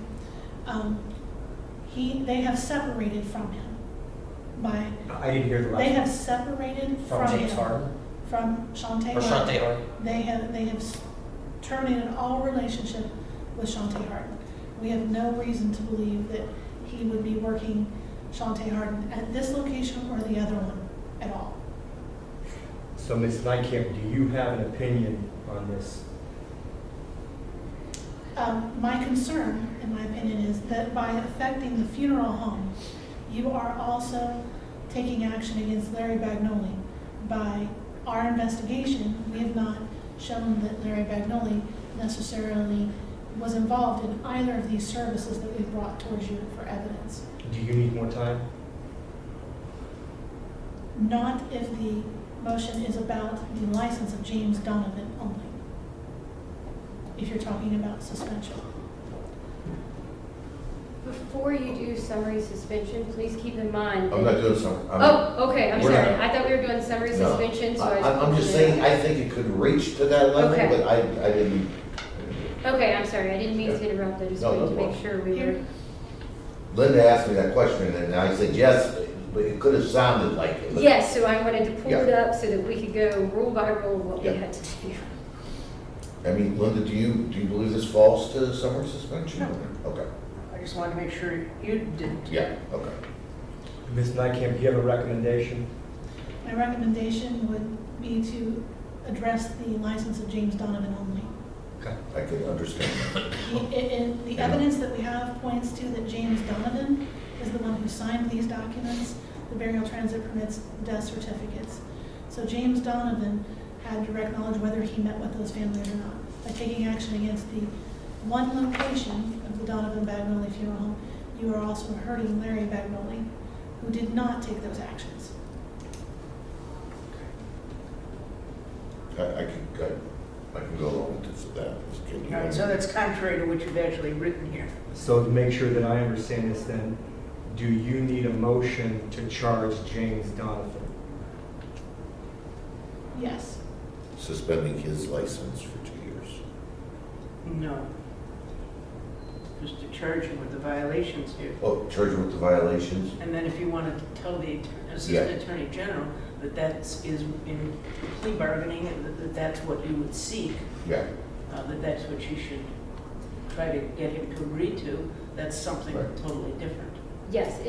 B: They have separated from him by,
E: I didn't hear the last.
B: they have separated
A: From
B: from
A: James
B: him.
A: Harden?
B: From Shantae
A: Or
B: Harden.
A: Shantae Harden?
B: They have terminated all relationship with Shantae Harden. We have no reason to believe that he would be working Shantae Harden at this location or the other one at all.
E: So Ms. Nykamp, do you have an opinion on this?
B: My concern, in my opinion, is that by affecting the funeral home, you are also taking action against Larry Bagnoli. By our investigation, we have not shown that Larry Bagnoli necessarily was involved in either of these services that we've brought towards you for evidence.
E: Do you need more time?
B: Not if the motion is about the license of James Donovan only. If you're talking about suspension.
F: Before you do summary suspension, please keep in mind.
C: I'm not doing some.
F: Oh, okay, I'm
C: We're
F: sorry.
C: not-
F: I thought we were doing summary
C: No.
F: suspension, so
C: I'm just saying, I think it could reach to that level,
F: Okay.
C: but I didn't.
F: Okay, I'm sorry. I didn't mean to interrupt. I just
C: No,
F: wanted
C: no
F: to make
C: problem.
F: sure we were.
C: Linda asked me that question, and I said yes, but it could have sounded like it. but-
F: Yes, so I wanted to pull
C: Yeah.
F: it up so that we could go rule by rule what we
C: Yeah.
F: had to do.
C: I mean, Linda, do you believe this falls to summary suspension? Okay,
J: I just wanted to make sure you didn't.
C: yeah, okay.
E: Ms. Nykamp, do you have a recommendation?
B: My recommendation would be to address the license of James Donovan only.
E: Okay.
C: I can understand that.
B: The evidence that we have points to that James Donovan is the one who signed these documents, the burial transit permits, death certificates. So James Donovan had direct knowledge whether he met with those families or not. By taking action against the one location of the Donovan Bagnoli Funeral Home, you are also hurting Larry Bagnoli, who did not take those actions.
C: I can go along with this with that. Can you-
J: All right, so that's contrary to what you've actually written here.
E: So to make sure that I understand this then, do you need a motion to charge James Donovan?
B: Yes.
C: Suspending his license for 2 years.
J: No. Just to charge him with the violations here.
C: Oh, charge him with the violations?
J: And then if you want to tell the Assistant Attorney General that that is in plea bargaining and that that's what you would seek,
C: Yeah.
J: that that's what you should try to get him to agree to, that's something
C: Right.
J: totally different.
F: Yes,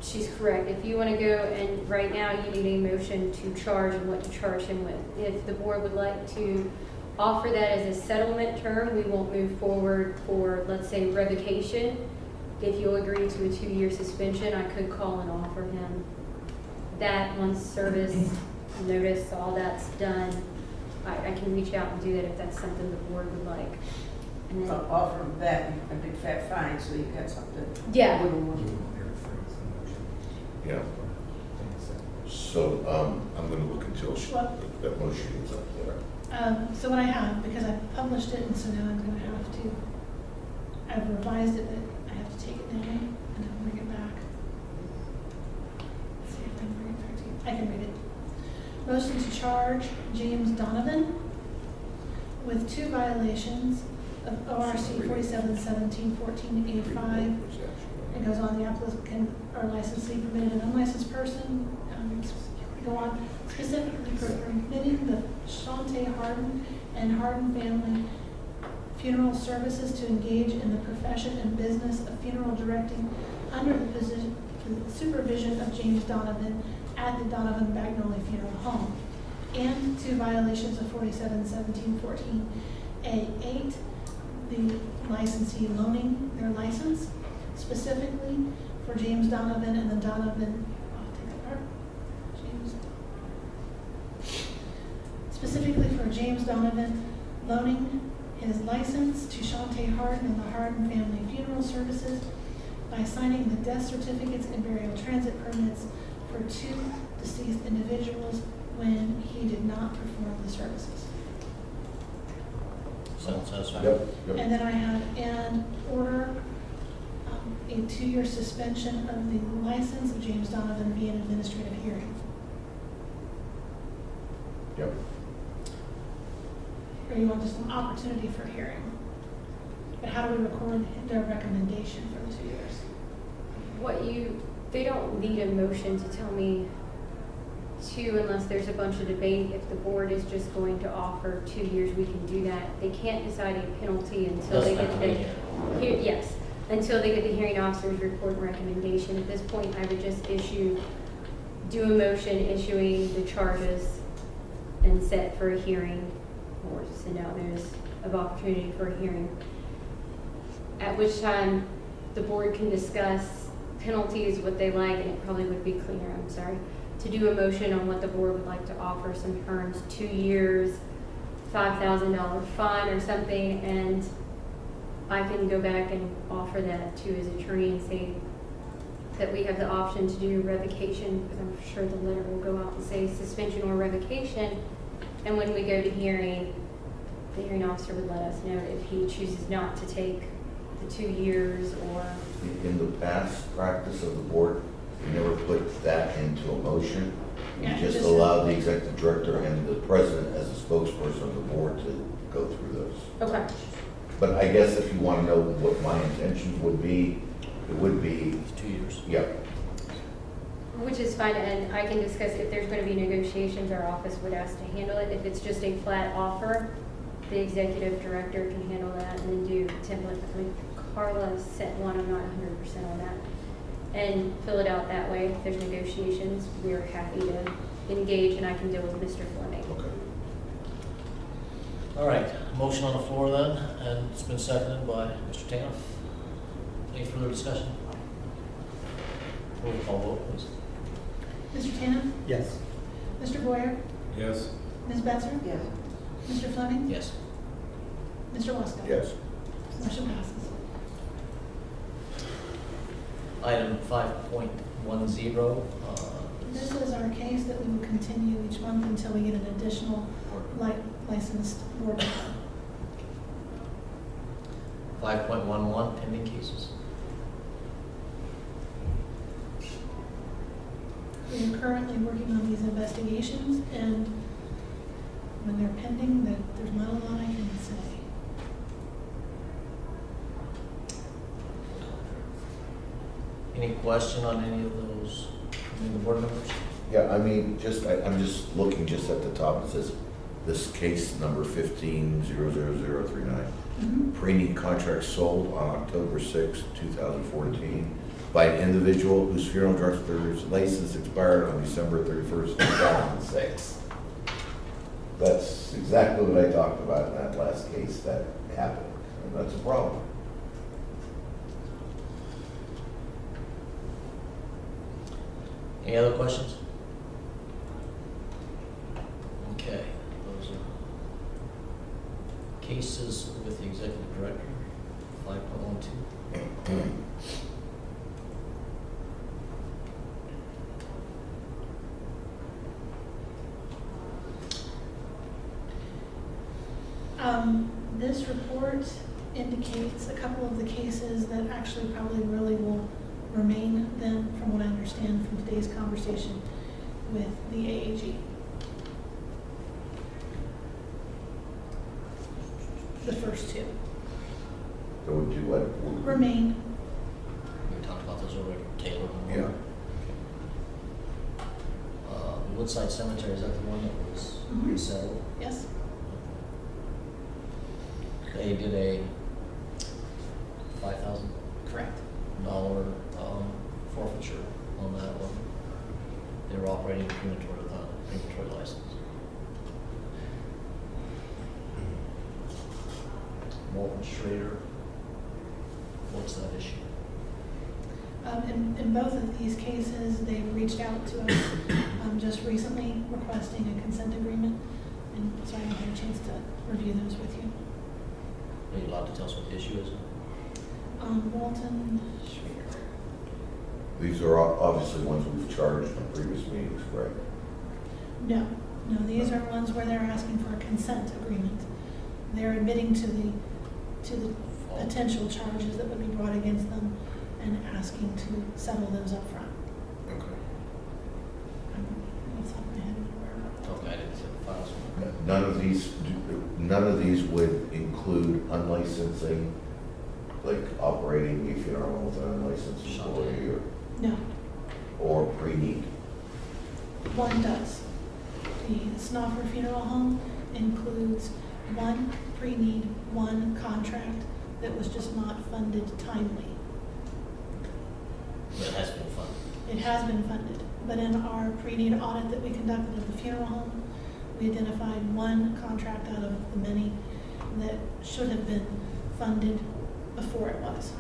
F: she's correct. If you want to go, and right now you need a motion to charge and what to charge him with. If the board would like to offer that as a settlement term, we won't move forward for, let's say, revocation. If you'll agree to a 2-year suspension, I could call and offer him that once service notice, all that's done. I can reach out and do that if that's something the board would like. And then,
J: Offer him that, a big fat fine, so you've got something.
F: Yeah.
J: a little
E: Do
J: more.
E: you want me to rephrase the motion?
C: Yeah. So, I'm gonna look until
B: What?
C: that motion is up there.
B: So what I have, because I published it, and so now I'm going to have to, I've revised it, but I have to take it down and then bring it back. Let's see if I can bring it back to you. I can read it. Motion to charge James Donovan with 2 violations of ORC 4717-14A5. It goes on, the applicant or licensee permitted an unlicensed person, go on, specifically for permitting the Shante Harden and Harden family funeral services to engage in the profession and business of funeral directing under the supervision of James Donovan at the Donovan Bagnoli Funeral Home. And 2 violations of 4717-14A8, the licensee loaning their license, specifically for James Donovan and the Donovan, I'll take that part. Specifically for James Donovan loaning his license to Shante Harden and the Harden family funeral services by signing the death certificates and burial transit permits for 2 deceased individuals when he did not perform the services.
A: Sounds satisfactory.
C: Yep.
B: And then I have, and order a 2-year suspension of the license of James Donovan via an administrative hearing.
C: Yep.
B: Or you want just an opportunity for hearing? But how do we record their recommendation for the 2 years?
F: they don't need a motion to tell me to, unless there's a bunch of debate. If the board is just going to offer 2 years, we can do that. They can't decide a penalty until they get until they get the hearing officer's report and recommendation. At this point, I would just do a motion issuing the charges and set for a hearing, or send out notice of opportunity for a hearing, at which time the board can discuss penalties, what they like, and it probably would be cleaner, to do a motion on what the board would like to offer, some terms, 2 years, $5,000 fine or something, and I can go back and offer that to his attorney and say that we have the option to do revocation, because I'm sure the letter will go out and say suspension or revocation, and when we go to hearing, the hearing officer would let us know if he chooses not to take the 2 years or...
C: In the past practice of the board, we never put that into a motion. We
B: Yeah,
C: just
B: just-
C: allowed the executive director and the president as a spokesperson of the board to go through those.
F: Okay.
C: But I guess if you want to know what my intentions would be, it would be,
A: 2 years.
C: yeah,
F: Which is fine, and I can discuss if there's going to be negotiations, our office would ask to handle it. If it's just a flat offer, the executive director can handle that and then do template. I mean, Carla sent one, I'm not 100% on that. And fill it out that way. If there's negotiations, we're happy to engage, and I can deal with Mr. Fleming.
C: okay.
A: All right, motion on the floor then, and it's been seconded by Mr. Tanoff. Any further discussion? Roll call vote, please.
B: Mr. Tannen?
E: Yes.
B: Mr. Boyer?
G: Yes.
B: Ms. Betzer?
J: Yes.
B: Mr. Fleming?
A: Yes.
B: Mr. Wesco?
C: Yes.
B: Motion passes.
A: Item 5.10,
B: This is our case that we will continue each month until we get an additional licensed board member.
A: 5.11, pending cases.
B: We are currently working on these investigations, and when they're pending, there's not a lot I can say.
A: Any question on any of those, any of the board members?
C: Yeah, I mean, I'm just looking just at the top, it says, this case number 15-00039. Pre-need contract sold on October 6, 2014 by an individual whose funeral director's license expired on December 31st, 2006. That's exactly what I talked about in that last case that happened, and that's a problem.
A: Any other questions? Okay, those are cases with the executive director, 5.12.
B: This report indicates a couple of the cases that actually probably really will remain then, from what I understand from today's conversation with the AAG. The first two
C: So would you what?
B: remain.
A: We talked about those already, Taylor.
C: Yeah.
A: Woodside Cemetery, is that the one that was
B: Mhm.
A: resettled?
B: Yes.
A: They did a $5,000
B: Correct.
A: forfeiture on that one. They were operating crematory without a crematory license. Walton Schrader, what's that issue?
B: In both of these cases, they reached out to us just recently requesting a consent agreement, and so I haven't had a chance to review those with you.
A: Are you allowed to tell us what the issue is?
B: Walton Schrader.
C: These are obviously ones we've charged in previous meetings, correct?
B: No, these are ones where they're asking for a consent agreement. They're admitting to the potential charges that would be brought against them and asking to settle those up front.
C: Okay.
B: I'm off the top of my head, I'm not aware of that.
A: Okay, I didn't see the files.
C: None of these would include unlicensing, like operating a funeral home with an unlicensed employee
B: No,
C: or pre-need.
B: one does. The Snoffer Funeral Home includes one pre-need, one contract that was just not funded timely.
A: But it has been fun.
B: It has been funded, but in our pre-need audit that we conducted of the funeral home, we identified one contract out of the many that should have been funded before it was.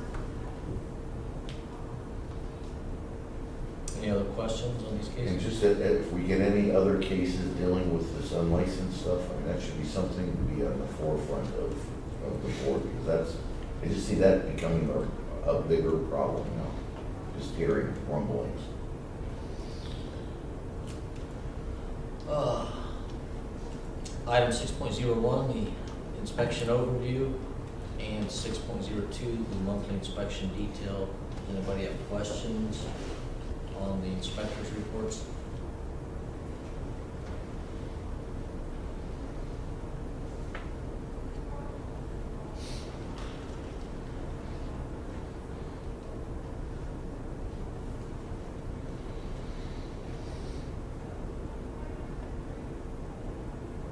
A: Any other questions on these
C: And
A: cases?
C: just that if we get any other cases dealing with this unlicensed stuff, I mean, that should be something to be on the forefront of the board, because I just see that becoming a bigger problem now, just hearing rumblings.
A: Item 6.01, the inspection overview, and 6.02, the monthly inspection detail. Does anybody have questions on the inspector's reports?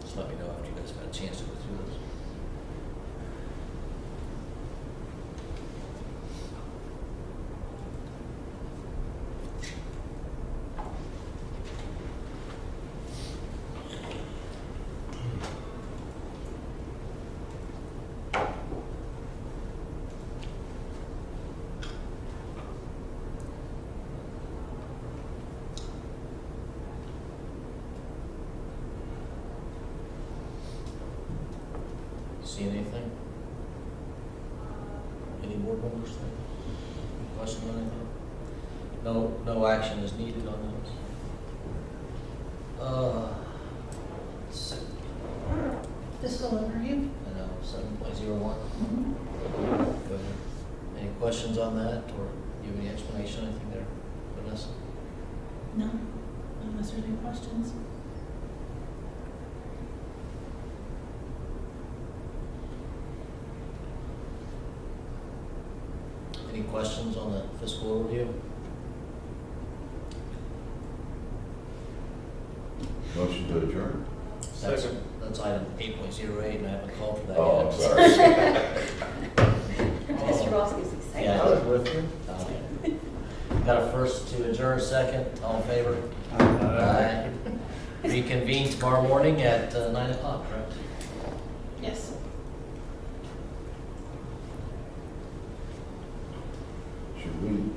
A: Just let me know after you guys have had a chance to go through this. Seen anything? Any board members? Question on anything? No action is needed on those. Let's see.
B: Fiscal overview.
A: I know, 7.01. Go ahead. Any questions on that, or do you have any explanation, anything there, Vanessa?
B: No, unless there's any questions.
A: Any questions on the fiscal overview?
C: Motion to adjourn?
A: That's item 8.08, and I haven't called for that yet.
C: Oh, I'm sorry.
F: Mr. Ross is excited.
A: Yeah, I was with you. Got a first to adjourn, second, all in favor? Aye. Reconvene tomorrow morning at 9 o'clock, correct?
B: Yes.
C: Should we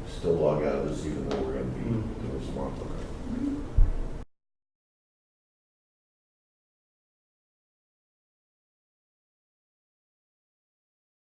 C: still log out of this even though we're gonna be doing